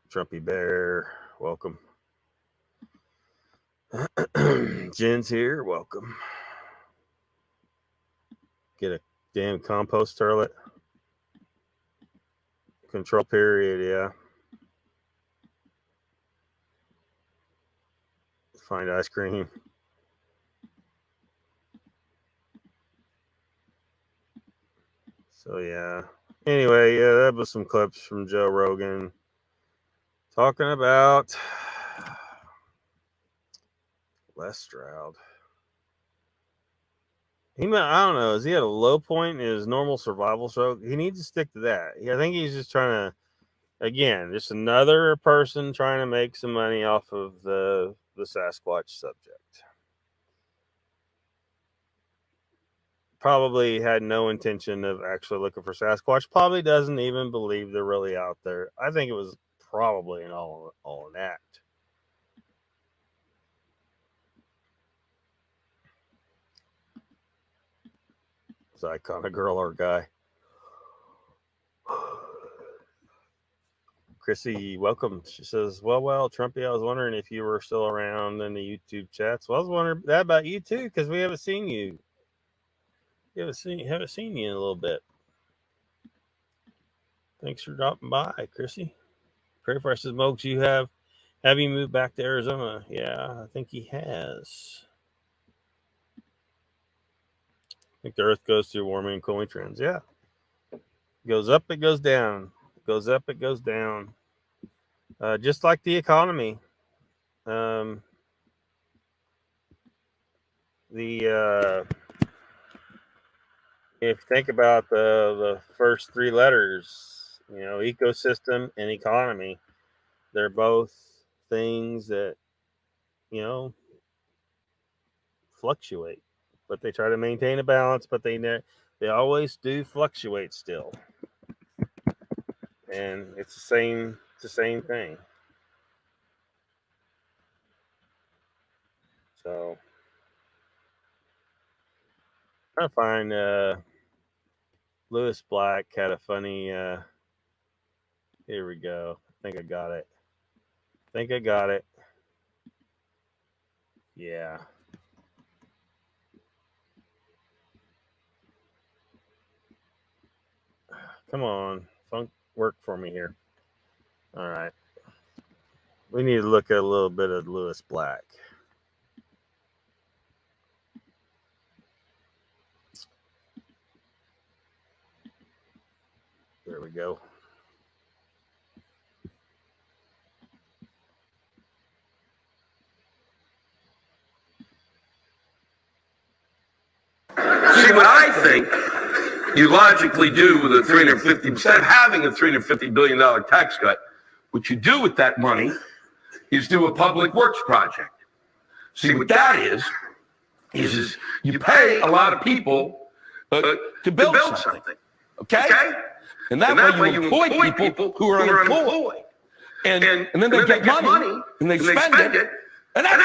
Trumpy Bear, welcome. Jen's here, welcome. Get a damn compost turlet. Control period, yeah. Find ice cream. So yeah. Anyway, yeah, that was some clips from Joe Rogan talking about Les Stroud. I don't know. Is he at a low point in his normal survival show? He needs to stick to that. I think he's just trying to, again, just another person trying to make some money off of the Sasquatch subject. Probably had no intention of actually looking for Sasquatch. Probably doesn't even believe they're really out there. I think it was probably all an act. It's icon, a girl or a guy. Chrissy, welcome. She says, well, Trumpy, I was wondering if you were still around in the YouTube chats. Well, I was wondering that about you too, because we haven't seen you. Haven't seen you in a little bit. Thanks for dropping by, Chrissy. Pray for us, Smokes. You have you moved back to Arizona? Yeah, I think he has. I think the Earth goes through warming and cooling trends. Yeah. It goes up, it goes down. It goes up, it goes down. Just like the economy. If you think about the first three letters, you know, ecosystem and economy, they're both things that, you know, fluctuate. But they try to maintain a balance, but they always do fluctuate still. And it's the same thing. So I find Lewis Black had a funny here we go. I think I got it. Yeah. Come on, funk, work for me here. All right. We need to look at a little bit of Lewis Black. There we go. See, what I think you logically do with a 350, instead of having a $350 billion tax cut, what you do with that money is do a public works project. See, what that is you pay a lot of people to build something. Okay? And that way you employ people who are unemployed. And then they get money and they spend it. And that's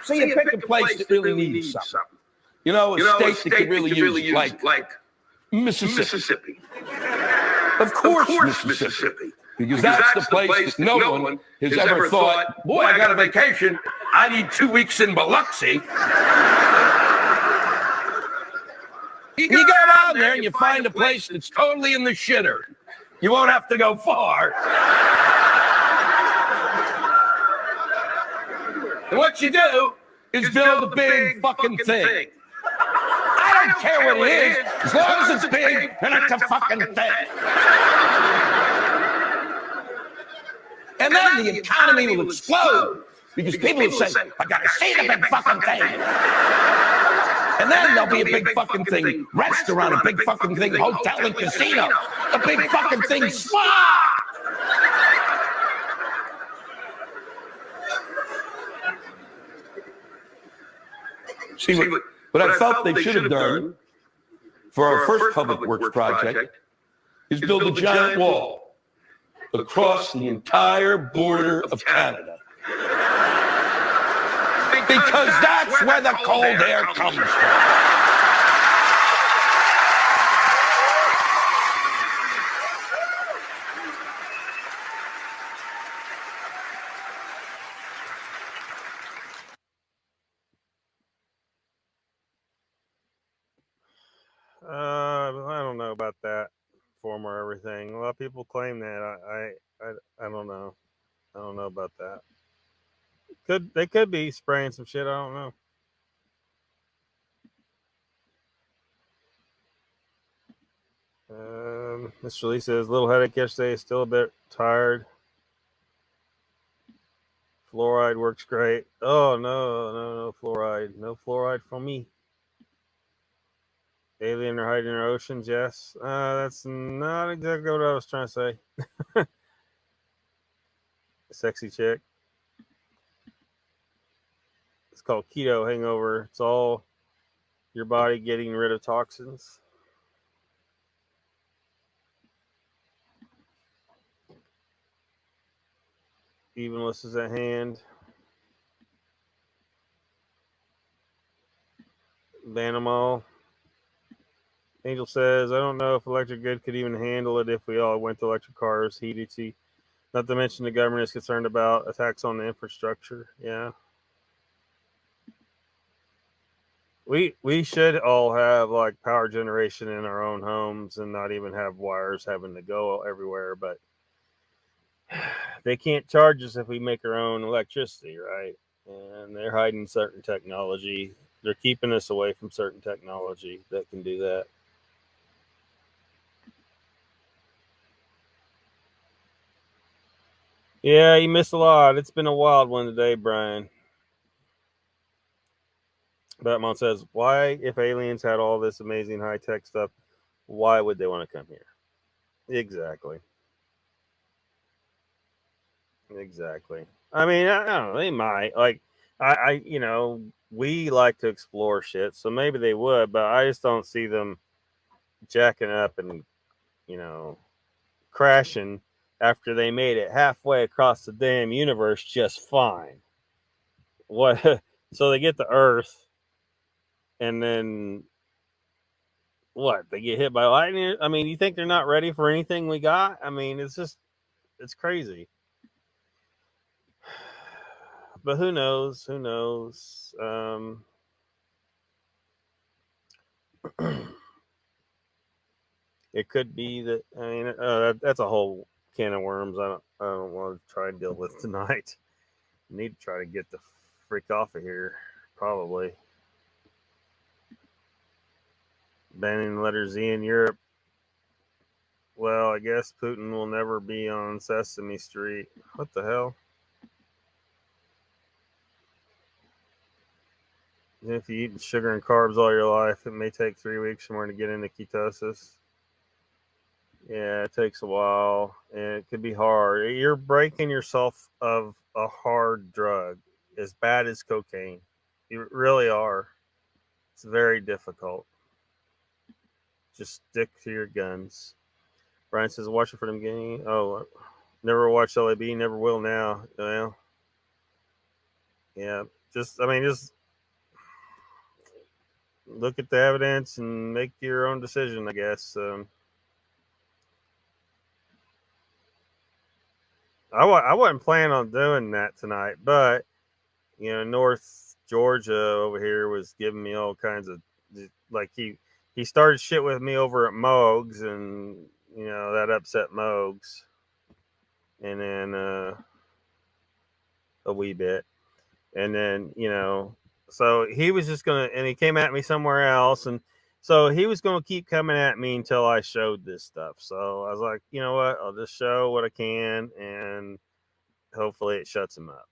So you pick a place that really needs something. You know, a state that could really use, like Mississippi. Of course, Mississippi. Because that's the place that no one has ever thought, boy, I got a vacation. I need 2 weeks in Biloxi. You go down there and you find a place that's totally in the shitter. You won't have to go far. And what you do is build a big fucking thing. I don't care what it is, as long as it's big and it's a fucking thing. And then the economy will explode because people will say, I gotta see the big fucking thing. And then there'll be a big fucking thing, restaurant, a big fucking thing, hotel and casino, a big fucking thing, swah! See, what I felt they should have done for our first public works project is build a giant wall across the entire border of Canada. Because that's where the cold air comes from. I don't know about that former everything. A lot of people claim that. I don't know. I don't know about that. They could be spraying some shit. I don't know. Mr. Lee says, little headache yesterday, still a bit tired. Fluoride works great. Oh, no fluoride. No fluoride for me. Alien or hiding in our oceans, yes. That's not exactly what I was trying to say. Sexy chick. It's called keto hangover. It's all your body getting rid of toxins. Evenless is at hand. Banamo. Angel says, I don't know if electric grid could even handle it if we all went to electric cars, heated. Not to mention the government is concerned about attacks on the infrastructure. Yeah. We should all have like power generation in our own homes and not even have wires having to go everywhere, but they can't charge us if we make our own electricity, right? And they're hiding certain technology. They're keeping us away from certain technology that can do that. Yeah, you missed a lot. It's been a wild one today, Brian. Batman says, why, if aliens had all this amazing high-tech stuff, why would they want to come here? Exactly. I mean, I don't know. They might. Like, we like to explore shit, so maybe they would, but I just don't see them jacking up and, crashing after they made it halfway across the damn universe just fine. What? So they get to Earth, and then what? They get hit by lightning? I mean, you think they're not ready for anything we got? I mean, it's crazy. But who knows? Who knows? It could be that. I mean, that's a whole can of worms. I don't want to try and deal with tonight. Need to try to get the freak off of here. Probably banning letter Z in Europe. Well, I guess Putin will never be on Sesame Street. What the hell? If you eat sugar and carbs all your life, it may take 3 weeks or more to get into ketosis. Yeah, it takes a while, and it could be hard. You're breaking yourself of a hard drug, as bad as cocaine. You really are. It's very difficult. Just stick to your guns. Brian says, watch it for them game. Oh, never watched LAB, never will now. Well, yeah, just look at the evidence and make your own decision, I guess. I wasn't planning on doing that tonight, but North Georgia over here was giving me all kinds of, like, he started shit with me over at Moog's, and that upset Moog's, and then a wee bit. And then, you know, so he was just going to, and he came at me somewhere else. And so he was going to keep coming at me until I showed this stuff. So I was like, you know what? I'll just show what I can, and hopefully it shuts him up.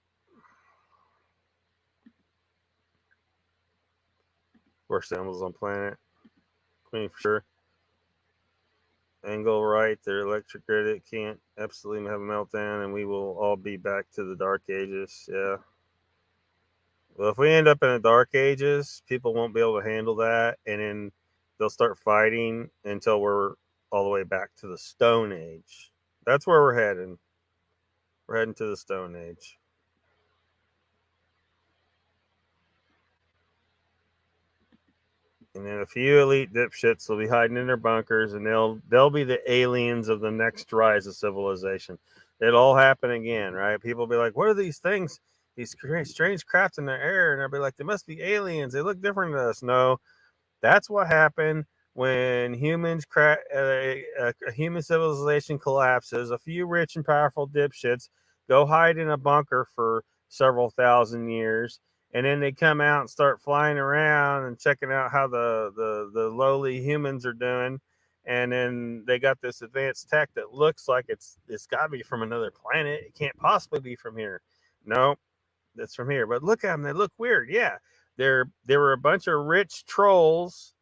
Worst animals on planet. Queen for sure. Angle right, their electric grid, it can't absolutely have a meltdown, and we will all be back to the dark ages. Yeah. Well, if we end up in the dark ages, people won't be able to handle that, and then they'll start fighting until we're all the way back to the Stone Age. That's where we're heading. We're heading to the Stone Age. And then a few elite dipshits will be hiding in their bunkers, and they'll be the aliens of the next rise of civilization. It'll all happen again, right? People will be like, "What are these things? These strange craft in the air?" And I'll be like, "They must be aliens. They look different to us." No, that's what happened when a human civilization collapses. A few rich and powerful dipshits go hide in a bunker for several thousand years, and then they come out and start flying around and checking out how the lowly humans are doing. And then they got this advanced tech that looks like it's got to be from another planet. It can't possibly be from here. No, that's from here. But look at them; they look weird. Yeah, there were a bunch of rich trolls,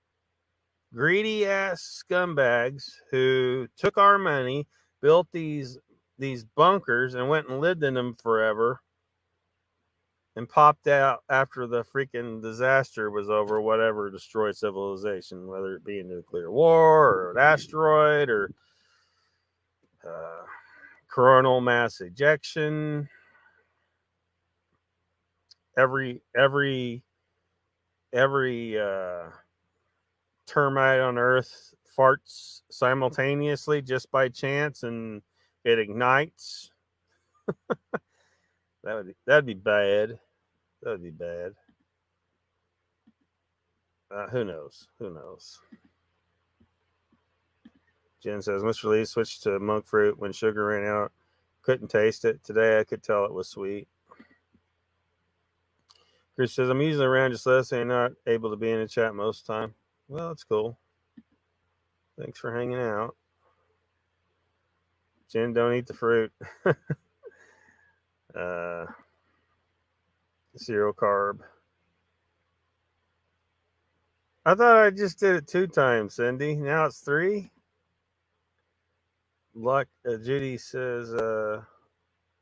greedy ass scumbags who took our money, built these bunkers, and went and lived in them forever, and popped out after the freaking disaster was over, whatever destroyed civilization, whether it be a nuclear war or an asteroid or coronal mass ejection. Every termite on Earth farts simultaneously just by chance, and it ignites. That'd be bad. That would be bad. Who knows? Who knows? Jen says, Mr. Lee switched to monk fruit when sugar ran out. Couldn't taste it. Today I could tell it was sweet. Chris says, I'm usually around just listening, not able to be in the chat most of the time. Well, that's cool. Thanks for hanging out. Jen, don't eat the fruit. Zero carb. I thought I just did it 2 times, Cindy. Now it's 3. Judy says,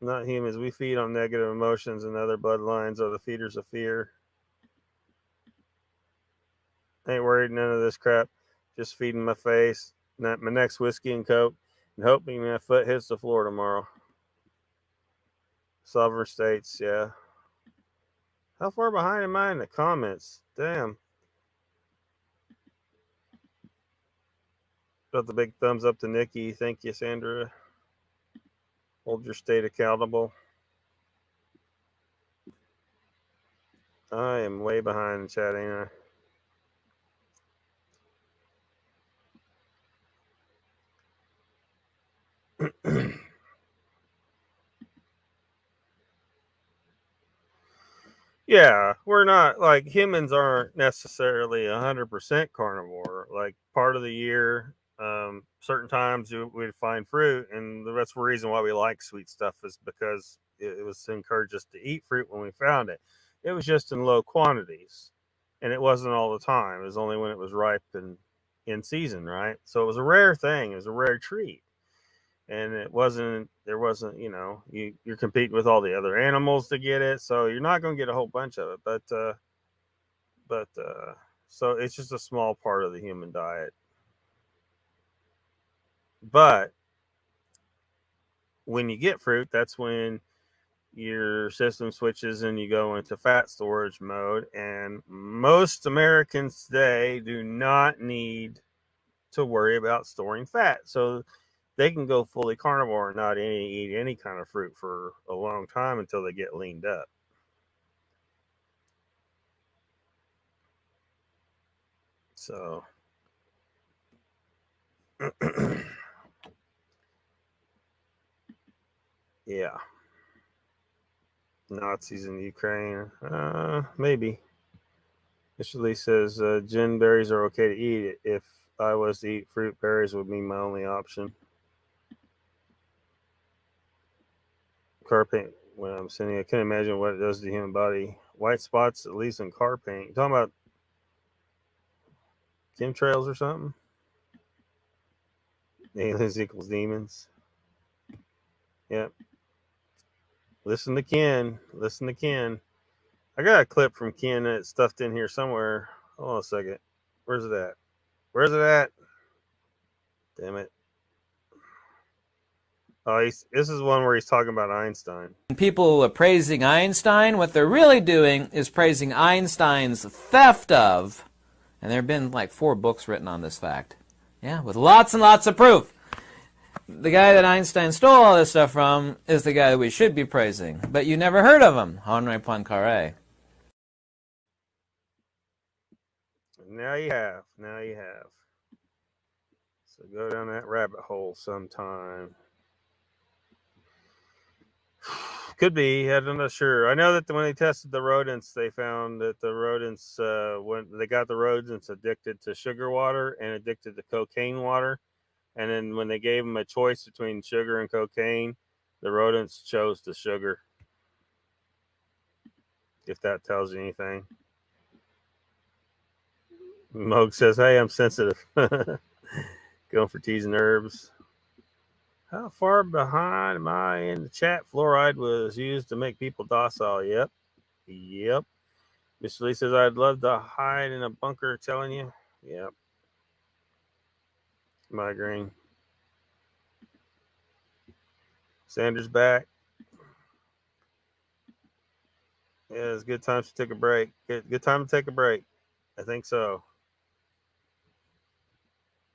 not humans. We feed on negative emotions, and other bloodlines are the feeders of fear. Ain't worried none of this crap. Just feeding my face, my next whiskey and coke, and hoping my foot hits the floor tomorrow. Sovereign states, yeah. How far behind am I in the comments? Damn. Got the big thumbs up to Nikki. Thank you, Sandra. Hold your state accountable. I am way behind in chat, ain't I? Yeah, we're not, like, humans aren't necessarily 100% carnivore. Like, part of the year, certain times we'd find fruit, and that's the reason why we like sweet stuff, is because it was to encourage us to eat fruit when we found it. It was just in low quantities, and it wasn't all the time. It was only when it was ripe and in season, right? So it was a rare thing. It was a rare treat. And there wasn't, you're competing with all the other animals to get it, so you're not going to get a whole bunch of it. But so it's just a small part of the human diet. But when you get fruit, that's when your system switches and you go into fat storage mode. And most Americans today do not need to worry about storing fat. So they can go fully carnivore and not eat any kind of fruit for a long time until they get leaned up. So, yeah. Nazis in Ukraine. Maybe. Mr. Lee says gin berries are okay to eat. If I was to eat fruit, berries would be my only option. Car paint. When I'm sitting, I can't imagine what it does to the human body. White spots, at least in car paint. You talking about chemtrails or something? Aliens equals demons. Yep. Listen to Ken. Listen to Ken. I got a clip from Ken that's stuffed in here somewhere. Hold on a second. Where's it at? Where's it at? Damn it. Oh, this is one where he's talking about Einstein. People are praising Einstein. What they're really doing is praising Einstein's theft of, and there have been like 4 books written on this fact. Yeah, with lots and lots of proof. The guy that Einstein stole all this stuff from is the guy that we should be praising. But you never heard of him, Henri Poincaré. Now you have. Now you have. So go down that rabbit hole sometime. Could be. I'm not sure. I know that when they tested the rodents, they found that the rodents, when they got the rodents addicted to sugar water and addicted to cocaine water. And then when they gave them a choice between sugar and cocaine, the rodents chose the sugar. If that tells you anything. Moog says, hey, I'm sensitive. Going for teas and herbs. How far behind am I in the chat? Fluoride was used to make people docile. Yep. Yep. Mr. Lee says, I'd love to hide in a bunker, telling you. Yep. Migraine. Sanders back. Yeah, it's good time to take a break. Good time to take a break. I think so.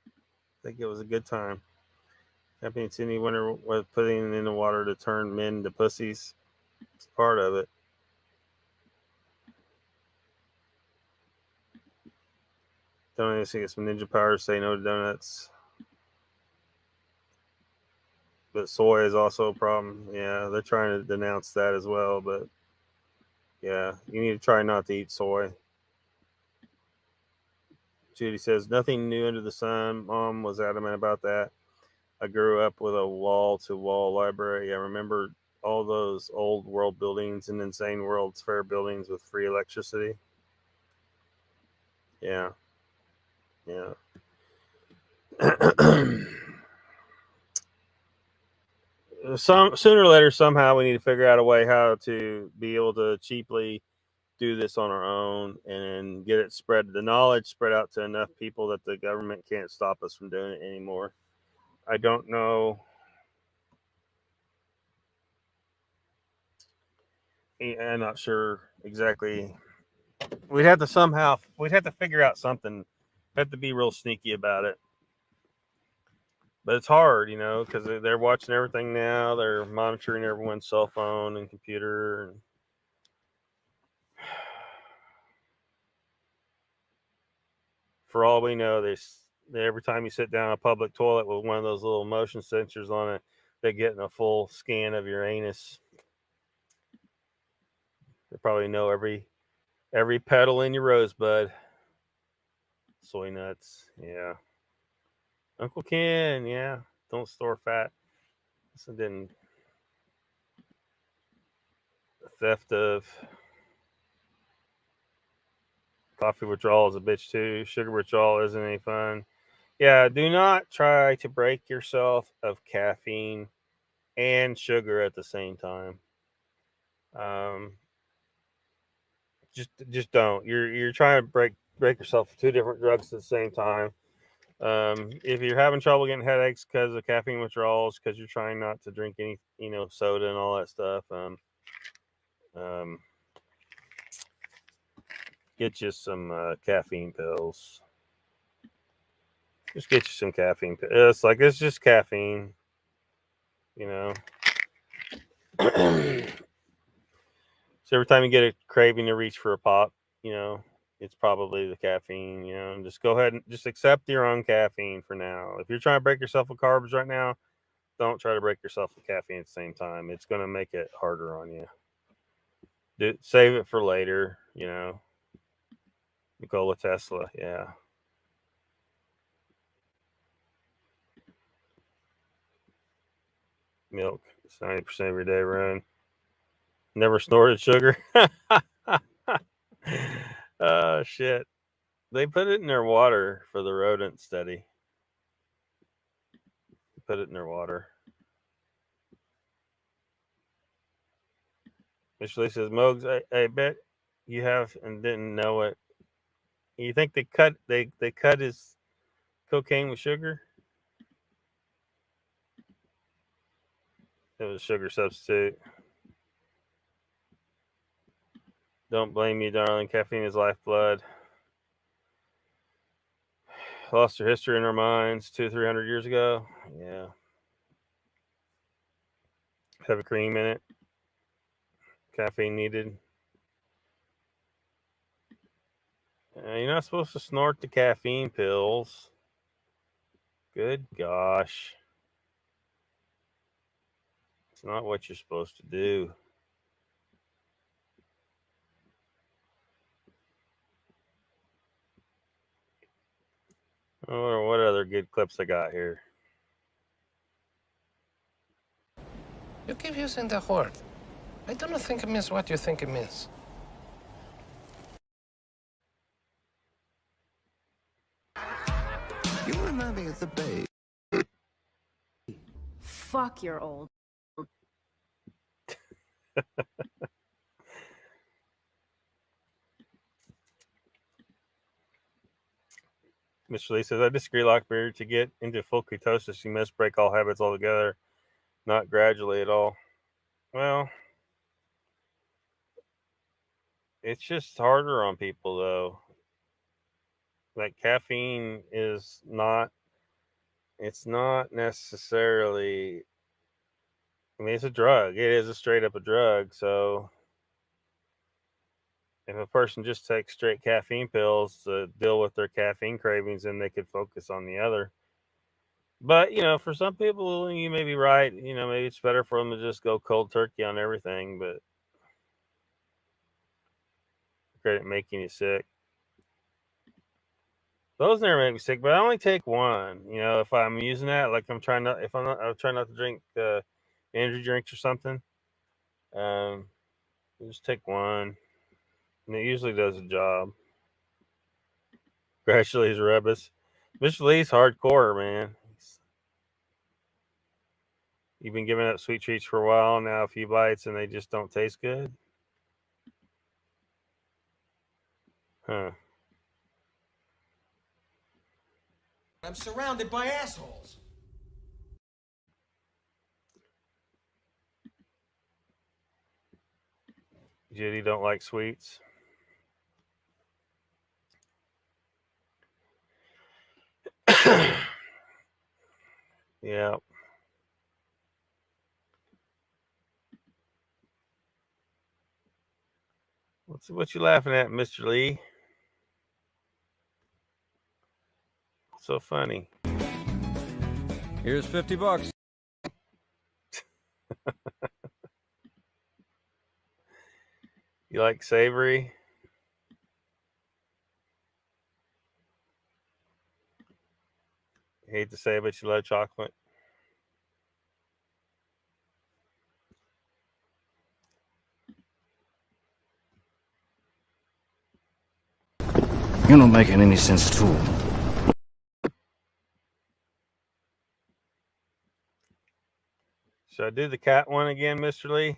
I think it was a good time. Happy and Sydney wonder what putting in the water to turn men to pussies. It's part of it. Don't even think it's some ninja power to say no to donuts. But soy is also a problem. Yeah, they're trying to denounce that as well. But yeah, you need to try not to eat soy. Judy says, nothing new under the sun. Mom was adamant about that. I grew up with a wall-to-wall library. I remember all those old world buildings and insane World's Fair buildings with free electricity. Yeah. Yeah. Sooner or later, somehow we need to figure out a way how to be able to cheaply do this on our own and get it spread, the knowledge spread out to enough people that the government can't stop us from doing it anymore. I don't know. I'm not sure exactly. We'd have to figure out something. Have to be real sneaky about it. But it's hard, you know, because they're watching everything now. They're monitoring everyone's cell phone and computer. And for all we know, every time you sit down a public toilet with one of those little motion sensors on it, they're getting a full scan of your anus. They probably know every petal in your rosebud. Soy nuts, yeah. Uncle Ken, yeah. Don't store fat. This didn't. Theft of coffee withdrawal is a bitch too. Sugar withdrawal isn't any fun. Yeah, do not try to break yourself of caffeine and sugar at the same time. Just don't. You're trying to break yourself of 2 different drugs at the same time. If you're having trouble getting headaches because of caffeine withdrawals, because you're trying not to drink any, soda and all that stuff, get you some caffeine pills. Just get you some caffeine pills. It's just caffeine, So every time you get a craving to reach for a pop, it's probably the caffeine, and just go ahead and just accept your own caffeine for now. If you're trying to break yourself with carbs right now, don't try to break yourself with caffeine at the same time. It's going to make it harder on you. Save it for later, you know. Nikola Tesla, yeah. Milk, it's 90% of your day run. Never snorted sugar. Oh, shit. They put it in their water for the rodent study. Put it in their water. Mr. Lee says, Mogs, I bet you have and didn't know it. You think they cut his cocaine with sugar? It was a sugar substitute. Don't blame me, darling. Caffeine is lifeblood. Lost their history in our minds 200-300 years ago. Yeah. Heavy cream in it. Caffeine needed. You're not supposed to snort the caffeine pills. Good gosh. It's not what you're supposed to do. I wonder what other good clips I got here. You keep using the word. I do not think it means what you think it means. You remind me of the babe. Fuck, you're old. Mr. Lee says, I disagree, Lockbeard. To get into full ketosis, you must break all habits altogether, not gradually at all. Well, it's just harder on people, though. Like, caffeine is not, it's not necessarily, I mean, it's a drug. It is a straight up a drug. So if a person just takes straight caffeine pills to deal with their caffeine cravings, then they could focus on the other. But, you know, for some people, you may be right. You know, maybe it's better for them to just go cold turkey on everything, but credit making you sick. Those never make me sick, but I only take one. You know, if I'm using that, like I'm trying not to drink energy drinks or something. Just take one, and it usually does the job. Congratulations, Rebus. Mr. Lee's hardcore, man. You've been giving up sweet treats for a while now, a few bites, and they just don't taste good. Huh. I'm surrounded by assholes. Judy don't like sweets. Yeah. What you laughing at, Mr. Lee? So funny. Here's $50. You like savory? Hate to say it, but you love chocolate. You're not making any sense at all. Should I do the cat one again, Mr. Lee?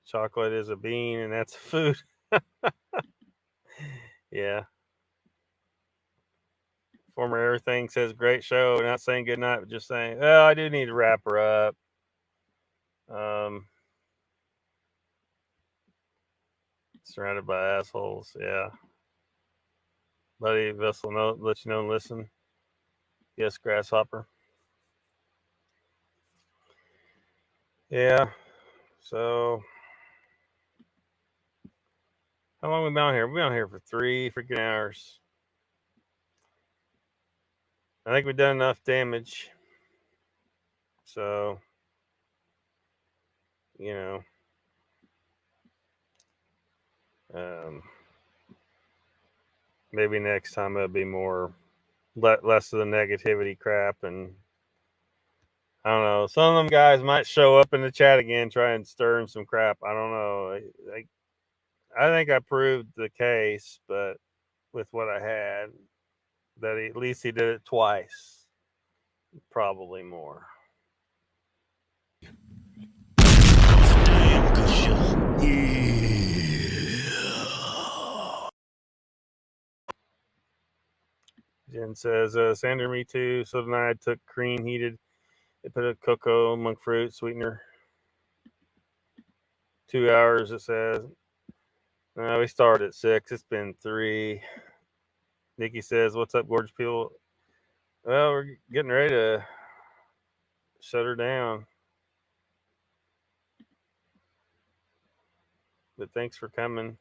Chocolate is a bean, and that's a food. Yeah. Former Everything says, great show. Not saying good night, but just saying, well, I do need to wrap her up. Surrounded by assholes. Yeah. Buddy Vessel, let you know and listen. Yes, Grasshopper. Yeah. So, how long have we been on here? We've been on here for 3 freaking hours. I think we've done enough damage. So, you know, maybe next time it'll be more less of the negativity crap, and I don't know. Some of them guys might show up in the chat again, try and stir in some crap. I don't know. I think I proved the case, but with what I had, that at least he did it twice, probably more. Jen says, Sander, me too. So tonight I took cream heated. They put a cocoa, monk fruit, sweetener. 2 hours, it says. We started at 6. It's been 3. Nikki says, what's up, gorgeous people? Well, we're getting ready to shut her down. But thanks for coming.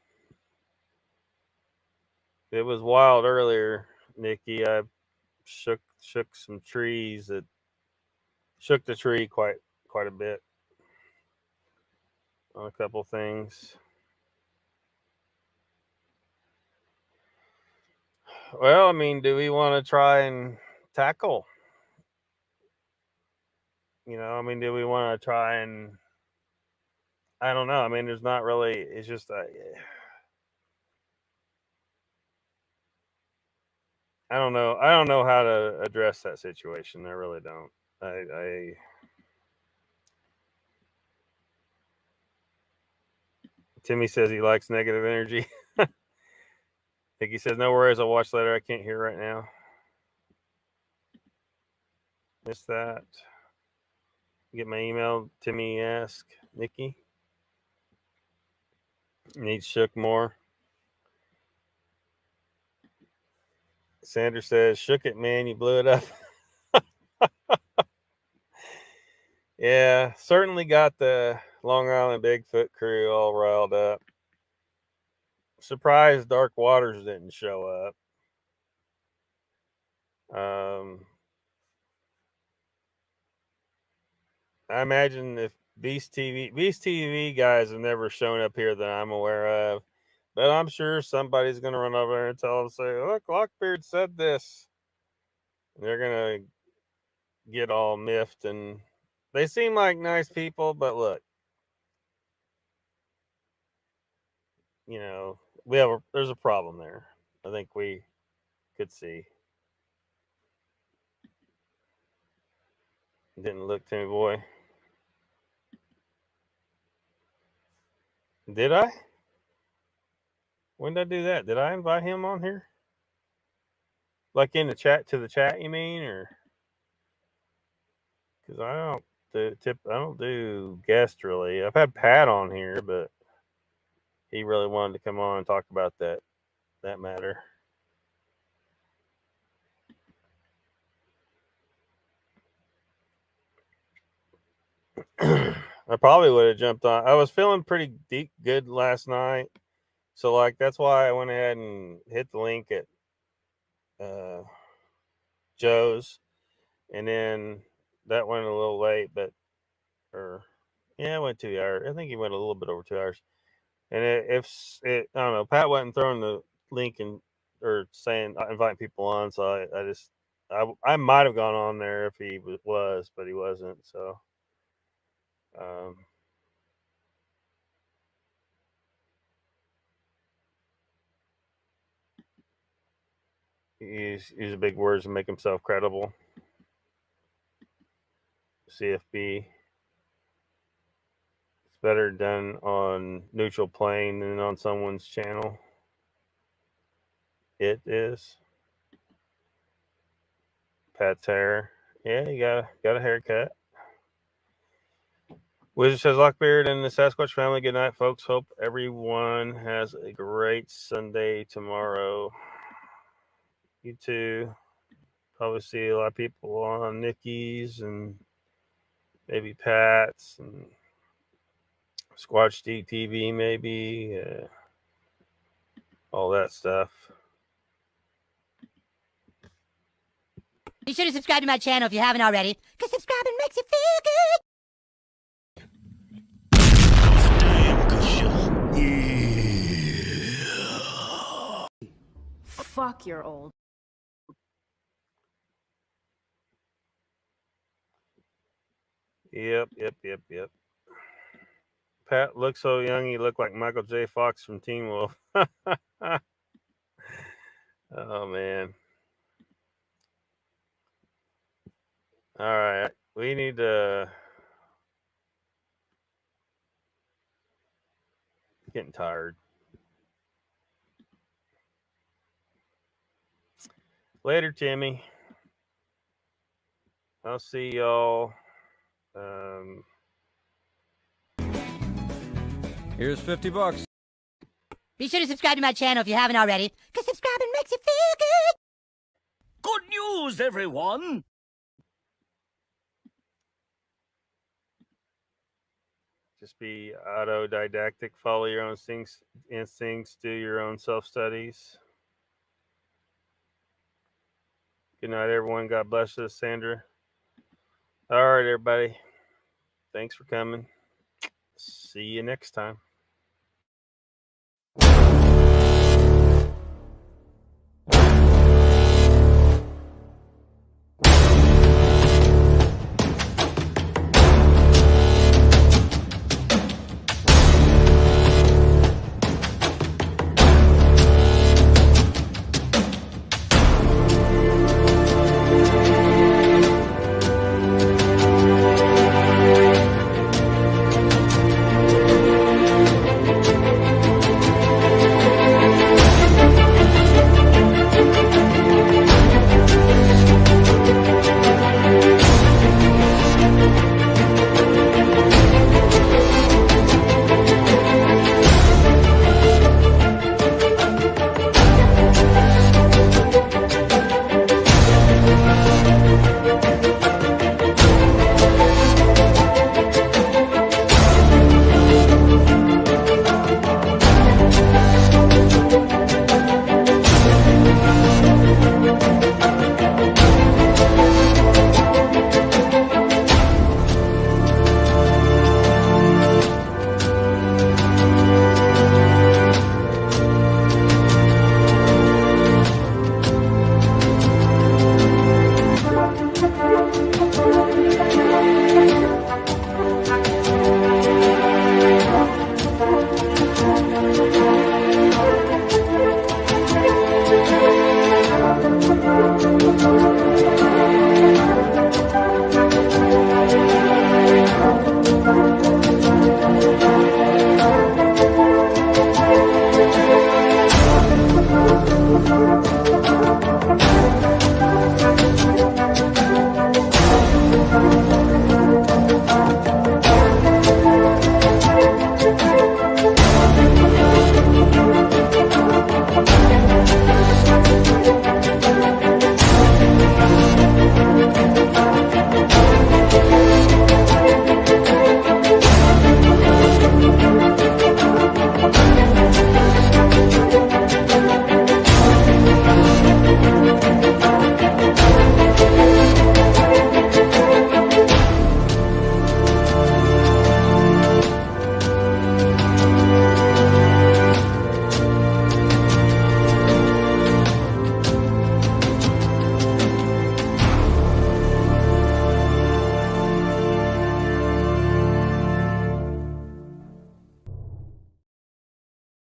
It was wild earlier, Nikki. I shook some trees. That shook the tree quite a bit on a couple things. Well, I mean, do we want to try and tackle? You know, I mean, do we want to try and? I don't know. I mean, there's not really. It's just I don't know. I don't know how to address that situation. I really don't. Timmy says he likes negative energy. I think he says, no worries, I'll watch later. I can't hear right now. Missed that. Get my email. Timmy ask Nikki. Needs shook more. Sanders says, shook it, man. You blew it up. Yeah, certainly got the Long Island Bigfoot crew all riled up. Surprised Dark Waters didn't show up. I imagine if Beast TV guys have never shown up here that I'm aware of, but I'm sure somebody's going to run over there and tell them, say, look, Lockbeard said this. And they're going to get all miffed, and they seem like nice people, but look, you know, there's a problem there. I think we could see. Didn't look, Timmy boy. Did I? When did I do that? Did I invite him on here? Like in the chat, to the chat, you mean, or? Because I don't do guest really. I've had Pat on here, but he really wanted to come on and talk about that matter. I probably would have jumped on. I was feeling pretty good last night, so like that's why I went ahead and hit the link at Joe's, and then that went a little late, but it went 2 hours. I think he went a little bit over 2 hours. And I don't know, Pat wasn't throwing the link or saying inviting people on, so I might have gone on there if he was, but he wasn't. So, use big words to make himself credible. CFB. It's better done on neutral plane than on someone's channel. It is. Pat's hair. Yeah, you got a haircut. Wizard says, Lockbeard and the Sasquatch family, good night, folks. Hope everyone has a great Sunday tomorrow. You too. Probably see a lot of people on Nikki's and maybe Pat's and Squatch TV, maybe. All that stuff. Be sure to subscribe to my channel if you haven't already, because subscribing makes you feel good. fuck you're old. Yep. Pat looks so young, he looked like Michael J. Fox from Teen Wolf. Oh, man. All right. We need to... Getting tired. Later, Timmy. I'll see y'all. Here's $50. Be sure to subscribe to my channel if you haven't already, because subscribing makes you feel good. Good news, everyone! Just be autodidactic. Follow your own instincts. Do your own self-studies. Good night, everyone. God bless us, Sandra. All right, everybody. Thanks for coming. See you next time.